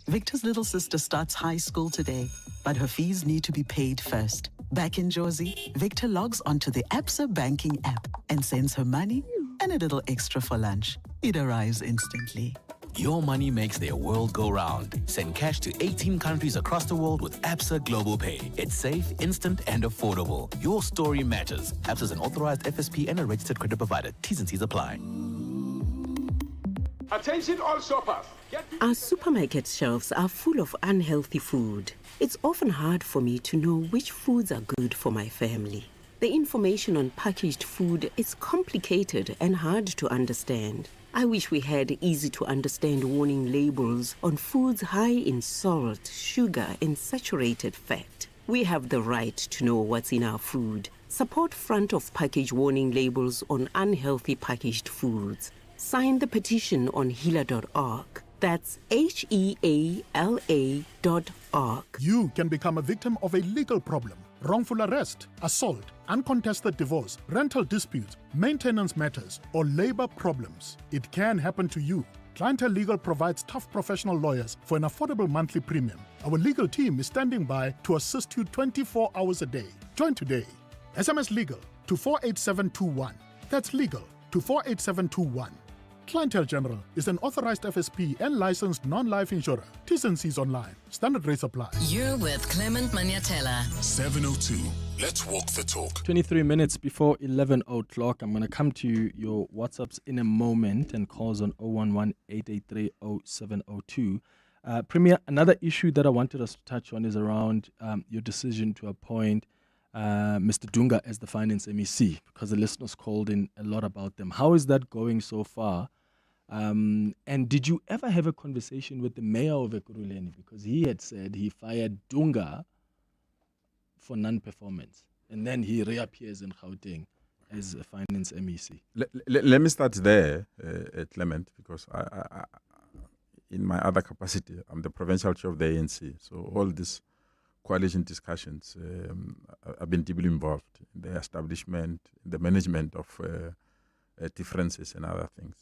Victor's little sister starts high school today, but her fees need to be paid first. Back in Jersey, Victor logs onto the Absa banking app and sends her money and a little extra for lunch. It arrives instantly. Your money makes their world go round. Send cash to 18 countries across the world with Absa Global Pay. It's safe, instant, and affordable. Your story matters. Absa is an authorized FSP and a registered credit provider. T's and C's apply. Attention all shoppers. Our supermarket shelves are full of unhealthy food. It's often hard for me to know which foods are good for my family. The information on packaged food is complicated and hard to understand. I wish we had easy-to-understand warning labels on foods high in salt, sugar, and saturated fat. We have the right to know what's in our food. Support front-of-package warning labels on unhealthy packaged foods. Sign the petition on healer.org. That's HEALA.org. You can become a victim of a legal problem. Wrongful arrest, assault, uncontested divorce, rental disputes, maintenance matters, or labor problems. It can happen to you. Clientele Legal provides tough professional lawyers for an affordable monthly premium. Our legal team is standing by to assist you 24 hours a day. Join today. SMS Legal to 48721. That's legal to 48721. Clientele General is an authorized FSP and licensed non-life insurer. T's and C's online. Standard rates apply. You're with Clement Manyathela. 702. Let's walk the talk. 23 minutes before 11 o'clock. I'm going to come to your WhatsApps in a moment and calls on 011-883-0702. Premier, another issue that I wanted us to touch on is around your decision to appoint Mr. Dunga as the Finance MEC, because the listeners called in a lot about them. How is that going so far? And did you ever have a conversation with the mayor of Ekurhuleni? Because he had said he fired Dunga for non-performance, and then he reappears in Gauteng as a Finance MEC. Let me start there, Clement, because I, in my other capacity, I'm the provincial chair of the ANC. So all these coalition discussions, I've been deeply involved in the establishment, in the management of differences and other things.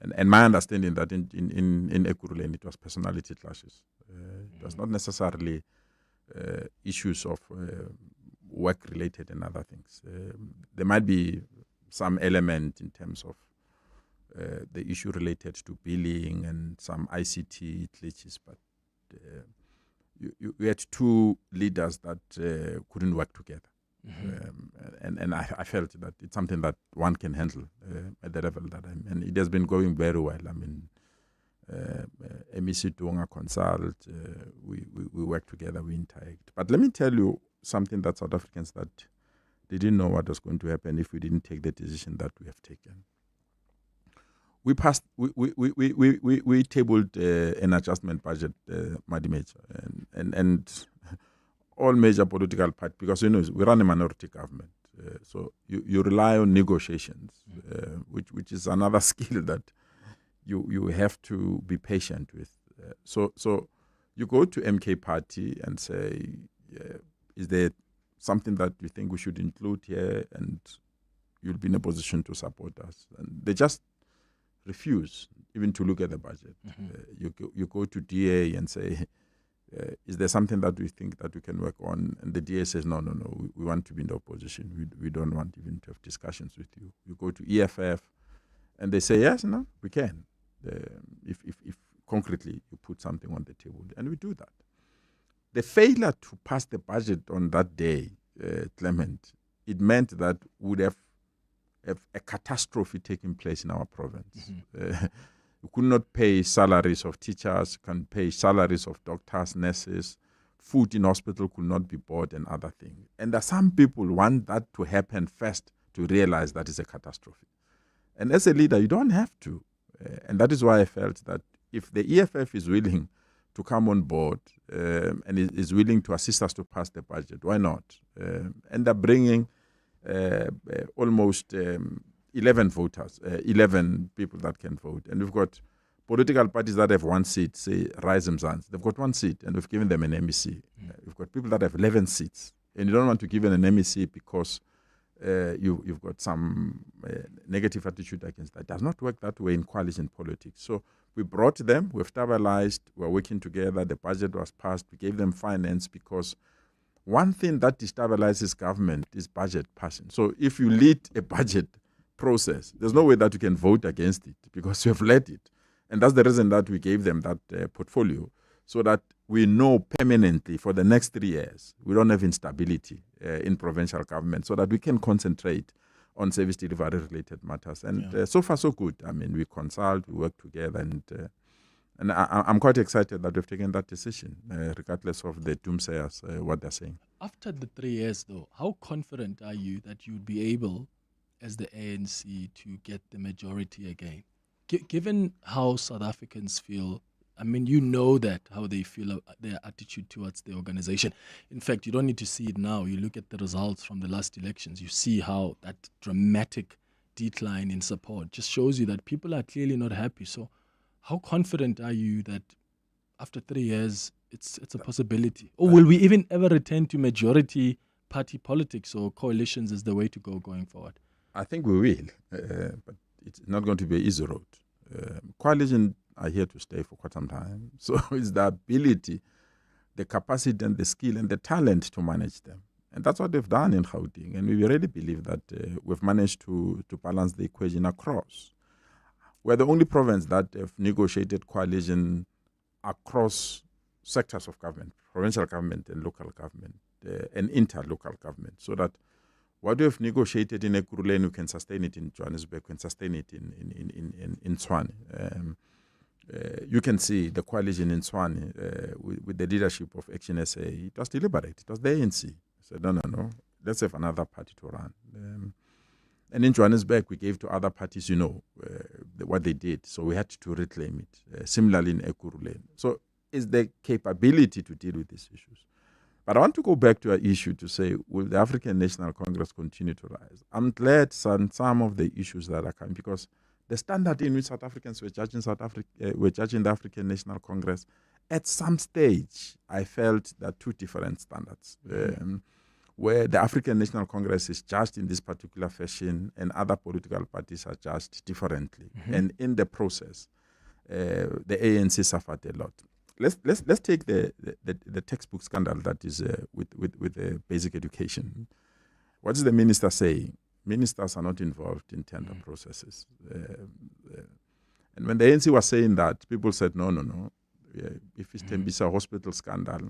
And my understanding that in Ekurhuleni it was personality clashes. It was not necessarily issues of work-related and other things. There might be some element in terms of the issue related to billing and some ICT glitches, but you had two leaders that couldn't work together. And I felt that it's something that one can handle at the level that I'm, and it has been going very well. I mean, MEC Dunga consult, we work together, we interact. But let me tell you something that South Africans that they didn't know what was going to happen if we didn't take the decision that we have taken. We passed. We tabled an adjustment budget, Madimeja, and all major political parties, because we run a minority government, so you rely on negotiations, which is another skill that you have to be patient with. So you go to MK Party and say, is there something that you think we should include here, and you'll be in a position to support us? And they just refuse even to look at the budget. You go to DA and say, is there something that we think that we can work on? And the DA says, no, we want to be in the opposition. We don't want even to have discussions with you. You go to EFF and they say, yes, no, we can. If concretely you put something on the table, and we do that. The failure to pass the budget on that day, Clement, it meant that we would have a catastrophe taking place in our province. You could not pay salaries of teachers, can pay salaries of doctors, nurses, food in hospital could not be bought and other things. And there are some people want that to happen first to realize that is a catastrophe. And as a leader, you don't have to. And that is why I felt that if the EFF is willing to come on board and is willing to assist us to pass the budget, why not? End up bringing almost 11 voters, 11 people that can vote. And we've got political parties that have one seat, say Rise Mzansi. They've got one seat and we've given them an MEC. We've got people that have 11 seats. And you don't want to give an MEC because you've got some negative attitude against that. It does not work that way in coalition politics. So we brought them, we've stabilized, we're working together, the budget was passed, we gave them finance, because one thing that destabilizes government is budget passing. So if you lead a budget process, there's no way that you can vote against it because you have led it. And that's the reason that we gave them that portfolio, so that we know permanently for the next 3 years, we don't have instability in provincial government, so that we can concentrate on service delivery related matters. And so far so good. I mean, we consult, we work together, and I'm quite excited that we've taken that decision, regardless of the doomsayers, what they're saying. After the 3 years, though, how confident are you that you'd be able, as the ANC, to get the majority again? Given how South Africans feel, I mean, you know that, how they feel, their attitude towards the organization. In fact, you don't need to see it now. You look at the results from the last elections, you see how that dramatic decline in support just shows you that people are clearly not happy. So how confident are you that after 3 years, it's a possibility? Or will we even ever return to majority party politics, or coalitions is the way to go going forward? I think we will, but it's not going to be an easy road. Coalition are here to stay for quite some time. So it's the ability, the capacity and the skill and the talent to manage them. And that's what they've done in Gauteng. And we really believe that we've managed to balance the equation across. we're the only province that have negotiated coalition across sectors of government, provincial government and local government, and interlocal government, so that what we have negotiated in Ekurhuleni, we can sustain it in Johannesburg, we can sustain it in Tshwane. You can see the coalition in Tshwane with the leadership of Action SA. It was deliberate. It was the ANC. Said, no, let's have another party to run. And in Johannesburg, we gave to other parties, what they did. So we had to reclaim it. Similarly in Ekurhuleni. So it's the capability to deal with these issues. But I want to go back to an issue to say, will the African National Congress continue to rise? I'm glad some of the issues that are coming, because the standard in which South Africans were judging the African National Congress, at some stage, I felt that two different standards, where the African National Congress is judged in this particular fashion and other political parties are judged differently. And in the process, the ANC suffered a lot. Let's take the textbook scandal that is with basic education. What is the minister saying? Ministers are not involved in tender processes. And when the ANC was saying that, people said, no. If it's Tembisa hospital scandal.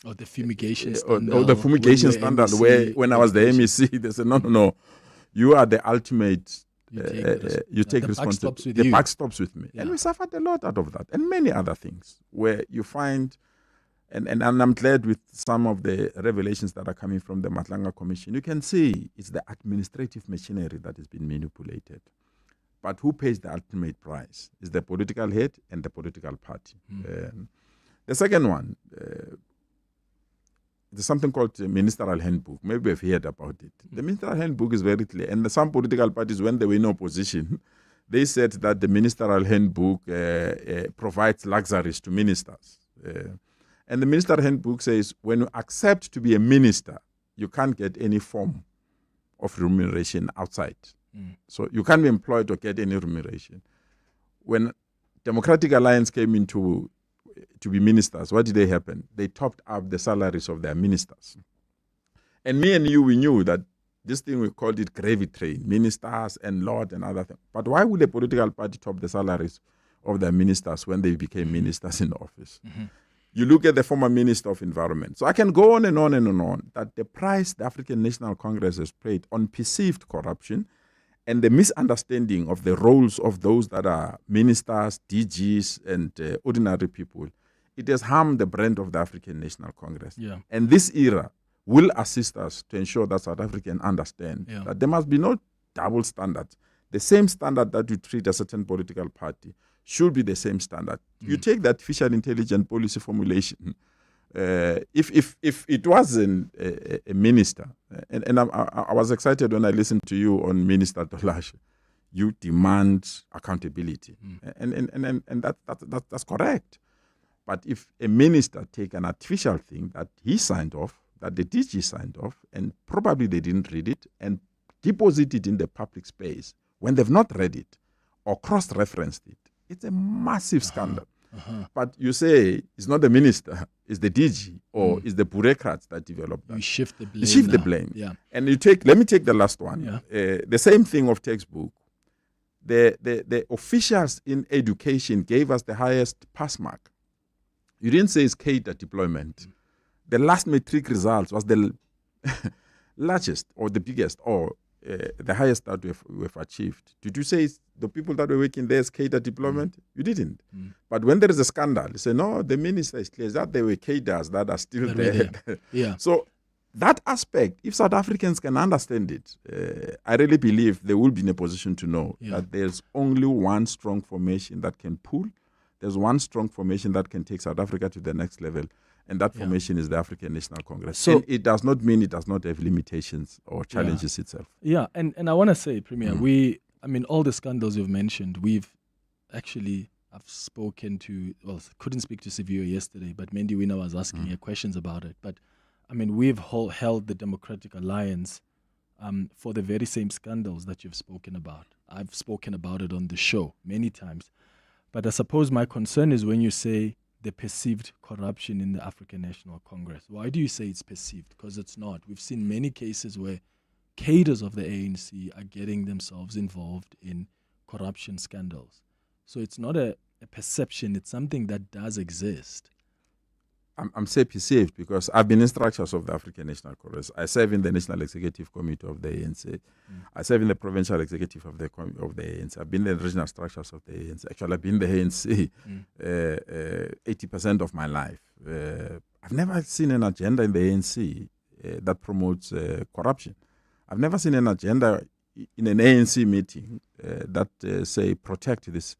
Or the fumigation scandal. Or the fumigation scandal, where when I was the MEC, they said, no. You are the ultimate. You take responsibility. The buck stops with me. Yeah. And we suffered a lot out of that. And many other things where you find, and I'm glad with some of the revelations that are coming from the Matlanga Commission, you can see it's the administrative machinery that has been manipulated. But who pays the ultimate price? Is the political head and the political party. The second one, there's something called the Ministerial Handbook. Maybe you've heard about it. The Ministerial Handbook is very clear. And some political parties, when they were in opposition, they said that the Ministerial Handbook provides luxuries to ministers. And the Ministerial Handbook says when you accept to be a minister, you can't get any form of remuneration outside. So you can't be employed or get any remuneration. When Democratic Alliance came into to be ministers, what did they happen? They topped up the salaries of their ministers. And me and you, we knew that this thing, we called it gravy train, ministers and Lord and other things. But why would a political party top the salaries of their ministers when they became ministers in office? You look at the former Minister of Environment. So I can go on and on and on, that the price the African National Congress has paid on perceived corruption and the misunderstanding of the roles of those that are ministers, DGs, and ordinary people, it has harmed the brand of the African National Congress. Yeah. And this era will assist us to ensure that South Africans understand that there must be no double standards. The same standard that you treat a certain political party should be the same standard. You take that artificial intelligence policy formulation. If it wasn't a minister, and I was excited when I listened to you on Minister Tolashe, you demand accountability, and that's correct. But if a minister take an artificial thing that he signed off, that the DG signed off, and probably they didn't read it, and deposit it in the public space when they've not read it or cross-referenced it, it's a massive scandal. But you say it's not the minister, it's the DG or it's the bureaucrats that develop that. You shift the blame. You shift the blame. Yeah. And let me take the last one. The same thing of textbook. The officials in education gave us the highest pass mark. You didn't say it's cadre deployment. The last matric results was the largest or the biggest or the highest that we've achieved. Did you say it's the people that were working there is cadre deployment? You didn't. But when there is a scandal, you say, no, the minister is clear that there were cadres that are still there. Yeah. So that aspect, if South Africans can understand it, I really believe they will be in a position to know that there's only one strong formation that can pull. There's one strong formation that can take South Africa to the next level. And that formation is the African National Congress. So and it does not mean it does not have limitations or challenges itself. Yeah, and I want to say, Premier, all the scandals you've mentioned, I've spoken to, couldn't speak to Sevio yesterday, but Mandy Wiener was asking her questions about it. But, we've held the Democratic Alliance for the very same scandals that you've spoken about. I've spoken about it on the show many times. But I suppose my concern is when you say the perceived corruption in the African National Congress. Why do you say it's perceived? Because it's not. We've seen many cases where cadres of the ANC are getting themselves involved in corruption scandals. So it's not a perception, it's something that does exist. I'm say perceived because I've been in structures of the African National Congress. I serve in the National Executive Committee of the ANC. I serve in the Provincial Executive of the ANC. I've been in the regional structures of the ANC. Actually, I've been in the ANC 80% of my life. I've never seen an agenda in the ANC that promotes corruption. I've never seen an agenda in an ANC meeting that say protect this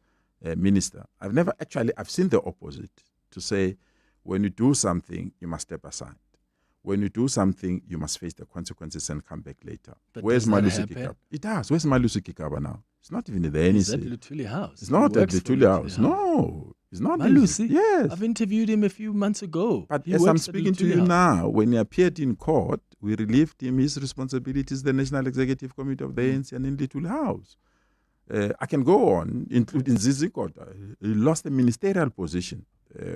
minister. I've seen the opposite, to say, when you do something, you must step aside. When you do something, you must face the consequences and come back later. But Where's Malusi happen? Kikaba? It does. Where's Malusi Kikaba now? It's not even in the ANC. He's at Lutuli House. It's not He at works for Lutuli House. No, it's not. Malusi? Yes. I've interviewed him a few months ago. But He as I'm works at speaking to Lutuli you House. now, when he appeared in court, we relieved him his responsibilities, the National Executive Committee of the ANC and in Lutuli House. I can go on, including Zizi Kota. He lost the ministerial position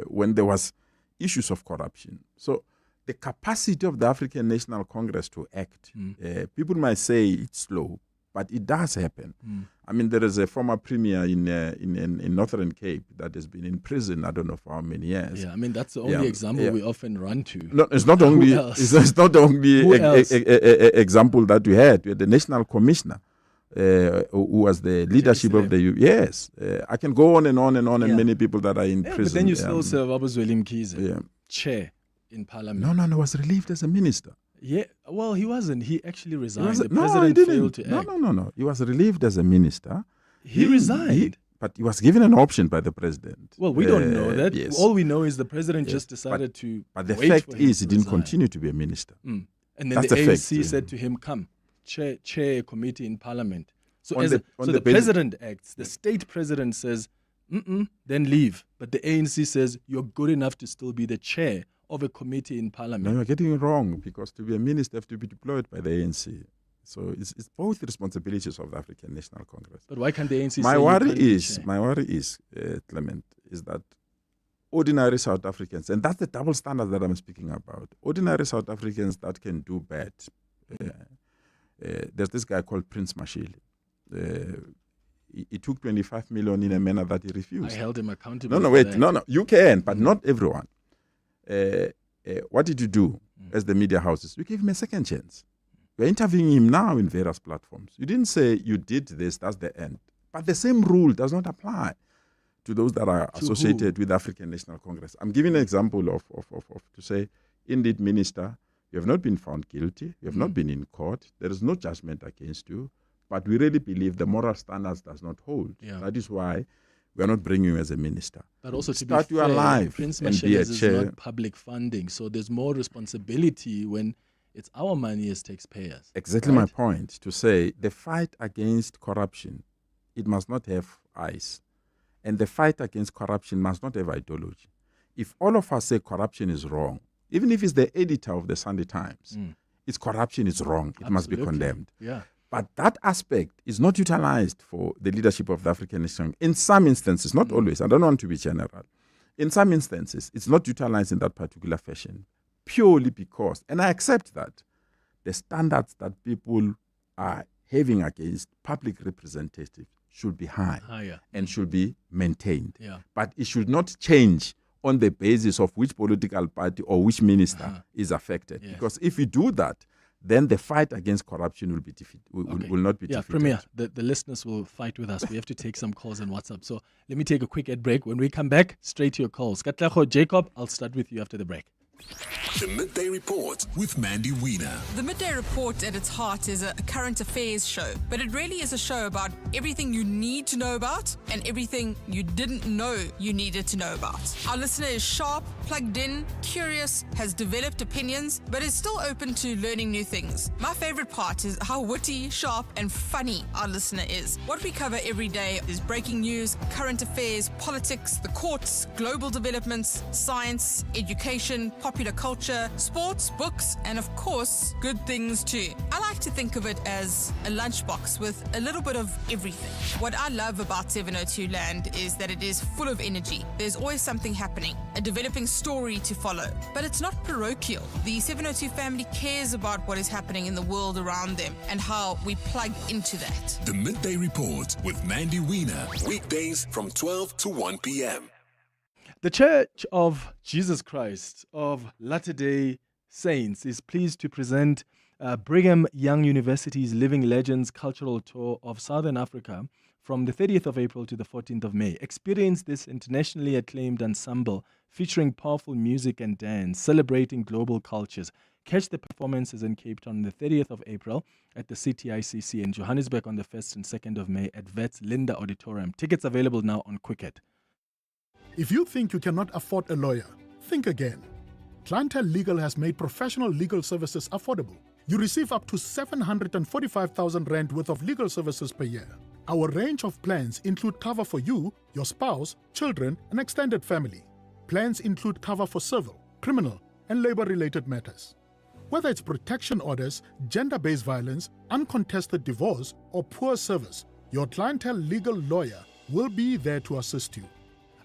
when there was issues of corruption. So the capacity of the African National Congress to act, people might say it's slow, but it does happen. I mean, there is a former premier in Northern Cape that has been in prison, I don't know for how many years. Yeah, I mean, that's the only example we often run to. No, it's not only, it's not only example that we had. We had the National Commissioner who was the leadership of the yes. I can go on and on and on, and many people that are in prison. But then you still serve Abuzweli Mkhize, chair in Parliament. No, was relieved as a minister. Yeah, well, he wasn't. He actually resigned. The No, he president didn't. failed to act. No. He was relieved as a minister. He resigned. But he was given an option by the president. Well, we don't know that. Yes. All we know is the president just decided to. But the wait fact for him is, to he didn't resign. continue to be a minister. And then That's the the ANC fact. said to him, "Come, chair a committee in Parliament." So On as the- so on the the president acts. The state president says, then leave. But the ANC says you're good enough to still be the chair of a committee in No, Parliament. you're getting it wrong, because to be a minister, you have to be deployed by the ANC. So it's both responsibilities of the African National Congress. But why can't the ANC My say you worry can't be is, chair? Clement, is that ordinary South Africans, and that's the double standard that I'm speaking about, ordinary South Africans that can do bad. There's this guy called Prince Mashili. He took 25 million in a manner that he refused. I held him accountable. No, for wait. that. No, you can, but not everyone. What did you do as the media houses? You gave him a second chance. You're interviewing him now in various platforms. You didn't say you did this, that's the end. But the same rule does not apply to those that are associated with the African National Congress. I'm giving an example of to say, indeed, Minister, you have not been found guilty. You have not been in court. There is no judgment against you. But we really believe the moral standards does not hold. Yeah. That is why we are not bringing you as a minister. But also to start be your fair, life Prince and be a Mashele's is chair. not public funding, so there's more responsibility when it's our money as taxpayers. Exactly right? my point, to say the fight against corruption, it must not have eyes. And the fight against corruption must not have ideology. If all of us say corruption is wrong, even if it's the editor of the Sunday Times, it's corruption is wrong, it must be Absolutely. condemned. Yeah. But that aspect is not utilized for the leadership of the African nation. In some instances, not always, I don't want to be general. In some instances, it's not utilized in that particular fashion, purely because, and I accept that, the standards that people are having against public representatives should be high and should be maintained. Yeah. But it should not change on the basis of which political party or which minister is affected. Yes. Because if you do that, then the fight against corruption will be will not be Yeah, defeated. Premier, the listeners will fight with us. We have to take some calls on WhatsApp. So let me take a quick ad break. When we come back, straight to your calls. Katlego, Jacob, I'll start with you after the break. The Midday Report with Mandy Wiener. The Midday Report at its heart is a current affairs show, but it really is a show about everything you need to know about and everything you didn't know you needed to know about. Our listener is sharp, plugged in, curious, has developed opinions, but is still open to learning new things. My favorite part is how witty, sharp, and funny our listener is. What we cover every day is breaking news, current affairs, politics, the courts, global developments, science, education, popular culture, sports, books, and of course, good things too. I like to think of it as a lunchbox with a little bit of everything. What I love about 702 Land is that it is full of energy. There's always something happening, a developing story to follow. But it's not parochial. The 702 family cares about what is happening in the world around them and how we plug into that. The Midday Report with Mandy Wiener, weekdays from 12 to 1 p.m. The Church of Jesus Christ of Latter-day Saints is pleased to present Brigham Young University's Living Legends Cultural Tour of Southern Africa from the 30th of April to the 14th of May. Experience this internationally acclaimed ensemble featuring powerful music and dance, celebrating global cultures. Catch the performances in Cape Town on the 30th of April at the CTICC in Johannesburg on the 1st and 2nd of May at Wits Linda Auditorium. Tickets available now on Quicket. If you think you cannot afford a lawyer, think again. Clientele Legal has made professional legal services affordable. You receive up to 745,000 rand worth of legal services per year. Our range of plans include cover for you, your spouse, children, and extended family. Plans include cover for civil, criminal, and labor-related matters. Whether it's protection orders, gender-based violence, uncontested divorce, or poor service, your Clientele Legal lawyer will be there to assist you.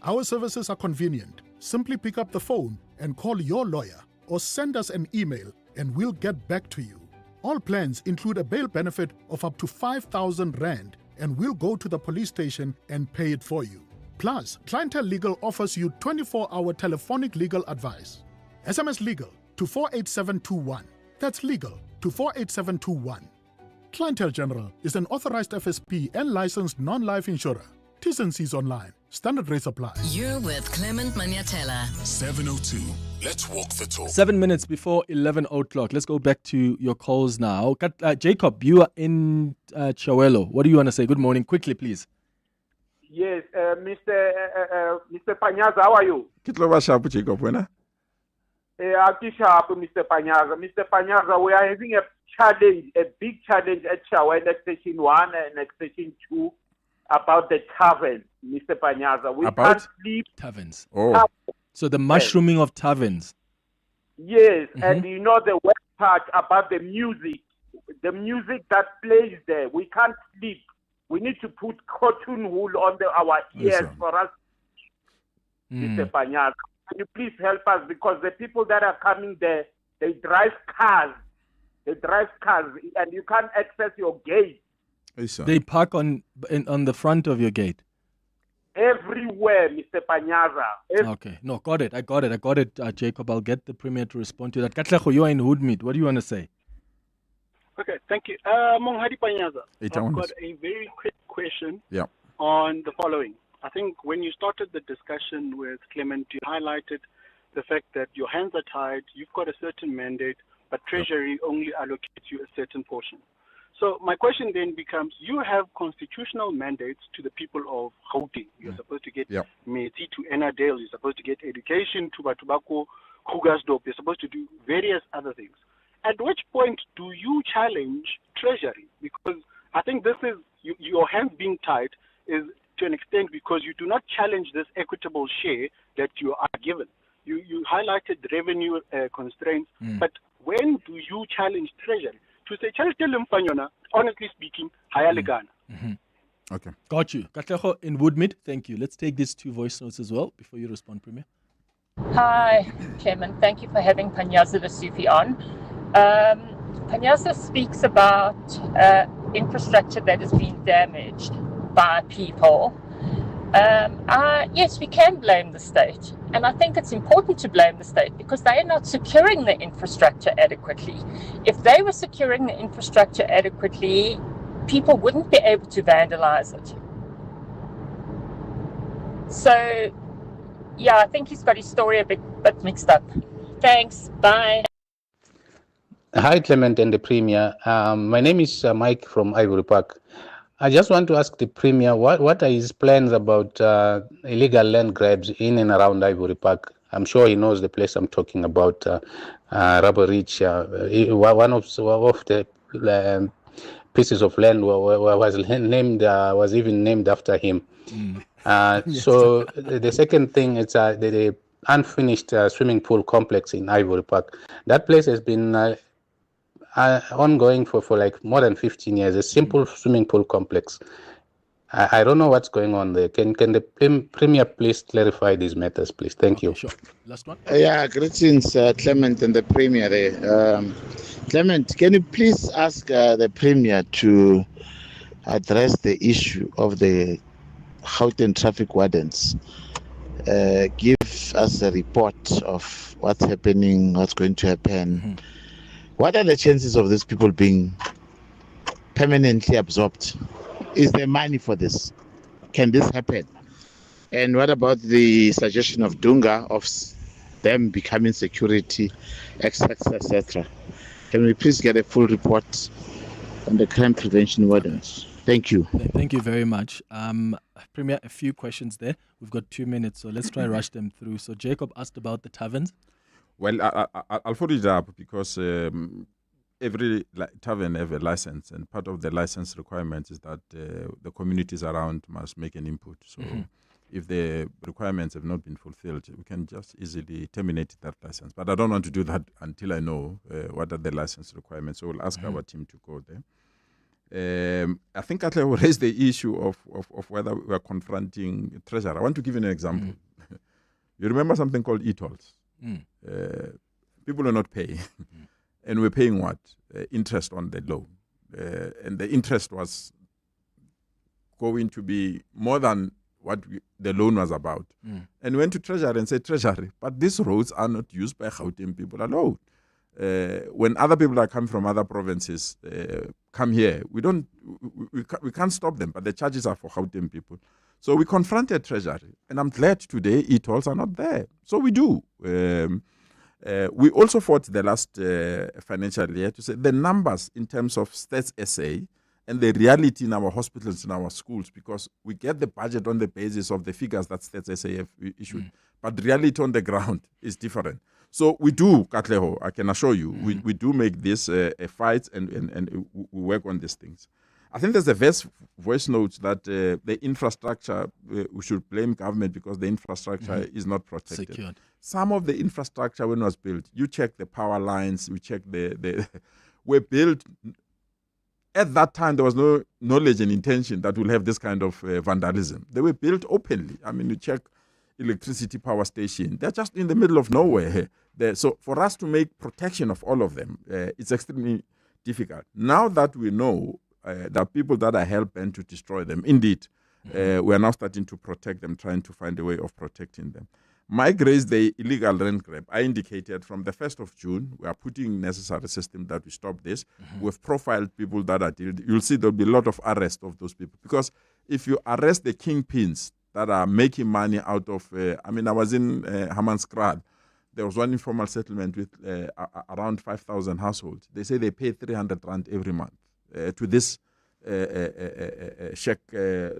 Our services are convenient. Simply pick up the phone and call your lawyer or send us an email and we'll get back to you. All plans include a bail benefit of up to 5,000 rand and we'll go to the police station and pay it for you. Plus, Clientele Legal offers you 24-hour telephonic legal advice. SMS Legal to 48721. That's legal to 48721. Clientele General is an authorized FSP and licensed non-life insurer. T's and C's online. Standard rates apply. You're with Clement Manyathela. 702. Let's walk the talk. 7 minutes before 11 o'clock. Let's go back to your calls now. Jacob, you are in Chawelo. What do you want to say? Good morning. Quickly, please. Yes, Mr. Panyaza, how are you? Jacob, when? Mr. Panyaza. Mr. Panyaza, we are having a challenge, a big challenge at Chawelo Station 1 and Station 2 about the taverns, Mr. Panyaza. We can't sleep. Taverns. Oh. Taverns. So the mushrooming of taverns. Yes, and you know the worst part about the music that plays there. We can't sleep. We need to put cotton wool on our ears for us, Mr. Panyaza. Can you please help us? Because the people that are coming there, they drive cars. And you can't access your gate. They park on the front of your gate. Everywhere, Mr. Panyaza. Okay. No, got it. I got it, Jacob. I'll get the Premier to respond to that. Katlego, you are in Hoodmead. What do you want to say? Okay, thank you. Monghadi Panyaza, I've got a very quick question on the following. I think when you started the discussion with Clement, you highlighted the fact that your hands are tied, you've got a certain mandate, but Treasury only allocates you a certain portion. So my question then becomes, you have constitutional mandates to the people of Gauteng. You're supposed to get Meti to Enadale. You're supposed to get education to Batubako, Krugersdorp. You're supposed to do various other things. At which point do you challenge Treasury? Because I think this is, your hands being tied is to an extent because you do not challenge this equitable share that you are given. You highlighted revenue constraints, but when do you challenge Treasury? To say, honestly speaking, Hayalegana. Okay. Got you. Katlego in Woodmead, thank you. Let's take these two voice notes as well before you respond, Premier. Hi, Chairman. Thank you for having Panyaza Lesufi on. Panyaza speaks about infrastructure that has been damaged by people. Yes, we can blame the state. And I think it's important to blame the state because they are not securing the infrastructure adequately. If they were securing the infrastructure adequately, people wouldn't be able to vandalize it. So, yeah, I think he's got his story a bit mixed up. Thanks. Bye. Hi, Clement and the Premier. My name is Mike from Ivory Park. I just want to ask the Premier, what are his plans about illegal land grabs in and around Ivory Park? I'm sure he knows the place I'm talking about, Rubber Ridge. One of the pieces of land was even named after him. So the second thing is the unfinished swimming pool complex in Ivory Park. That place has been ongoing for like more than 15 years. A simple swimming pool complex. I don't know what's going on there. Can the Premier please clarify these matters, please? Thank you. Sure. Last one. Greetings, Clement and the Premier there. Clement, can you please ask the Premier to address the issue of the Gauteng traffic wardens? Give us a report of what's happening, what's going to happen. What are the chances of these people being permanently absorbed? Is there money for this? Can this happen? And what about the suggestion of Dunga of them becoming security, etc.? Can we please get a full report on the crime prevention wardens? Thank you. Thank you very much. Premier, a few questions there. We've got 2 minutes, so let's try rush them through. So Jacob asked about the taverns. Well, I'll follow it up because every tavern have a license, and part of the license requirement is that the communities around must make an input. So if the requirements have not been fulfilled, we can just easily terminate that license. But I don't want to do that until I know what are the license requirements. So we'll ask our team to go there. I think Atle will raise the issue of whether we are confronting treasury. I want to give you an example. You remember something called e-tolls? People are not paying. And we're paying what? Interest on the loan. And the interest was going to be more than what the loan was about. And we went to Treasury and said, Treasury, but these roads are not used by Gauteng people alone. When other people are coming from other provinces come here, we can't stop them, but the charges are for Gauteng people. So we confronted Treasury, and I'm glad today e-tolls are not there. So we do. We also fought the last financial year to say the numbers in terms of Stats SA and the reality in our hospitals and our schools, because we get the budget on the basis of the figures that Stats SA have issued. But the reality on the ground is different. So we do, Katleho, I can assure you, we do make this a fight and we work on these things. I think there's a voice note that the infrastructure, we should blame government because the infrastructure is not protected. Secured. Some of the infrastructure, when it was built, you check the power lines, we check were built. At that time, there was no knowledge and intention that we'll have this kind of vandalism. They were built openly. I mean, you check electricity power station. They're just in the middle of nowhere. So for us to make protection of all of them, it's extremely difficult. Now that we know there are people that are hell-bent to destroy them, indeed, we are now starting to protect them, trying to find a way of protecting them. Mike raised the illegal rent grab. I indicated from the 1st of June, we are putting necessary system that we stop this. We've profiled people that are dealt. You'll see there'll be a lot of arrest of those people. Because if you arrest the kingpins that are making money out of, I was in Hammanskraal. There was one informal settlement with around 5,000 households. They say they pay 300 rand every month to this check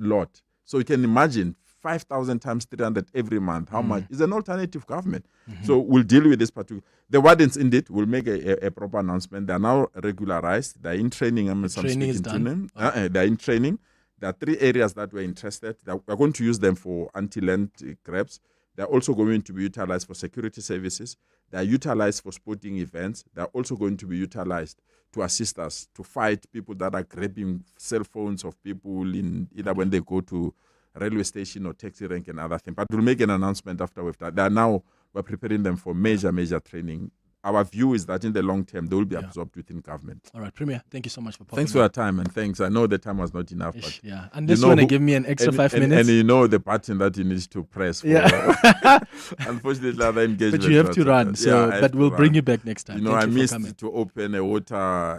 lot. So you can imagine 5,000 times 300 every month. How much is an alternative government? So we'll deal with this particular. The wardens, indeed, will make a proper announcement. They are now regularized. They're in training. Training is done. They're in training. There are 3 areas that we're interested. We're going to use them for anti-land grabs. They're also going to be utilized for security services. They're utilized for sporting events. They're also going to be utilized to assist us to fight people that are grabbing cell phones of people in either when they go to railway station or taxi rank and other things. But we'll make an announcement after we've done. We're preparing them for major training. Our view is that in the long term, they will be absorbed within government. All right, Premier, thank you so much for popping Thanks for your time, and thanks. I know the time was not enough. But yeah, and this one, give me an extra 5 minutes. And you know the button that you need to press. Unfortunately, other engagement. But you have to run, but we'll bring you back next time. I missed to open a water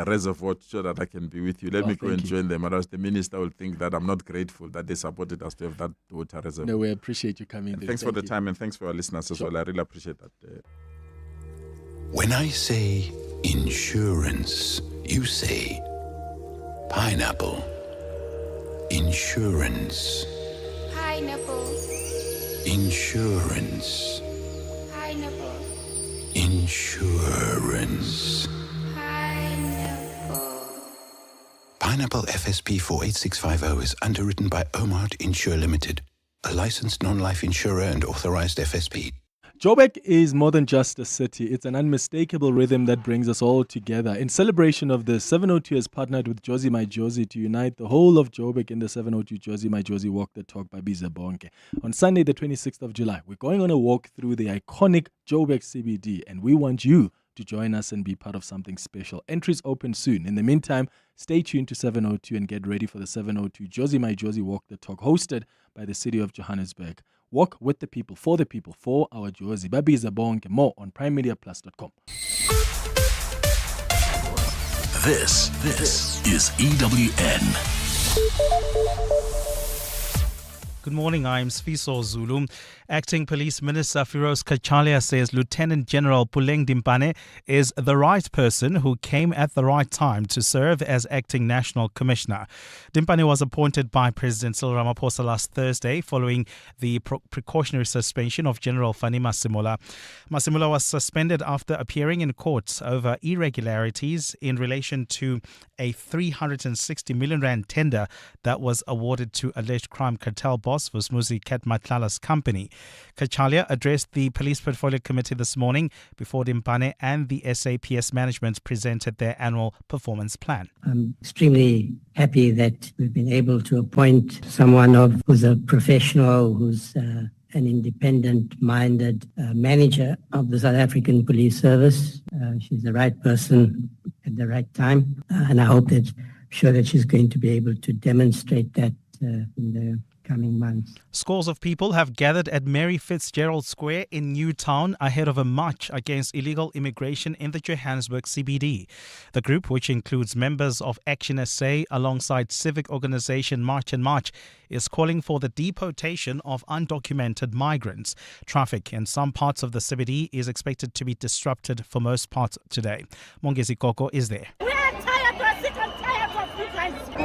reservoir so that I can be with you. Let me go and join them. Otherwise, the minister will think that I'm not grateful that they supported us to have that water reservoir. No, we appreciate you coming. Thanks for the time, and thanks for our listeners as well. I really appreciate that. When I say insurance, you say pineapple. Insurance. Pineapple. Insurance. Pineapple. Insurance. Pineapple. Pineapple FSP 48650 is underwritten by Omart Insure Limited. a licensed non-life insurer and authorized FSP. Joburg is more than just a city. It's an unmistakable rhythm that brings us all together. In celebration of this, 702 has partnered with Jozi My Jozi to unite the whole of Joburg in the 702 Jozi My Jozi Walk the Talk by Biza Bonke. On Sunday, the 26th of July, we're going on a walk through the iconic Joburg CBD, and we want you to join us and be part of something special. Entries open soon. In the meantime, stay tuned to 702 and get ready for the 702 Jozi My Jozi Walk the Talk, hosted by the City of Johannesburg. Walk with the people, for our Jozi. Babiza Bonke. More on primemediaplus.com. This is EWN. Good morning, I'm Sfiso Zulu. Acting Police Minister Firoz Kachalia says Lieutenant General Puleng Dimpane is the right person who came at the right time to serve as Acting National Commissioner. Dimpane was appointed by President Cyril Ramaphosa last Thursday following the precautionary suspension of General Fani Masemola. Masemola was suspended after appearing in court over irregularities in relation to a 360 million rand tender that was awarded to alleged crime cartel boss Vusmuzi Matlala's company. Kachalia addressed the Police Portfolio Committee this morning before Dimpane and the SAPS management presented their annual performance plan. I'm extremely happy that we've been able to appoint someone who's a professional, who's an independent-minded manager of the South African Police Service. She's the right person at the right time, and I hope that, sure that she's going to be able to demonstrate that in the coming months. Scores of people have gathered at Mary Fitzgerald Square in Newtown ahead of a march against illegal immigration in the Johannesburg CBD. The group, which includes members of Action SA alongside civic organisation March and March, is calling for the deportation of undocumented migrants. Traffic in some parts of the CBD is expected to be disrupted for most parts today. Mongezi Koko is there.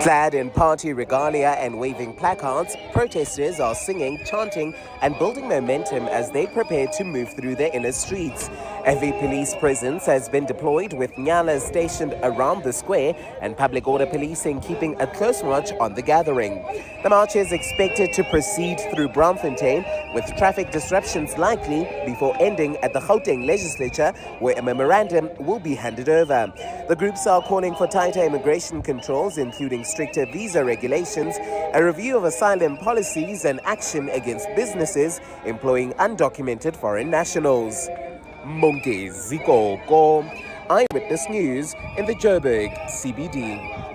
Clad in party regalia and waving placards, protesters are singing, chanting and building momentum as they prepare to move through the inner streets. Heavy police presence has been deployed with Nyalas stationed around the square and public order policing keeping a close watch on the gathering. The march is expected to proceed through Braamfontein with traffic disruptions likely before ending at the Gauteng legislature where a memorandum will be handed over. The groups are calling for tighter immigration controls including stricter visa regulations, a review of asylum policies and action against businesses employing undocumented foreign nationals. Mongezi Koko, Eyewitness News in the Joburg CBD.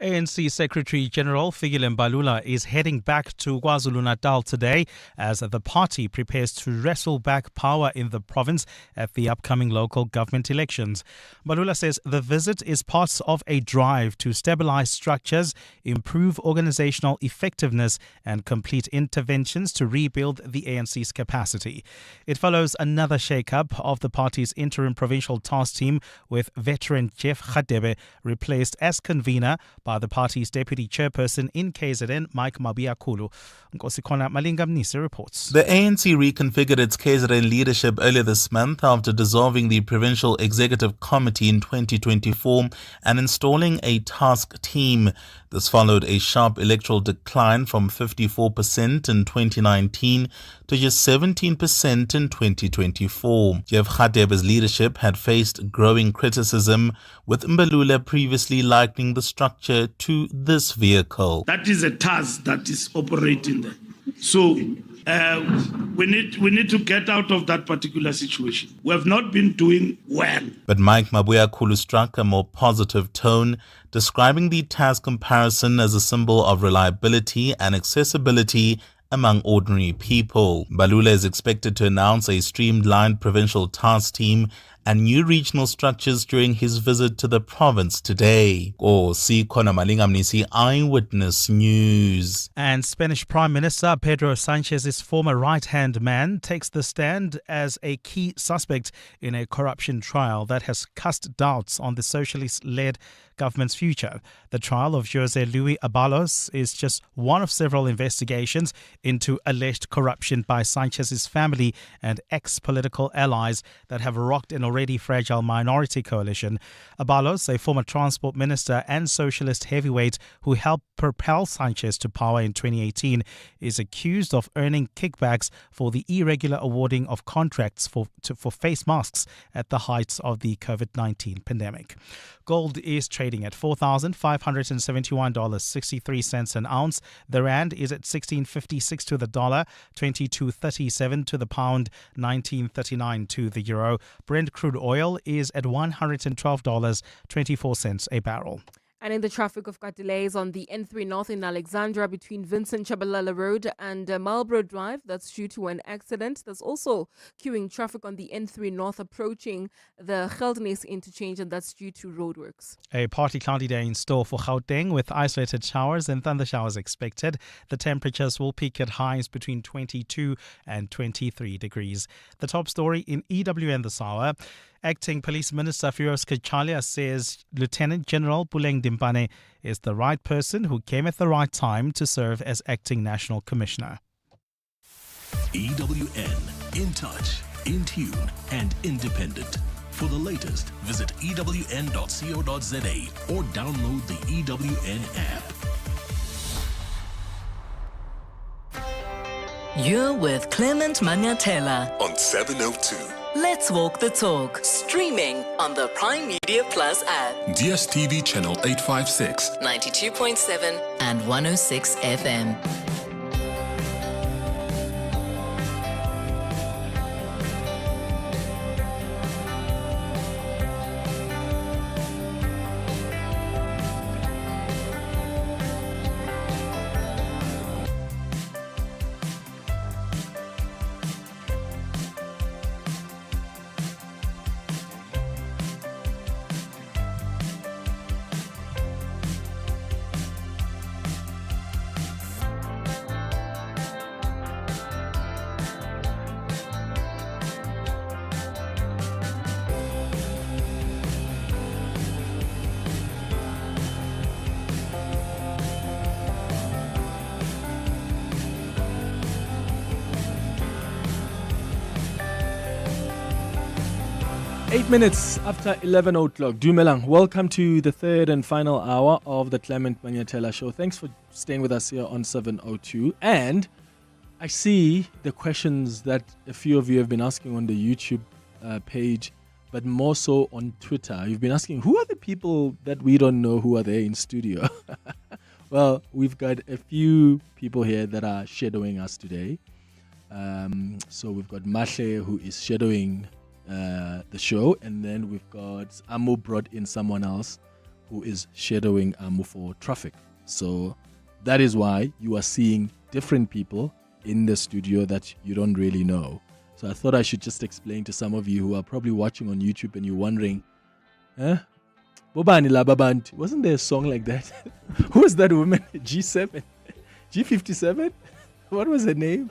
ANC Secretary General Fikile Mbalula is heading back to KwaZulu-Natal today as the party prepares to wrestle back power in the province at the upcoming local government elections. Mbalula says the visit is part of a drive to stabilize structures, improve organizational effectiveness and complete interventions to rebuild the ANC's capacity. It follows another shake-up of the party's interim provincial task team with veteran Jeff Radebe replaced as convener by the party's deputy chairperson in KZN, Mike Mabuyakhulu. Nkosikhona Malingamnisi reports. The ANC reconfigured its KZN leadership earlier this month after dissolving the Provincial Executive Committee in 2024 and installing a task team. This followed a sharp electoral decline from 54% in 2019 to just 17% in 2024. Jeff Radebe's leadership had faced growing criticism, with Mbalula previously likening the structure to this vehicle. That is a task that is operating there. So we need to get out of that particular situation. We have not been doing well. But Mike Mabuyakhulu struck a more positive tone, describing the task comparison as a symbol of reliability and accessibility among ordinary people. Mbalula is expected to announce a streamlined provincial task team and new regional structures during his visit to the province today. Sikhona Malingamnisi, Eyewitness News. And Spanish Prime Minister Pedro Sanchez's former right-hand man takes the stand as a key suspect in a corruption trial that has cast doubts on the socialist-led government's future. The trial of Jose Luis Abalos is just one of several investigations into alleged corruption by Sanchez's family and ex-political allies that have rocked and already fragile minority coalition. Abalos, a former transport minister and socialist heavyweight who helped propel Sanchez to power in 2018, is accused of earning kickbacks for the irregular awarding of contracts for face masks at the height of the COVID-19 pandemic. Gold is trading at $4,571.63 an ounce. The rand is at 16.56 to the dollar, 22.37 to the pound, 19.39 to the euro. Brent crude oil is at $112.24 a barrel. And in the traffic, we've got delays on the N3 North in Alexandra between Vincent Magwenya Road and Marlborough Drive. That's due to an accident. There's also queuing traffic on the N3 North approaching the Geldnes interchange, and that's due to roadworks. A partly cloudy day in store for Gauteng with isolated showers and thunder showers expected. The temperatures will peak at highs between 22 and 23 degrees. The top story in EWN this hour. Acting Police Minister Firoz Kachalia says Lieutenant General Buleng Dimpane is the right person who came at the right time to serve as Acting National Commissioner. EWN, in touch, in tune, and independent. For the latest, visit ewn.co.za or download the EWN app. You're with Clement Manyathela on 702. Let's Walk the Talk, streaming on the Prime Media Plus app. DSTV channel 856, 92.7 and 106 FM. 8 minutes after 11 o'clock. Dumelang, welcome to the third and final hour of the Clement Manyathela Show. Thanks for staying with us here on 702. And I see the questions that a few of you have been asking on the YouTube page, but more so on Twitter. You've been asking, who are the people that we don't know who are there in studio? Well, we've got a few people here that are shadowing us today. So we've got Mashe, who is shadowing the show, and then we've got Amu brought in someone else who is shadowing Amu for traffic. So that is why you are seeing different people in the studio that you don't really know. So I thought I should just explain to some of you who are probably watching on YouTube and you're wondering, Bobani la babanti, wasn't there a song like that? Who was that woman? G7? G57? What was her name?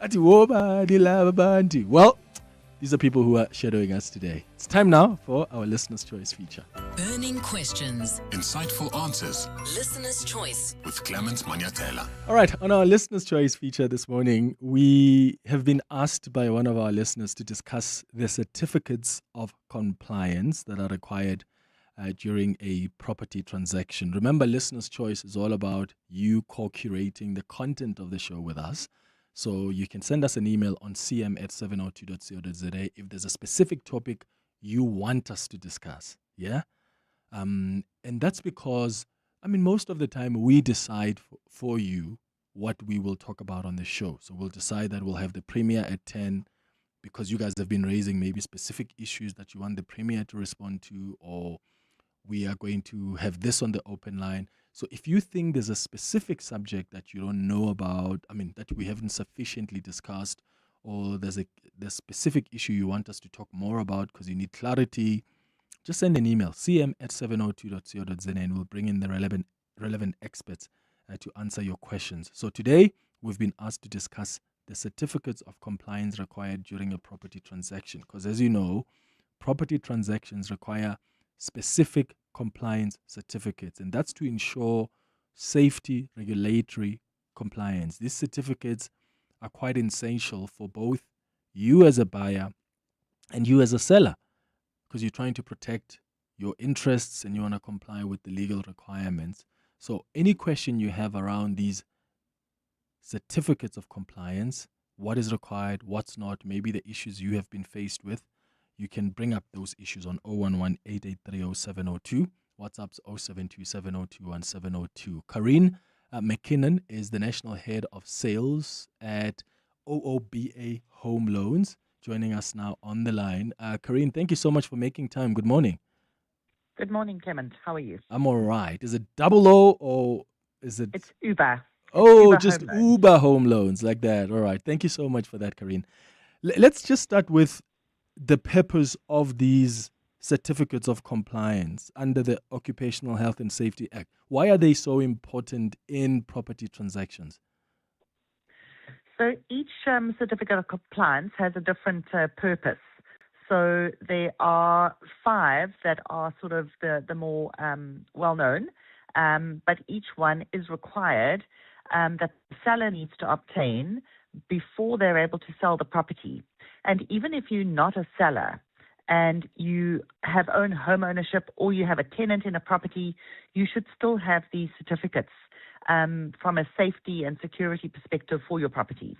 Ati Bobani la babanti. Well, these are people who are shadowing us today. It's time now for our Listener's Choice feature. Burning questions, insightful answers, Listener's Choice with Clement Manyathela. All right, on our Listener's Choice feature this morning, we have been asked by one of our listeners to discuss the certificates of compliance that are required during a property transaction. Remember, Listener's Choice is all about you co-curating the content of the show with us. So you can send us an email on cm@702.co.za if there's a specific topic you want us to discuss. Yeah? And that's because, most of the time we decide for you what we will talk about on the show. So we'll decide that we'll have the Premier at 10 because you guys have been raising maybe specific issues that you want the Premier to respond to, or we are going to have this on the open line. So if you think there's a specific subject that you don't know about, that we haven't sufficiently discussed, or there's a specific issue you want us to talk more about because you need clarity, just send an email, cm@702.co.za, and we'll bring in the relevant experts to answer your questions. So today, we've been asked to discuss the certificates of compliance required during a property transaction. Because as you know, property transactions require specific compliance certificates, and that's to ensure safety, regulatory compliance. These certificates are quite essential for both you as a buyer and you as a seller, because you're trying to protect your interests and you want to comply with the legal requirements. So any question you have around these certificates of compliance, what is required, what's not, maybe the issues you have been faced with, you can bring up those issues on 011-883-0702. WhatsApp's 0727021702. Karine McKinnon is the National Head of Sales at OOBA Home Loans, joining us now on the line. Karine, thank you so much for making time. Good morning. Good morning, Clement. How are you? I'm all right. Is it double O or is it? It's Uber. Oh, Uber just Home Loans. Uber Home Loans, like that. All right. Thank you so much for that, Karine. Let's just start with the purpose of these certificates of compliance under the Occupational Health and Safety Act. Why are they so important in property transactions? So each certificate of compliance has a different purpose. So there are 5 that are sort of the more well-known, but each one is required that the seller needs to obtain before they're able to sell the property. And even if you're not a seller and you have own home ownership or you have a tenant in a property, you should still have these certificates from a safety and security perspective for your properties.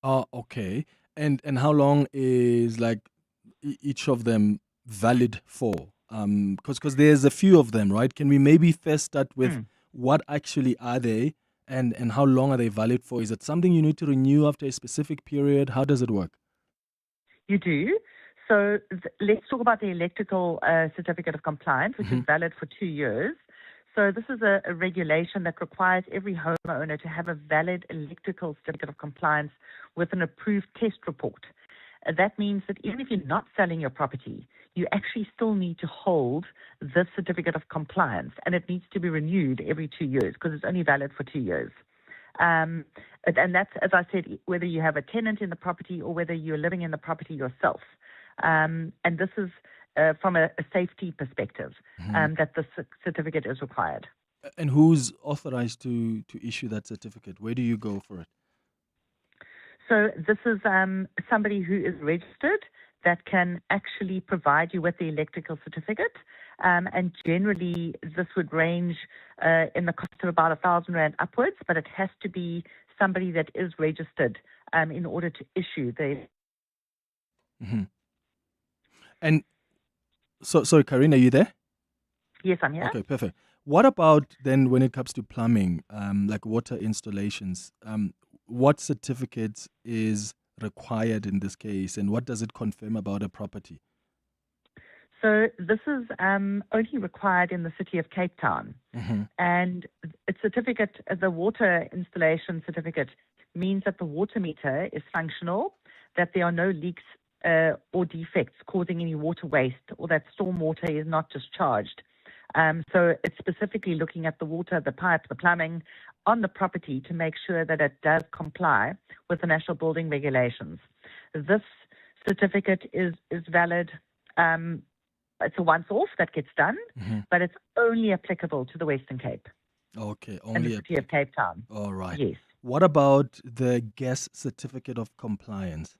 Oh, okay. And how long is like each of them valid for? Because there's a few of them, right? Can we maybe first start with what actually are they and how long are they valid for? Is it something you need to renew after a specific period? How does it work? You do. So let's talk about the electrical certificate of compliance, which is valid for 2 years. So this is a regulation that requires every homeowner to have a valid electrical certificate of compliance with an approved test report. That means that even if you're not selling your property, you actually still need to hold this certificate of compliance, and it needs to be renewed every 2 years because it's only valid for 2 years. And that's, as I said, whether you have a tenant in the property or whether you're living in the property yourself. And this is from a safety perspective that the certificate is required. And who's authorized to issue that certificate? Where do you go for it? So this is somebody who is registered that can actually provide you with the electrical certificate. And generally, this would range in the cost of about R1,000 upwards, but it has to be somebody that is registered in order to issue the. And so, sorry, Karine, are you there? Yes, I'm here. Okay, perfect. What about then when it comes to plumbing, like water installations? What certificates is required in this case, and what does it confirm about a property? So this is only required in the city of Cape Town. And a certificate, the water installation certificate, means that the water meter is functional, that there are no leaks or defects causing any water waste, or that storm water is not discharged. So it's specifically looking at the water, the pipe, the plumbing on the property to make sure that it does comply with the national building regulations. This certificate is valid. It's a once-off that gets done, but it's only applicable to the Western Cape. Okay, and only the city of Cape Town. All right. Yes. What about the gas certificate of compliance?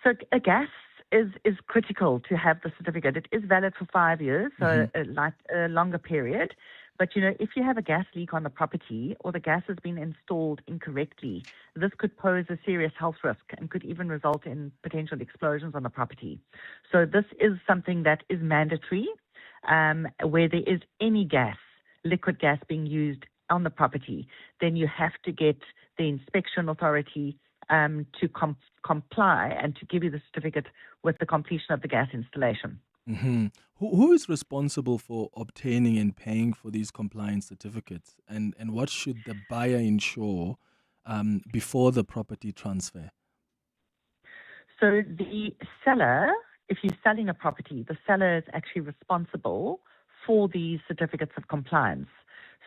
So a gas is critical to have the certificate. It is valid for 5 years, so like a longer period. But, you know, if you have a gas leak on the property or the gas has been installed incorrectly, this could pose a serious health risk and could even result in potential explosions on the property. So this is something that is mandatory where there is any gas, liquid gas being used on the property, then you have to get the inspection authority to comply and to give you the certificate with the completion of the gas installation. Who is responsible for obtaining and paying for these compliance certificates? And what should the buyer ensure before the property transfer? So the seller, if you're selling a property, the seller is actually responsible for these certificates of compliance.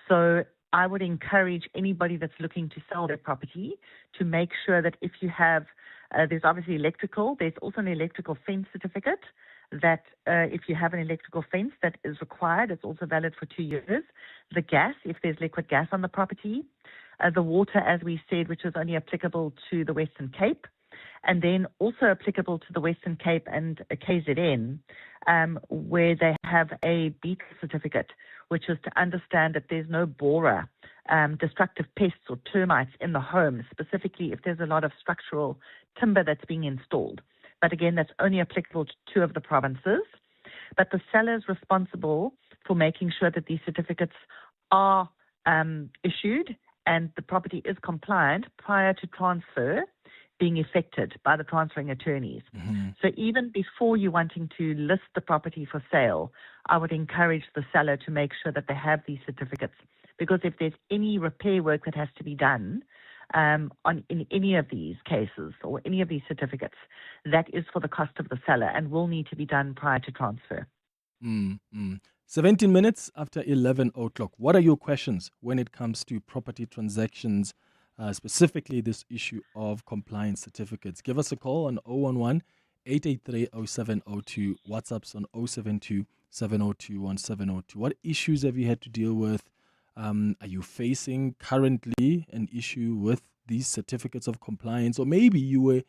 So I would encourage anybody that's looking to sell their property to make sure that if you have, there's obviously electrical, there's also an electrical fence certificate that if you have an electrical fence that is required, it's also valid for 2 years. The gas, if there's liquid gas on the property. The water, as we said, which is only applicable to the Western Cape. and then also applicable to the Western Cape and KZN, where they have a beetle certificate, which is to understand that there's no borer, destructive pests or termites in the home, specifically if there's a lot of structural timber that's being installed. But again, that's only applicable to 2 of the provinces. But the seller is responsible for making sure that these certificates are issued and the property is compliant prior to transfer being effected by the transferring attorneys. So even before you're wanting to list the property for sale, I would encourage the seller to make sure that they have these certificates, because if there's any repair work that has to be done in any of these cases or any of these certificates, that is for the cost of the seller and will need to be done prior to transfer. 17 minutes after 11 o'clock. What are your questions when it comes to property transactions, specifically this issue of compliance certificates? Give us a call on 011-883-0702, WhatsApps on 072-702-1702. What issues have you had to deal with? Are you facing currently an issue with these certificates of compliance? Or maybe you were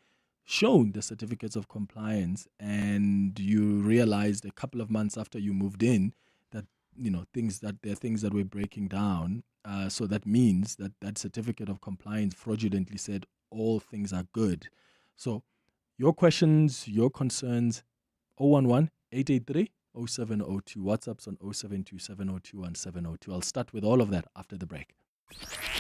shown the certificates of compliance and you realized a couple of months after you moved in that, there are things that were breaking down. So that means that that certificate of compliance fraudulently said all things are good. So your questions, your concerns, 011-883-0702, WhatsApps on 072-702-1702. I'll start with all of that after the break.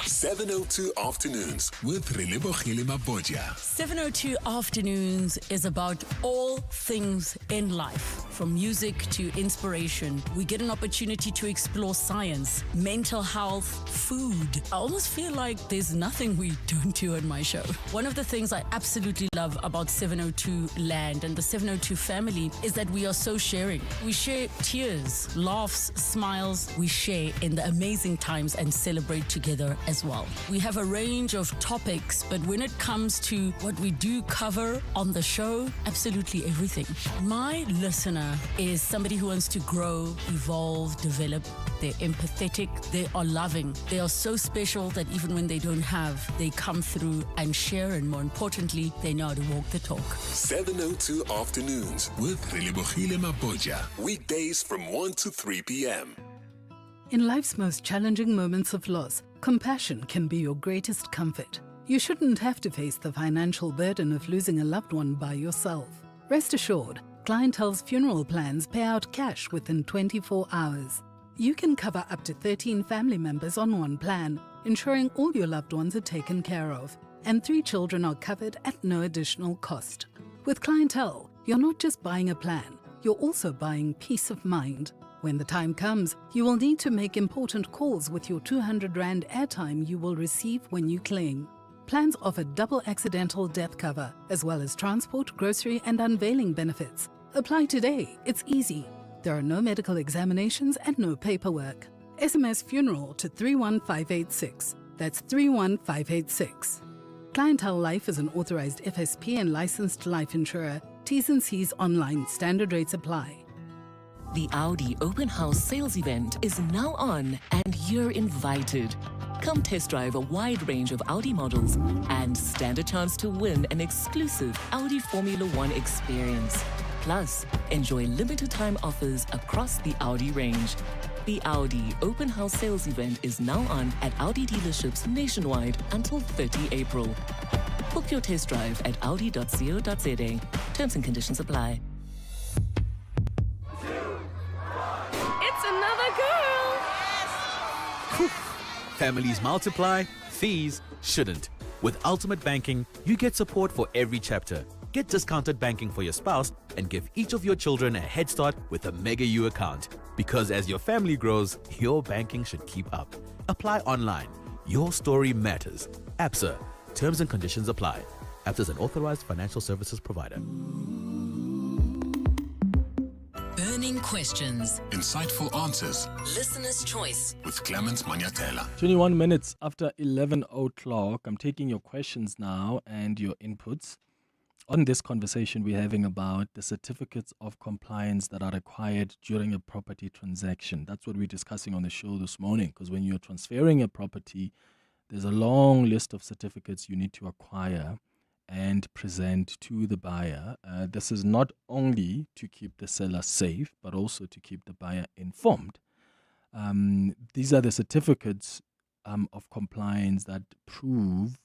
702 Afternoons with Relebogile Mabodja. 702 Afternoons is about all things in life, from music to inspiration. We get an opportunity to explore science, mental health, food. I almost feel like there's nothing we don't do on my show. One of the things I absolutely love about 702 Land and the 702 family is that we are so sharing. We share tears, laughs, smiles. We share in the amazing times and celebrate together as well. We have a range of topics, but when it comes to what we do cover on the show, absolutely everything. My listener is somebody who wants to grow, evolve, develop. They're empathetic, they are loving, they are so special that even when they don't have, they come through and share, and more importantly, they know how to walk the talk. 702 Afternoons with Relebogile Mabodja. Weekdays from 1 to 3 p.m. In life's most challenging moments of loss, compassion can be your greatest comfort. You shouldn't have to face the financial burden of losing a loved one by yourself. Rest assured, Clientele's funeral plans pay out cash within 24 hours. You can cover up to 13 family members on one plan, ensuring all your loved ones are taken care of, and 3 children are covered at no additional cost. With Clientele, you're not just buying a plan, you're also buying peace of mind. When the time comes, you will need to make important calls with your 200 Rand airtime you will receive when you claim. Plans offer double accidental death cover, as well as transport, grocery, and unveiling benefits. Apply today. It's easy. There are no medical examinations and no paperwork. SMS funeral to 31586. That's 31586. Clientele Life is an authorized FSP and licensed life insurer. T's and C's online. Standard rates apply. The Audi Open House Sales Event is now on and you're invited. Come test drive a wide range of Audi models and stand a chance to win an exclusive Audi Formula One experience. Plus, enjoy limited time offers across the Audi range. The Audi Open House Sales Event is now on at Audi dealerships nationwide until 30 April. Book your test drive at audi.co.za. Terms and conditions apply. Families multiply, fees shouldn't. With Ultimate Banking, you get support for every chapter. Get discounted banking for your spouse and give each of your children a head start with a Mega U account. Because as your family grows, your banking should keep up. Apply online. Your story matters. ABSA. Terms and conditions apply. ABSA is an authorized financial services provider. Burning questions. Insightful answers. Listener's choice. With Clement Manyathela. 21 minutes after 11 o'clock. I'm taking your questions now and your inputs on this conversation we're having about the certificates of compliance that are required during a property transaction. That's what we're discussing on the show this morning, because when you're transferring a property, there's a long list of certificates you need to acquire. and present to the buyer. This is not only to keep the seller safe, but also to keep the buyer informed. These are the certificates of compliance that prove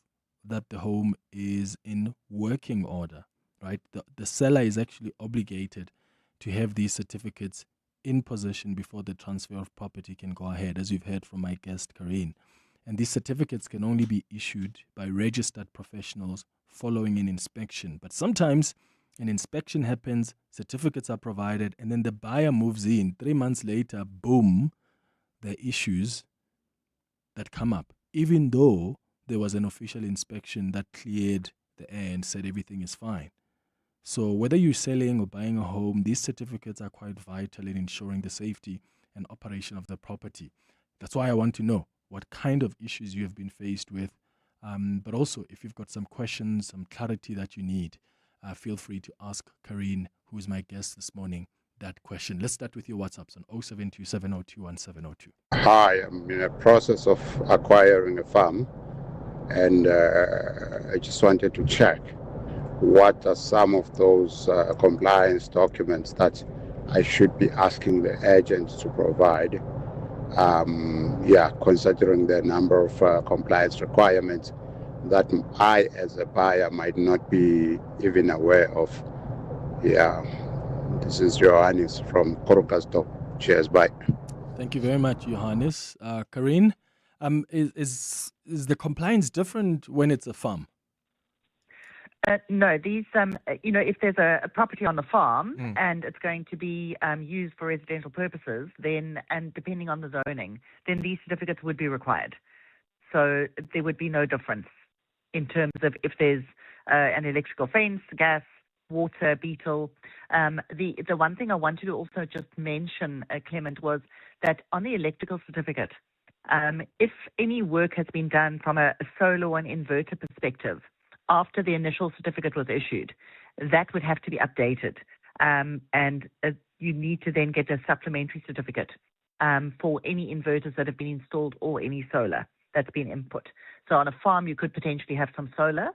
that the home is in working order, right? The seller is actually obligated to have these certificates in possession before the transfer of property can go ahead, as you've heard from my guest, Karine. And these certificates can only be issued by registered professionals following an inspection. But sometimes an inspection happens, certificates are provided, and then the buyer moves in. 3 months later, boom, there are issues that come up, even though there was an official inspection that cleared the air and said everything is fine. So whether you're selling or buying a home, these certificates are quite vital in ensuring the safety and operation of the property. That's why I want to know what kind of issues you have been faced with. But also, if you've got some questions, some clarity that you need, feel free to ask Karine, who is my guest this morning, that question. Let's start with your WhatsApps on 072 702 1702. Hi, I'm in a process of acquiring a farm, and I just wanted to check what are some of those compliance documents that I should be asking the agent to provide. Considering the number of compliance requirements that I, as a buyer, might not be even aware of. This is Johannes from Korokasto. Cheers, bye. Thank you very much, Johannes. Karine, is the compliance different when it's a farm? No, these, if there's a property on the farm and it's going to be used for residential purposes, then, and depending on the zoning, then these certificates would be required. So there would be no difference in terms of if there's an electrical fence, gas, water, beetle. The one thing I wanted to also just mention, Clement, was that on the electrical certificate, if any work has been done from a solar or an inverter perspective, after the initial certificate was issued, that would have to be updated. And you need to then get a supplementary certificate for any inverters that have been installed or any solar that's been input. So on a farm, you could potentially have some solar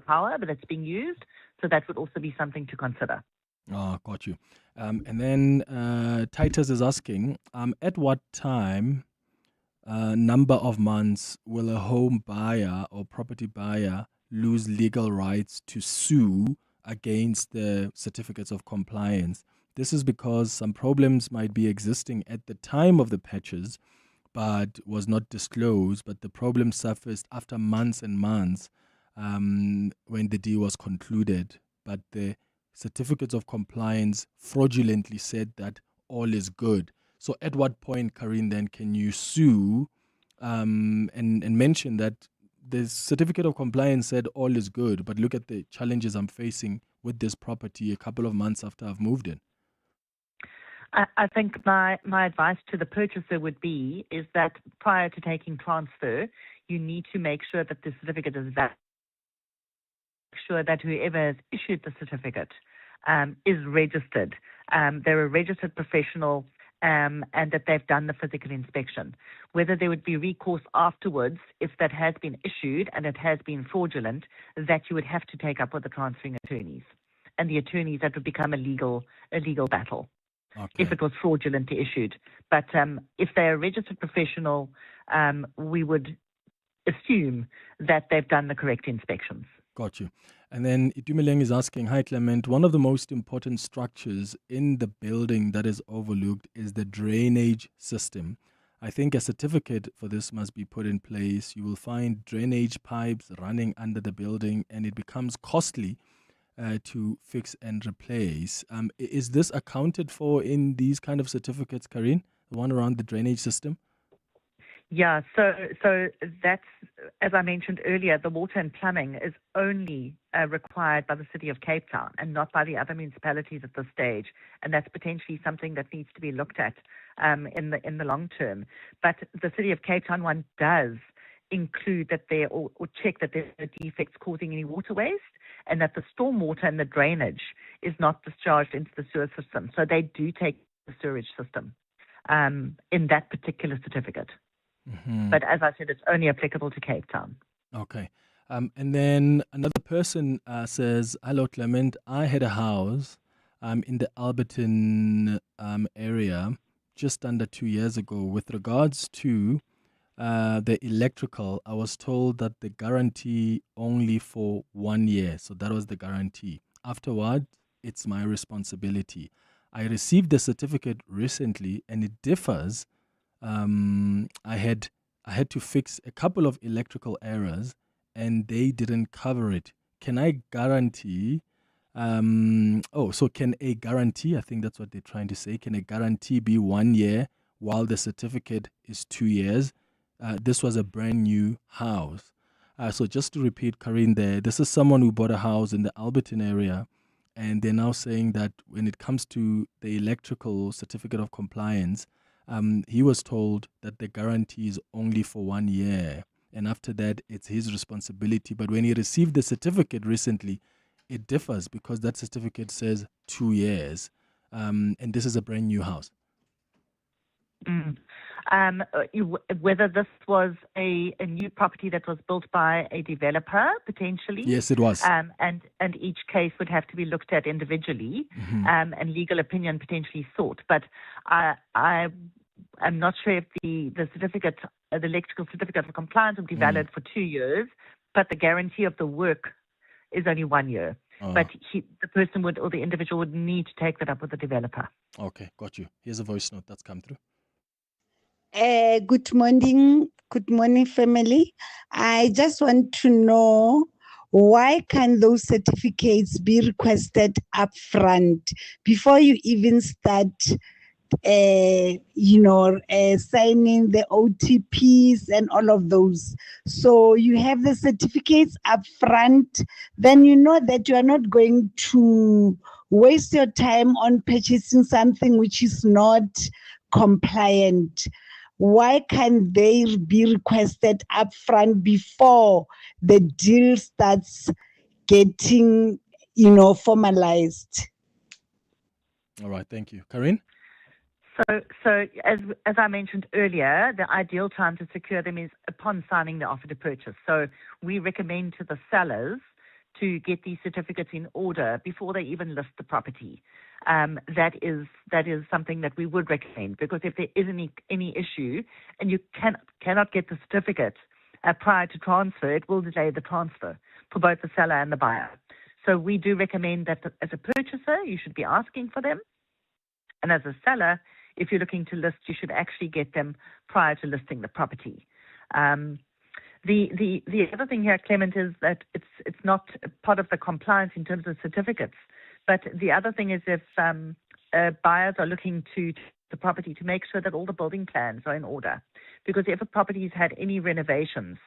power, but that's being used. So that would also be something to consider. Oh, got you. And then Titus is asking, at what time, number of months will a home buyer or property buyer lose legal rights to sue against the certificates of compliance? This is because some problems might be existing at the time of the patches, but was not disclosed, but the problem surfaced after months and months when the deal was concluded. But the certificates of compliance fraudulently said that all is good. So at what point, Karine, then can you sue and mention that the certificate of compliance said all is good, but look at the challenges I'm facing with this property a couple of months after I've moved in? I think my advice to the purchaser would be is that prior to taking transfer, you need to make sure that the certificate is valid. Make sure that whoever has issued the certificate is registered. They're a registered professional and that they've done the physical inspection. Whether there would be recourse afterwards, if that has been issued and it has been fraudulent, that you would have to take up with the transferring attorneys. And the attorneys, that would become a legal battle. Okay. If it was fraudulently issued. But if they're a registered professional, we would assume that they've done the correct inspections. Got you. And then Itumeleng is asking, hi Clement, one of the most important structures in the building that is overlooked is the drainage system. I think a certificate for this must be put in place. You will find drainage pipes running under the building and it becomes costly to fix and replace. Is this accounted for in these kind of certificates, Karine? The one around the drainage system? Yeah, so that's, as I mentioned earlier, the water and plumbing is only required by the City of Cape Town and not by the other municipalities at this stage. And that's potentially something that needs to be looked at in the long term. But the City of Cape Town one does include that there, or check that there are defects causing any water waste, and that the stormwater and the drainage is not discharged into the sewer system. So they do take the sewage system in that particular certificate. Mm-hmm. But as I said, it's only applicable to Cape Town. Okay. And then another person says, hello, Clement. I had a house in the Alberton area just under 2 years ago. With regards to the electrical, I was told that the guarantee only for 1 year. So that was the guarantee. Afterward, it's my responsibility. I received the certificate recently and it differs. I had to fix a couple of electrical errors and they didn't cover it. Can I guarantee? So can a guarantee, I think that's what they're trying to say, can a guarantee be 1 year while the certificate is 2 years? This was a brand new house. So just to repeat, Karine, this is someone who bought a house in the Alberton area, and they're now saying that when it comes to the electrical certificate of compliance, he was told that the guarantee is only for 1 year. And after that, it's his responsibility. But when he received the certificate recently, it differs because that certificate says 2 years. And this is a brand new house. Whether this was a new property that was built by a developer, potentially. Yes, it was. And each case would have to be looked at individually, and legal opinion potentially sought. But I'm not sure if the certificate, the electrical certificate of compliance would be valid for 2 years, but the guarantee of the work is only 1 year. But the person would, or the individual would need to take that up with the developer. Okay, got you. Here's a voice note that's come through. Good morning, family. I just want to know, why can those certificates be requested up front before you even start signing the OTPs and all of those? So you have the certificates up front, then you know that you are not going to waste your time on purchasing something which is not compliant. Why can they be requested up front before the deal starts getting, formalized? All right, thank you. Karine? So as I mentioned earlier, the ideal time to secure them is upon signing the offer to purchase. So we recommend to the sellers to get these certificates in order before they even list the property. That is something that we would recommend, because if there is any issue and you cannot get the certificate prior to transfer, it will delay the transfer for both the seller and the buyer. So we do recommend that as a purchaser, you should be asking for them. And as a seller, if you're looking to list, you should actually get them prior to listing the property. The other thing here, Clement, is that it's not part of the compliance in terms of certificates. But the other thing is if buyers are looking to the property to make sure that all the building plans are in order. Because if a property's had any renovations,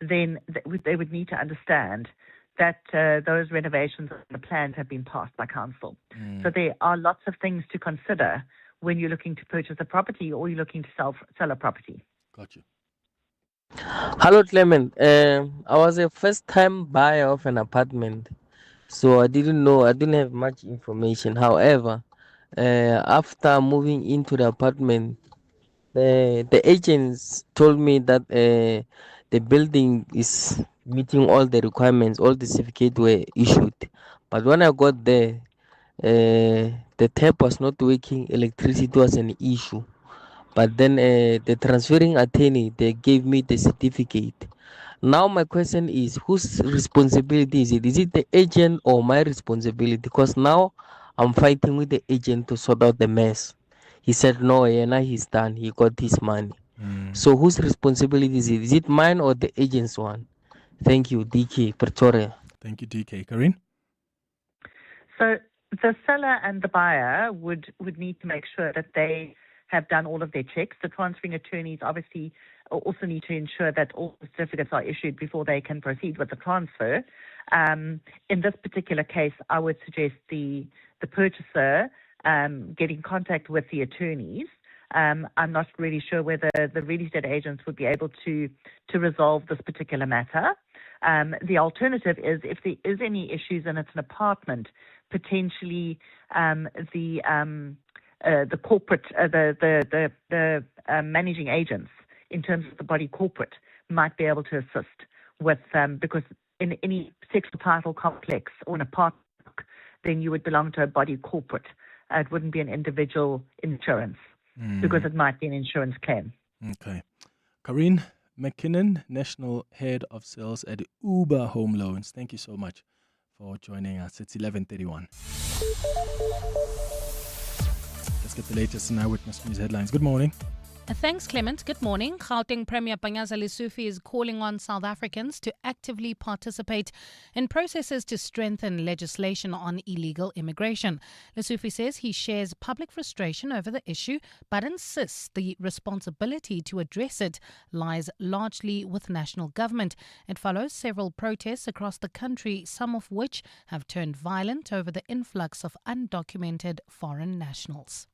then they would need to understand that those renovations and the plans have been passed by council. So there are lots of things to consider when you're looking to purchase a property or you're looking to sell a property. Got you. Hello, Clement. I was a first-time buyer of an apartment, so I didn't know. I didn't have much information. However, after moving into the apartment, the agents told me that the building is meeting all the requirements. All the certificates were issued, but when I got there, the tap was not working. Electricity was an issue. But then the transferring attorney, they gave me the certificate. Now my question is, whose responsibility is it? Is it the agent or my responsibility? Because now I'm fighting with the agent to sort out the mess. He said, no, now he's done. He got his money. So whose responsibility is it? Is it mine or the agent's one? Thank you, DK, Pretoria. Thank you, DK. Karine? So the seller and the buyer would need to make sure that they have done all of their checks. The transferring attorneys obviously also need to ensure that all the certificates are issued before they can proceed with the transfer. In this particular case, I would suggest the purchaser get in contact with the attorneys. I'm not really sure whether the real estate agents would be able to resolve this particular matter. The alternative is, if there is any issues and it's an apartment, potentially the corporate, the managing agents in terms of the body corporate might be able to assist with, because in any sexual title complex or an apartment, then you would belong to a body corporate. It wouldn't be an individual insurance because it might be an insurance claim. Okay. Corinne McKinnon, National Head of Sales at Uber Home Loans. Thank you so much for joining us. It's 11:31. Let's get the latest in Eyewitness News headlines. Good morning. Thanks, Clement. Good morning. Gauteng Premier Panyaza Lesufi is calling on South Africans to actively participate in processes to strengthen legislation on illegal immigration. Lesufi says he shares public frustration over the issue, but insists the responsibility to address it lies largely with national government. It follows several protests across the country, some of which have turned violent over the influx of undocumented foreign nationals.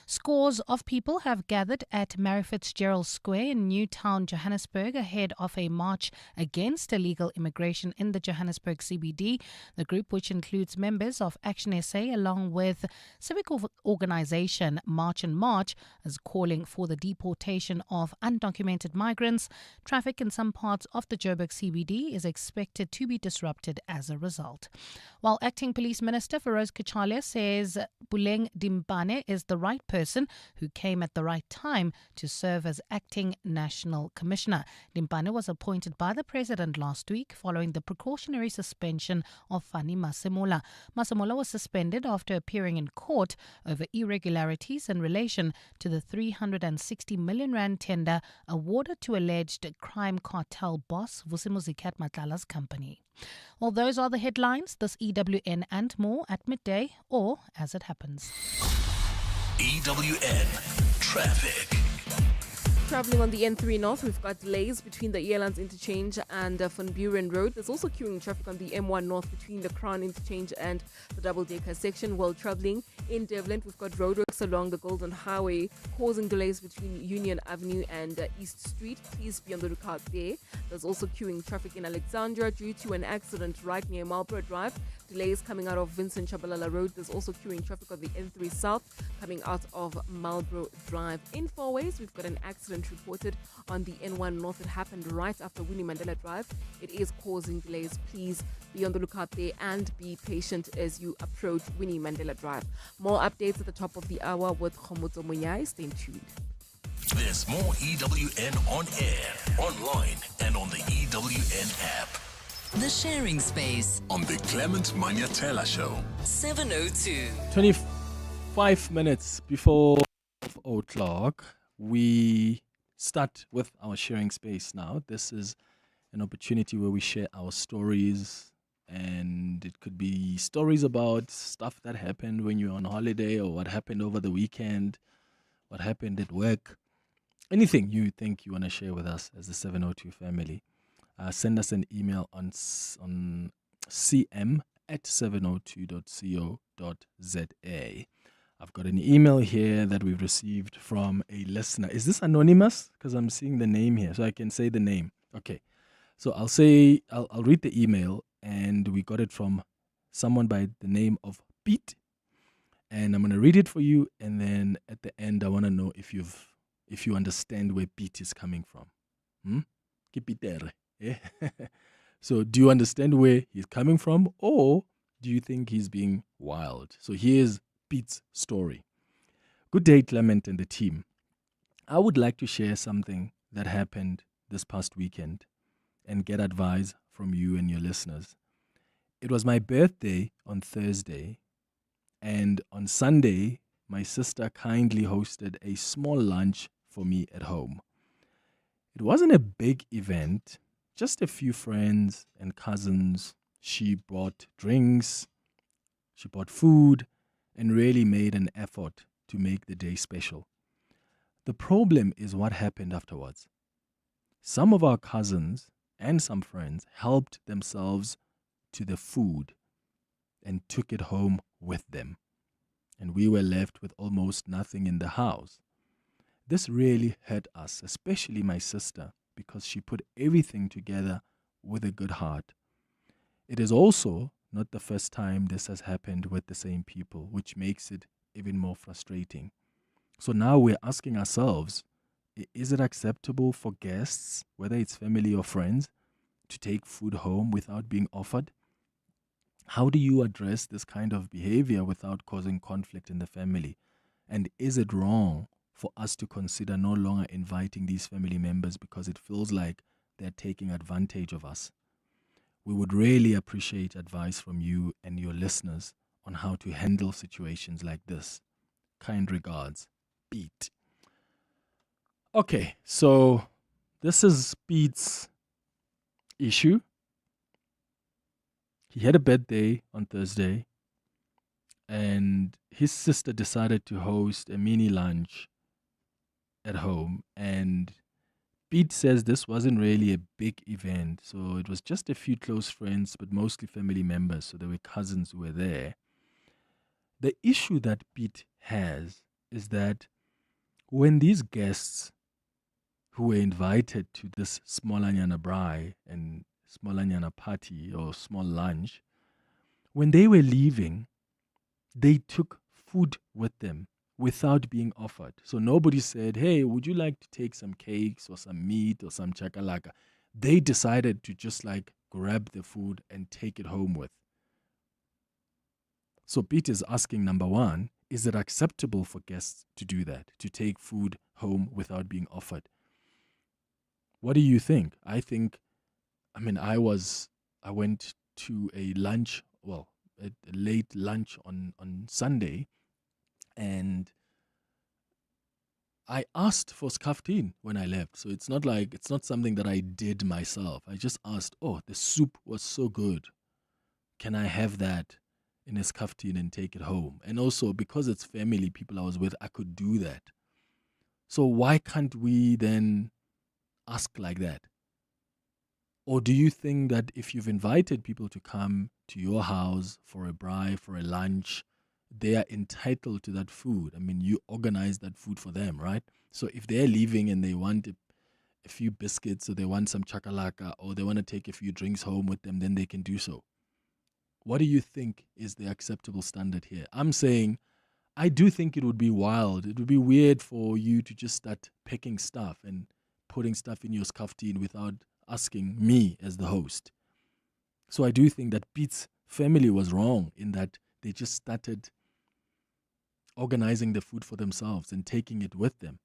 Scores of people have gathered at Mary Fitzgerald Square in Newtown, Johannesburg, ahead of a march against illegal immigration in the Johannesburg CBD. The group, which includes members of Action SA along with civic organisation March and March, is calling for the deportation of undocumented migrants. Traffic in some parts of the Joburg CBD is expected to be disrupted as a result. While Acting Police Minister Feroz Kachalia says Buleng Dimpane is the right person who came at the right time to serve as Acting National Commissioner. Dimpane was appointed by the President last week following the precautionary suspension of Fani Masemola. Masemola was suspended after appearing in court over irregularities in relation to the 360 million rand tender awarded to alleged crime cartel boss Vusimuzi Matlala's company. Well, those are the headlines. This EWN and more at midday or as it happens. EWN Traffic. Travelling on the N3 North, we've got delays between the Airlines Interchange and Van Buren Road. There's also queuing traffic on the M1 North between the Crown Interchange and the double-decker section. While travelling in Devlin, we've got roadworks along the Golden Highway causing delays between Union Avenue and East Street. Please be on the lookout there. There's also queuing traffic in Alexandra due to an accident right near Marlborough Drive. Delays coming out of Vincent Magwenya Road. There's also queuing traffic on the N3 South coming out of Marlborough Drive. In four ways, we've got an accident reported on the N1 North. It happened right after Winnie Mandela Drive. It is causing delays. Please be on the lookout there and be patient as you approach Winnie Mandela Drive. More updates at the top of the hour with Khomotso Munyai. Stay tuned. There's more EWN on air, online, and on the EWN app. The Sharing Space On the Clement Manyathela Show. 7:02. 25 minutes before 12 o'clock, we start with our sharing space now. This is an opportunity where we share our stories, and it could be stories about stuff that happened when you were on holiday or what happened over the weekend, what happened at work, anything you think you want to share with us as the 702 family. Send us an email on cm@702.co.za. I've got an email here that we've received from a listener. Is this anonymous? Because I'm seeing the name here, so I can say the name. Okay. So I'll read the email, and we got it from someone by the name of Pete. And I'm going to read it for you, and then at the end, I want to know if you understand where Pete is coming from. Yeah. So do you understand where he's coming from, or do you think he's being wild? So here's Pete's story. Good day, Clement and the team. I would like to share something that happened this past weekend and get advice from you and your listeners. It was my birthday on Thursday, and on Sunday, my sister kindly hosted a small lunch for me at home. It wasn't a big event, just a few friends and cousins. She brought drinks, she bought food, and really made an effort to make the day special. The problem is what happened afterwards. Some of our cousins and some friends helped themselves to the food and took it home with them, and we were left with almost nothing in the house. This really hurt us, especially my sister, because she put everything together with a good heart. It is also not the first time this has happened with the same people, which makes it even more frustrating. So now we're asking ourselves, is it acceptable for guests, whether it's family or friends, to take food home without being offered? How do you address this kind of behavior without causing conflict in the family? And is it wrong for us to consider no longer inviting these family members because it feels like they're taking advantage of us? We would really appreciate advice from you and your listeners on how to handle situations like this. Kind regards, Pete. Okay, so this is Pete's issue. He had a birthday on Thursday, and his sister decided to host a mini lunch at home. And Pete says this wasn't really a big event, so it was just a few close friends, but mostly family members, so there were cousins who were there. The issue that Pete has is that when these guests who were invited to this smallanyana braai and smallanyana party or small lunch, when they were leaving, they took food with them without being offered. So nobody said, hey, would you like to take some cakes or some meat or some chakalaka? They decided to just like grab the food and take it home with. So Pete is asking, number one, is it acceptable for guests to do that, to take food home without being offered? What do you think? I went to a lunch, a late lunch on Sunday, and I asked for skaftin when I left. So it's not something that I did myself. I just asked, oh, the soup was so good. Can I have that in a skaftin and take it home? And also, because it's family, people I was with, I could do that. So why can't we then ask like that? Or do you think that if you've invited people to come to your house for a braai, for a lunch, they are entitled to that food? I mean, you organize that food for them, right? So if they're leaving and they want a few biscuits or they want some chakalaka or they want to take a few drinks home with them, then they can do so. What do you think is the acceptable standard here? I'm saying I do think it would be wild. It would be weird for you to just start picking stuff and putting stuff in your skaftin without asking me as the host. So I do think that Pete's family was wrong in that they just started organizing the food for themselves and taking it with them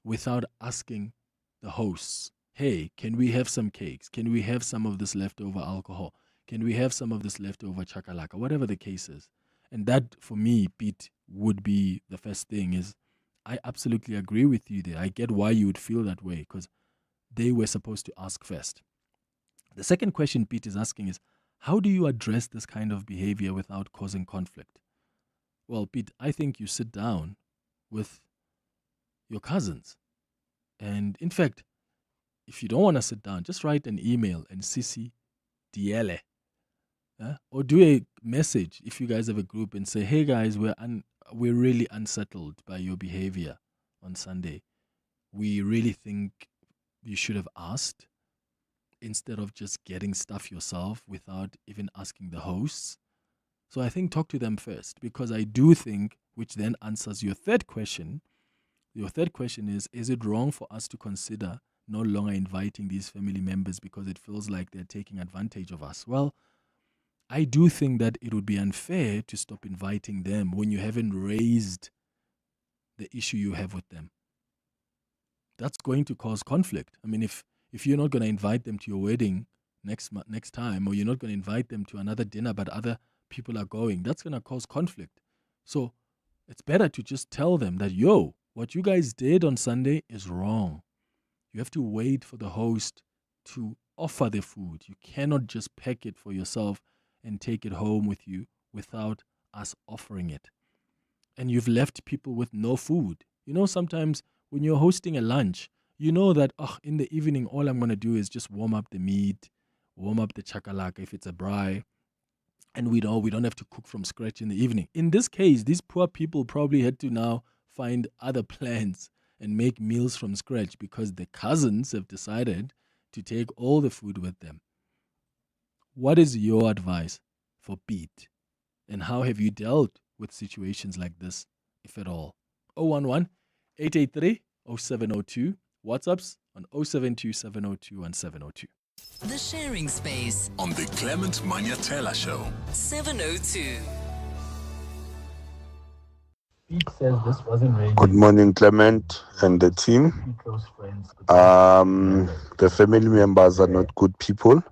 without asking the hosts, hey, can we have some cakes? Can we have some of this leftover alcohol? Can we have some of this leftover chakalaka? Whatever the case is. And that, for me, Pete, would be the first thing is I absolutely agree with you there. I get why you would feel that way because they were supposed to ask first. The second question Pete is asking is, how do you address this kind of behavior without causing conflict? Well, Pete, I think you sit down with your cousins. And in fact, if you don't want to sit down, just write an email and Sisisi Tolashe. Or do a message if you guys have a group and say, hey guys, we're really unsettled by your behavior on Sunday. We really think you should have asked instead of just getting stuff yourself without even asking the hosts. So I think talk to them first, because I do think, which then answers your third question. Your third question is it wrong for us to consider no longer inviting these family members because it feels like they're taking advantage of us? Well, I do think that it would be unfair to stop inviting them when you haven't raised the issue you have with them. That's going to cause conflict. I mean, if you're not going to invite them to your wedding next time, or you're not going to invite them to another dinner but other people are going, that's going to cause conflict. So it's better to just tell them that, yo, what you guys did on Sunday is wrong. You have to wait for the host to offer the food. You cannot just pack it for yourself and take it home with you without us offering it. And you've left people with no food. You know, sometimes when you're hosting a lunch, you know that in the evening, all I'm going to do is just warm up the meat, warm up the chakalaka if it's a braai, and we don't have to cook from scratch in the evening. In this case, these poor people probably had to now find other plans and make meals from scratch because the cousins have decided to take all the food with them. What is your advice for Pete? And how have you dealt with situations like this, if at all? 011-883-0702. WhatsApps on 072-702-1702. The Sharing Space on the Clement Manyathela Show. 702. Good morning, Clement and the team. The family members are not good people.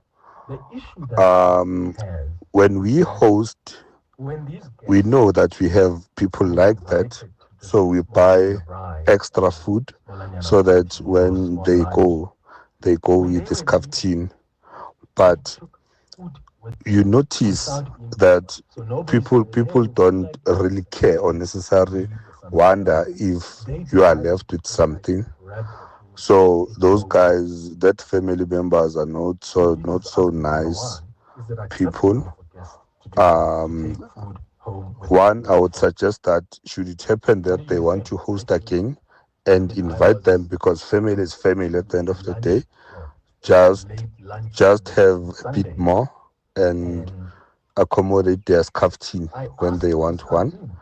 When we host, we know that we have people like that, so we buy extra food so that when they go with this captain. But you notice that people don't really care or necessarily wonder if you are left with something. So those guys, that family members are not so nice people. One, I would suggest that should it happen that they want to host again and invite them, because family is family at the end of the day, just have a bit more and accommodate their captain when they want one.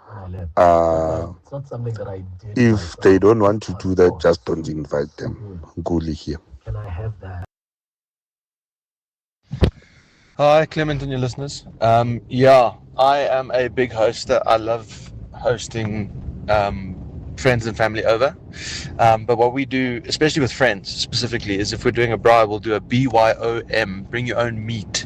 If they don't want to do that, just don't invite them. Guli here. Hi, Clement and your listeners. Yeah, I am a big hoster. I love hosting friends and family over. But what we do, especially with friends specifically, is if we're doing a braai, we'll do a BYOM, bring your own meat.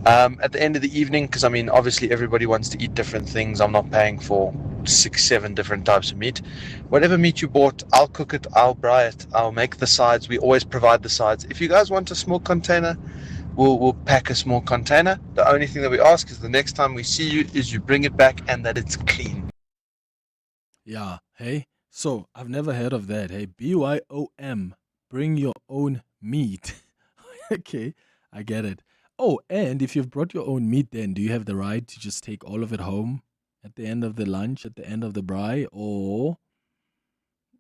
At the end of the evening, because I mean, obviously everybody wants to eat different things. I'm not paying for 6-7 different types of meat. Whatever meat you bought, I'll cook it, I'll braai it, I'll make the sides. We always provide the sides. If you guys want a small container, we'll pack a small container. The only thing that we ask is the next time we see you is you bring it back and that it's clean. Yeah, hey, so I've never heard of that. Hey, BYOM, bring your own meat. Okay, I get it. Oh, and if you've brought your own meat, then do you have the right to just take all of it home at the end of the lunch, at the end of the braai, or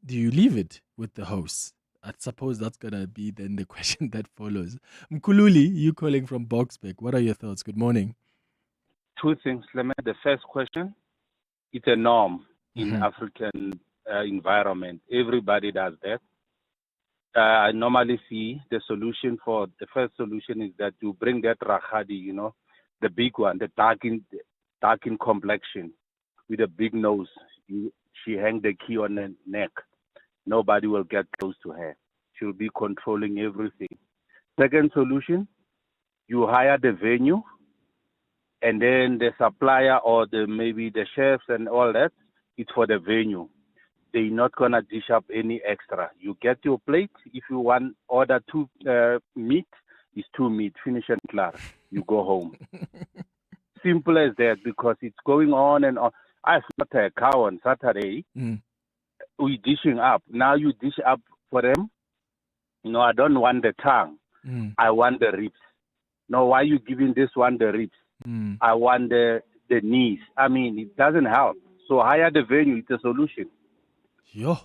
do you leave it with the hosts? I suppose that's going to be then the question that follows. Mkululi, you calling from Boxbeck. What are your thoughts? Good morning. Two things, Clement. The first question, it's a norm in African environment. Everybody does that. I normally see the first solution is that you bring that rakhadi, the big one, the dark in complexion with a big nose. She hang the key on her neck. Nobody will get close to her. She'll be controlling everything. Second solution, you hire the venue, and then the supplier or maybe the chefs and all that, it's for the venue. They're not going to dish up any extra. You get your plate. If you want order 2 meat, it's 2 meat. Finish and clear. You go home. Simple as that, because it's going on and on. I slaughtered a cow on Saturday. We dishing up. Now you dish up for them. I don't want the tongue. I want the ribs. No, why are you giving this one the ribs? I want the knees. I mean, it doesn't help. So hire the venue. It's a solution. Yeah.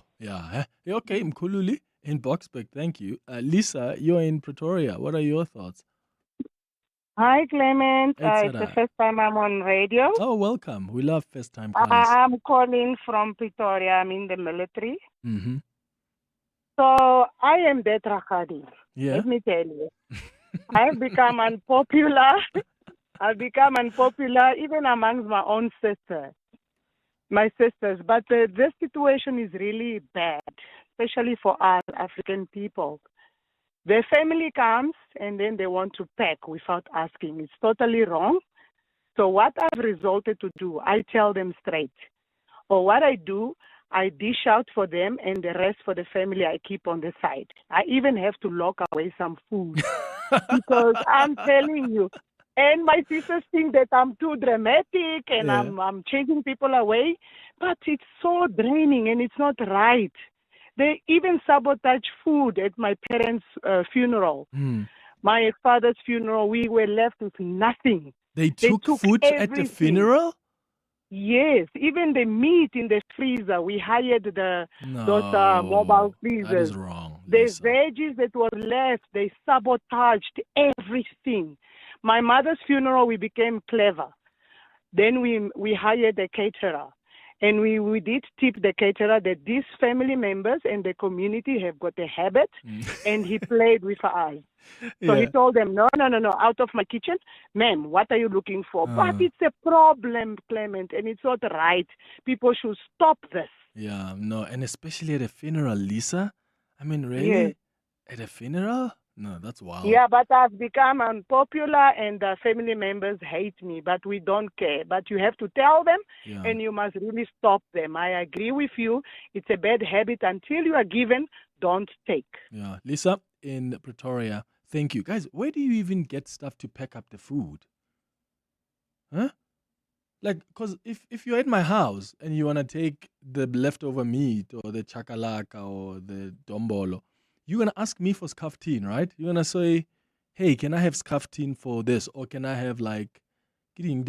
Okay, Mkululi in Boxbeck, thank you. Lisa, you're in Pretoria. What are your thoughts? Hi, Clement. Hey, it's the first time I'm on radio. Oh, welcome. We love first-time callers. I'm calling from Pretoria. I'm in the military. Mm-hmm. So I am that Rakhadi. Yeah. Let me tell you. I've become unpopular. Even amongst my own sisters. But this situation is really bad, especially for us African people. Their family comes and then they want to pack without asking. It's totally wrong. So what I've resorted to do, I tell them straight. Or what I do, I dish out for them and the rest for the family I keep on the side. I even have to lock away some food because I'm telling you. And my sisters think that I'm too dramatic and I'm chasing people away. But it's so draining and it's not right. They even sabotage food at my parents' funeral. My father's funeral, we were left with nothing. They took food everything. At the funeral? Yes, even the meat in the freezer. We hired those mobile freezers. That is wrong. The veggies that were left, they sabotaged everything. My mother's funeral, we became clever. Then we hired a caterer. And we did tip the caterer that these family members and the community have got a habit, and he played with us. So he told them, no, out of my kitchen. Ma'am, what are you looking for? But it's a problem, Clement, and it's not right. People should stop this. Yeah, no, and especially at a funeral, Lisa. I mean, really? Yes. At a funeral? No, that's wild. Yeah, but I've become unpopular and the family members hate me, but we don't care. But you have to tell them and you must really stop them. I agree with you. It's a bad habit. Until you are given, don't take. Yeah. Lisa in Pretoria, thank you. Guys, where do you even get stuff to pack up the food? Huh? Like, because if you're at my house and you want to take the leftover meat or the chakalaka or the dombolo, you're going to ask me for scafftin, right? You're going to say, hey, can I have scafftin for this? Or can I have like, you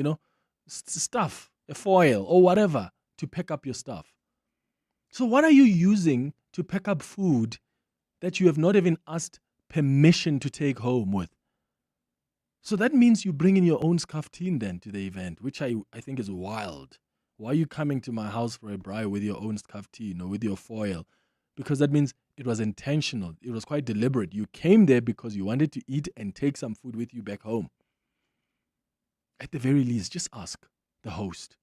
know, stuff, a foil or whatever to pack up your stuff. So what are you using to pack up food that you have not even asked permission to take home with? So that means you bring in your own scafftin then to the event, which I think is wild. Why are you coming to my house for a braai with your own scafftin or with your foil? Because that means it was intentional. It was quite deliberate. You came there because you wanted to eat and take some food with you back home. At the very least, just ask the host.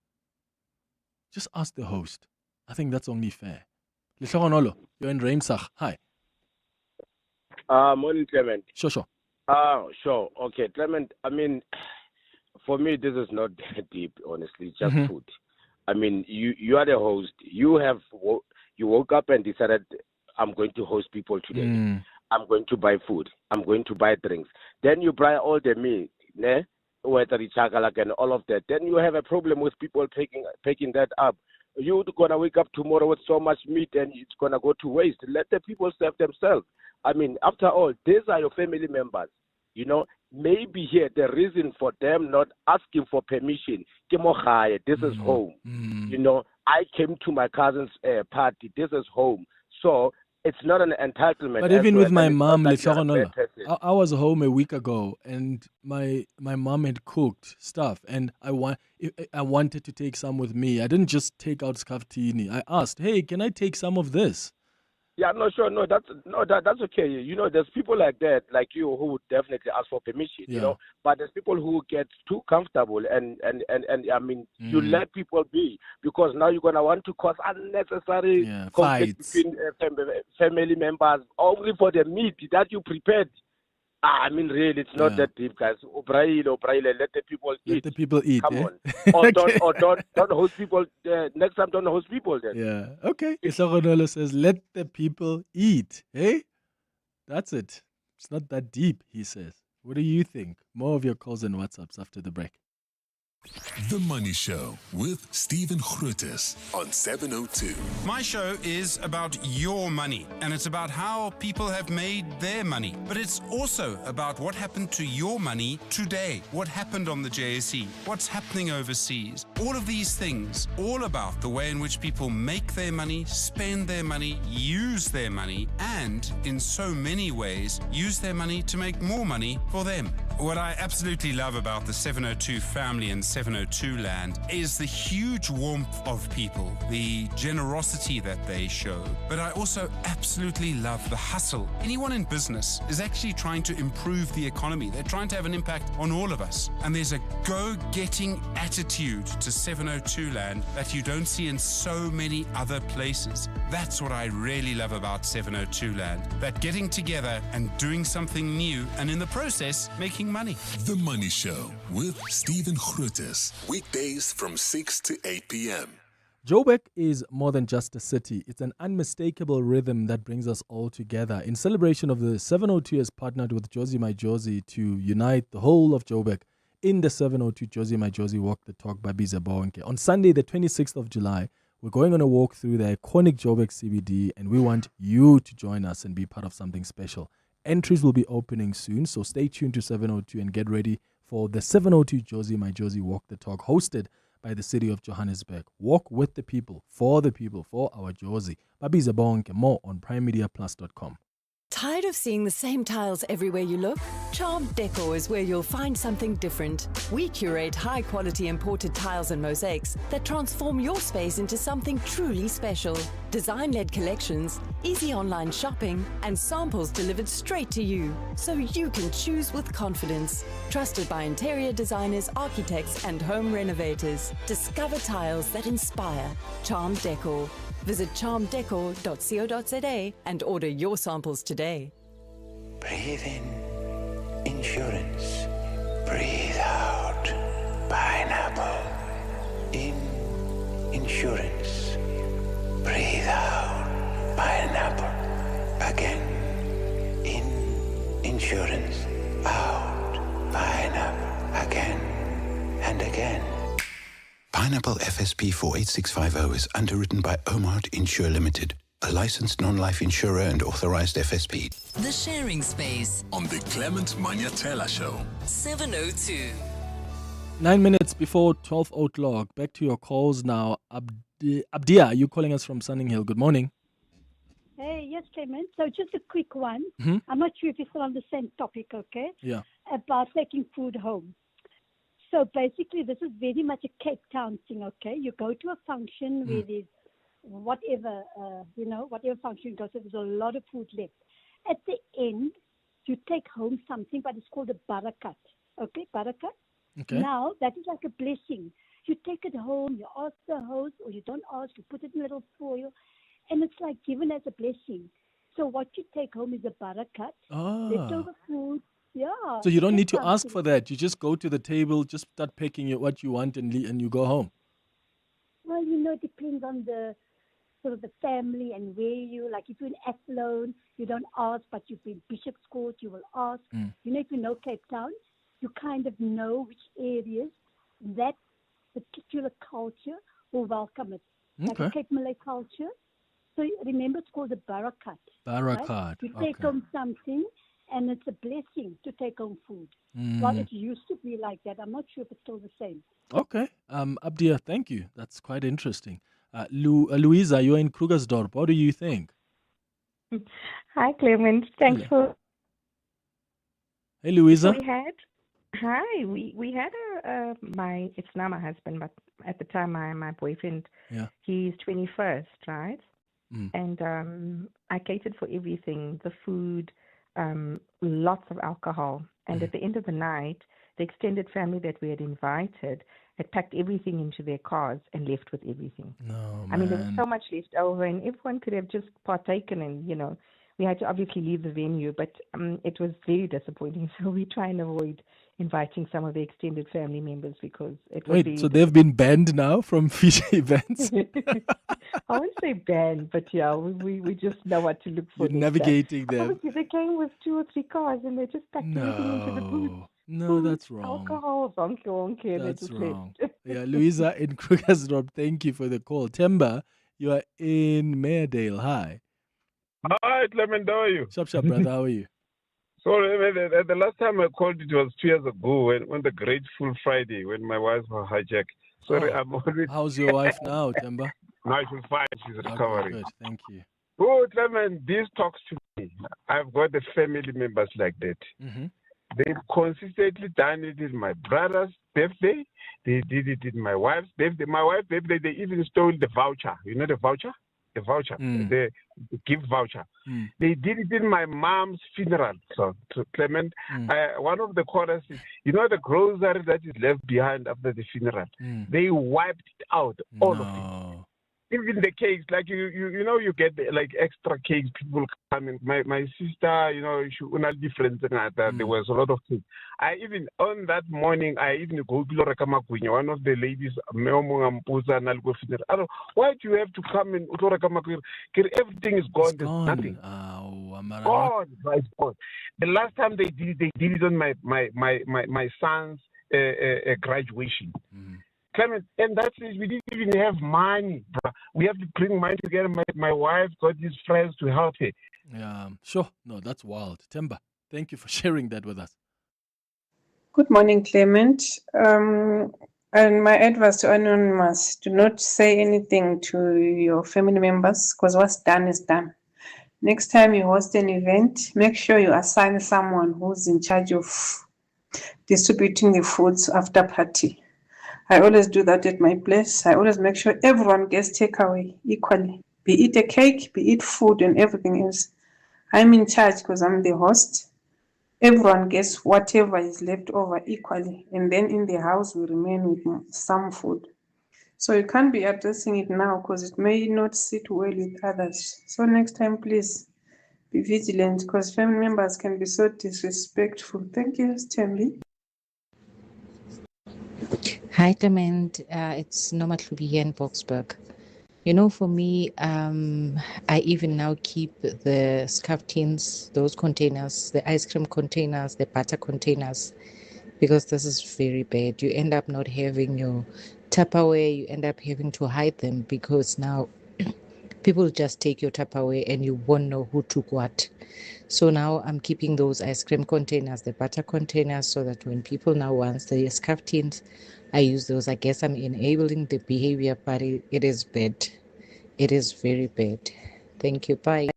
Just ask the host. I think that's only fair. Lehlohonolo, you're in Reimsach. Hi. Morning, Clement. Sure. Sure. Okay, Clement, I mean, for me, this is not that deep, honestly, just food. I mean, you are the host. You woke up and decided, I'm going to host people today. I'm going to buy food. I'm going to buy drinks. Then you buy all the meat, whether it's chakalaka and all of that. Then you have a problem with people picking that up. You're going to wake up tomorrow with so much meat and it's going to go to waste. Let the people serve themselves. I mean, after all, these are your family members. You know, maybe here the reason for them not asking for permission, this is home. You know, I came to my cousin's party. This is home. So it's not an entitlement. But even with my mom, I was home a week ago and my mom had cooked stuff and I wanted to take some with me. I didn't just take out scaftini. I asked, hey, can I take some of this? Yeah, no, sure, that's okay. You know, there's people like that, like you, who would definitely ask for permission. You know, but there's people who get too comfortable, and I mean, you let people be because now you're gonna want to cause unnecessary conflict between family members only for the meat that you prepared. I mean, really, it's not that deep, guys. Let the people eat. Let the people eat. Come on. Or don't host people. Next time, don't host people then. Yeah. Okay. Isagonolo says, let the people eat. Hey? That's it. It's not that deep, he says. What do you think? More of your calls and WhatsApps after the break. The Money Show with Stephen Grootes on 702. My show is about your money, and it's about how people have made their money. But it's also about what happened to your money today, what happened on the JSE, what's happening overseas. All of these things, all about the way in which people make their money, spend their money, use their money, and in so many ways, use their money to make more money for them. What I absolutely love about the 702 family and 702 land is the huge warmth of people, the generosity that they show. But I also absolutely love the hustle. Anyone in business is actually trying to improve the economy. They're trying to have an impact on all of us. And there's a go-getting attitude to 702 land that you don't see in so many other places. That's what I really love about 702 land. That getting together and doing something new and in the process making money. The Money Show with Stephen Grootes. Weekdays from 6 to 8 p.m. Joburg is more than just a city. It's an unmistakable rhythm that brings us all together. In celebration of the 702 has partnered with Jozi My Jozi to unite the whole of Joburg in the 702 Jozi My Jozi Walk the Talk Babiza Bonke. On Sunday, the 26th of July, we're going on a walk through the iconic Joburg CBD, and we want you to join us and be part of something special. Entries will be opening soon, so stay tuned to 702 and get ready for the 702 Jozi My Jozi Walk the Talk, hosted by the city of Johannesburg. Walk with the people, for our Jozi. Babiza Bonke, more on primemediaplus.com. Tired of seeing the same tiles everywhere you look? Charm Decor is where you'll find something different. We curate high-quality imported tiles and mosaics that transform your space into something truly special. Design-led collections, easy online shopping, and samples delivered straight to you, so you can choose with confidence. Trusted by interior designers, architects, and home renovators. Discover tiles that inspire. Charm Decor. Visit charmdecor.co.za and order your samples today. Breathe in, insurance. Breathe out, pineapple. In, insurance. Breathe out, pineapple. Again. In, insurance. Out, pineapple. Again and again. Pineapple FSP 48650 is underwritten by Omart Insure Limited, a licensed non-life insurer and authorized FSP. The Sharing Space On the Clement Manyathela Show. 702. 9 minutes before 12 o'clock. Back to your calls now. Abdia, you calling us from Sunning Hill. Good morning. Hey, yes, Clement. So just a quick one. Mhm. I'm not sure if you're still on the same topic, okay? Yeah. About taking food home. So basically, this is very much a Cape Town thing, okay? You go to a function where there's whatever, whatever function you go to, there's a lot of food left. At the end, you take home something, but it's called a barakat, okay? Barakat. Okay. Now, that is like a blessing. You take it home, you ask the host, or you don't ask, you put it in a little foil, and it's like given as a blessing. So what you take home is a barakat, leftover food. Yeah. So you don't need to something. ask for that. You just go to the table, just start picking what you want, and you go home. Well, it depends on the sort of the family and where you, like if you're in Athlone, you don't ask, but you've been Bishop's Court, you will ask. If you know Cape Town, you kind of know which areas that particular culture will welcome it. Like Okay. a Cape Malay culture. So remember, it's called a barakat. Barakat, Right? You take okay. home something, and it's a blessing to take home food. Mm. Well, it used to be like that. I'm not sure if it's still the same. Okay. Abdia, thank you. That's quite interesting. Louisa, you're in Krugersdorp. What do you think? Hi, Clement. Thanks for. Hey, Louisa. We had it's now my husband, but at the time my boyfriend. Yeah. He's 21st, right? Mm. And I catered for everything, the food, lots of alcohol, and at the end of the night, the extended family that we had invited had packed everything into their cars and left with everything. No, I mean, there was man. so much left over, and everyone could have just partaken, and we had to obviously leave the venue, but it was very disappointing. So we try and avoid inviting some of the extended family members because it would be. Wait, so they've been banned now from future events? I wouldn't say banned, but yeah, we just know what to look for. You're next time. navigating them. Obviously, they came with 2 or 3 cars, and they just packed everything into the booth. No, that's wrong. Alcohol, wonky, and they That's just wrong. left. Yeah, Louisa in Krugersdorp, thank you for the call. Temba, you are in Mayerdale. Hi. Hi, Clement, how are you? Shop, brother. How are you? Sorry, the last time I called it was 2 years ago when the Grateful Friday, when my wife was hijacked. Sorry, I'm already... How's your wife now, Temba? No, she's fine. She's recovering. Good, thank you. Oh, Clement, this talks to me. I've got the family members like that. Mm-hmm. They've consistently done it in my brother's birthday. They did it in my wife's birthday. My wife's birthday, they even stole the voucher. You know the voucher? The voucher, the gift voucher. They did it in my mom's funeral. So, Clement, one of the callers, the grocery that is left behind after the funeral, they wiped it out, all of it. Even the cakes, like you get like extra cakes. People come in. My sister, she different. There was a lot of cakes. I even on that morning, I even go to one of the ladies. Why do you have to come in? Everything is gone. There's nothing. Gone. The last time they did it on my son's graduation. Clement, and that's it. We didn't even have money, bro. We have to bring money together. My wife got these friends to help her. Yeah, sure. No, that's wild. Temba, thank you for sharing that with us. Good morning, Clement. And my advice to Anonymous, do not say anything to your family members because what's done is done. Next time you host an event, make sure you assign someone who's in charge of distributing the foods after party. I always do that at my place. I always make sure everyone gets takeaway equally. Be it a cake, be it food and everything else. I'm in charge because I'm the host. Everyone gets whatever is left over equally. And then in the house, we remain with some food. So you can't be addressing it now because it may not sit well with others. So next time, please be vigilant because family members can be so disrespectful. Thank you, Stanley. Hi, Clement. It's Norma Klubi here in Boksburg. You know, for me, I even now keep the scarf tins, those containers, the ice cream containers, the butter containers, because this is very bad. You end up not having your Tupperware, you end up having to hide them because now people just take your Tupperware and you won't know who took what. So now I'm keeping those ice cream containers, the butter containers, so that when people now want the scarf tins, I use those. I guess I'm enabling the behavior, but it is bad. It is very bad. Thank you. Bye.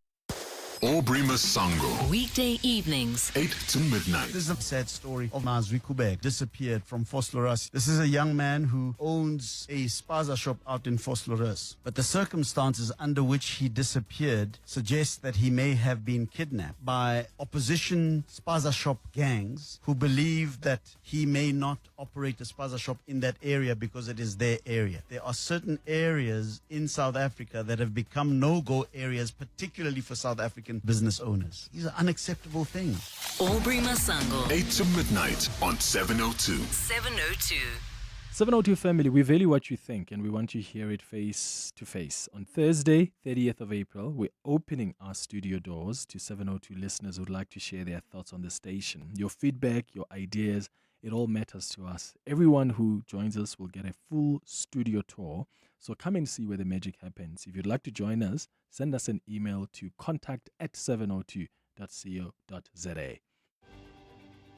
Aubrey Masango. Weekday evenings, 8 to midnight. This is a sad story of Mazwi Kubek, disappeared from Vosloorus. This is a young man who owns a spaza shop out in Vosloorus. But the circumstances under which he disappeared suggest that he may have been kidnapped by opposition spaza shop gangs who believe that he may not operate a spaza shop in that area because it is their area. There are certain areas in South Africa that have become no-go areas, particularly for South African business owners. These are unacceptable things. Aubrey Masango. 8 to midnight on 702. 702. 702 family, we value what you think and we want to hear it face to face. On Thursday, 30th of April, we're opening our studio doors to 702 listeners who would like to share their thoughts on the station. Your feedback, your ideas, it all matters to us. Everyone who joins us will get a full studio tour. So come and see where the magic happens. If you'd like to join us, send us an email to contact@702.co.za.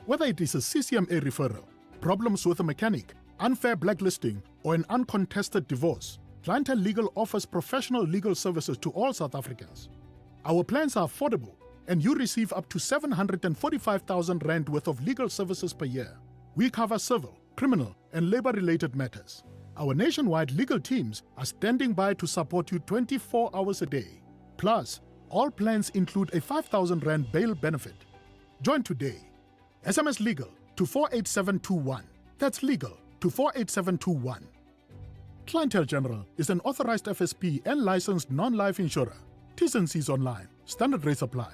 Whether it is a CCMA referral, problems with a mechanic, unfair blacklisting, or an uncontested divorce, Clientele Legal offers professional legal services to all South Africans. Our plans are affordable, and you receive up to 745,000 Rand worth of legal services per year. We cover civil, criminal, and labor-related matters. Our nationwide legal teams are standing by to support you 24 hours a day. Plus, all plans include a 5,000 Rand bail benefit. Join today. SMS Legal to 48721. That's legal to 48721. Clientele General is an authorized FSP and licensed non-life insurer. T's and C's online. Standard rates apply.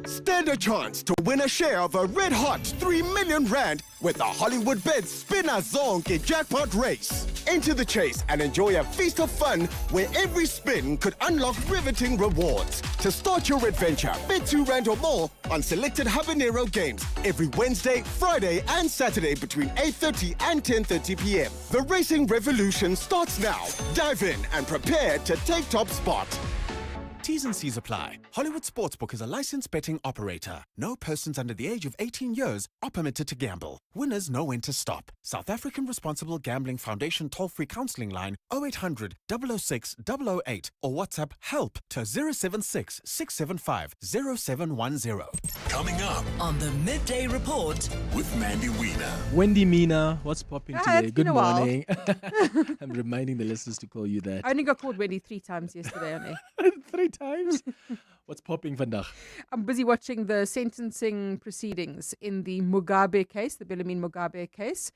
Stand a chance to win a share of a red-hot 3 million Rand with the Hollywood Bets Spinner Zonke jackpot race. Enter the chase and enjoy a feast of fun where every spin could unlock riveting rewards. To start your adventure, bet 2 Rand or more on selected habanero games every Wednesday, Friday and Saturday between 8:30 and 10:30 p.m. The racing revolution starts now. Dive in and prepare to take top spot. T's and C's apply. Hollywood Sportsbook is a licensed betting operator. No persons under the age of 18 years are permitted to gamble. Winners know when to stop. South African Responsible Gambling Foundation toll-free counseling line 0800 006 008 or WhatsApp help to 076 675 0710. Coming up on the Midday Report with Mandy Wiener. Wendy Mina, what's popping today? It's Good been a while. morning. I'm reminding the listeners to call you that. I only got called Wendy 3 times yesterday on air. 3 times? What's popping vandag? I'm busy watching the sentencing proceedings in the Mugabe case, the Bellarmine Mugabe case.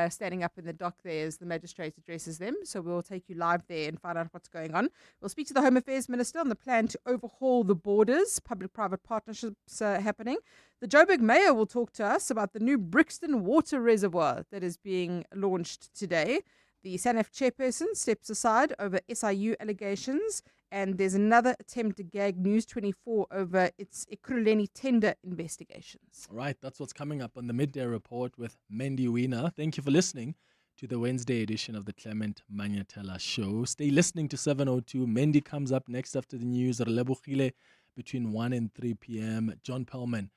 Standing up in the dock there as the magistrate addresses them. So we'll take you live there and find out what's going on. We'll speak to the Home Affairs Minister on the plan to overhaul the borders, public-private partnerships happening. The Joburg Mayor will talk to us about the new Brixton water reservoir that is being launched today. The SANEF chairperson steps aside over SIU allegations, and there's another attempt to gag News 24 over its Ekurhuleni tender investigations. All right, that's what's coming up on the Midday Report with Mandy Wiener. Thank you for listening to the Wednesday edition of the Clement Manyathela Show. Stay listening to 702. Mandy comes up next after the news. Relebohile between 1 and 3 p.m. John Pellman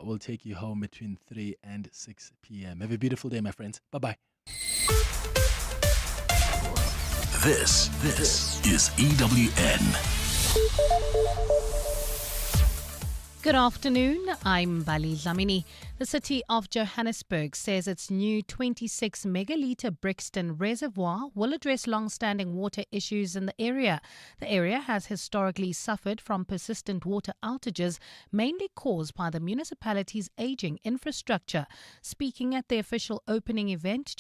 will take you home between 3 and 6 p.m. Have a beautiful day, my friends. Bye-bye. This is EWN. Good afternoon, I'm Bali Dlamini. The city of Johannesburg says its new 26 megalitre Brixton reservoir will address long-standing water issues in the area. The area has historically suffered from persistent water outages, mainly caused by the municipality's aging infrastructure. Speaking at the official opening event,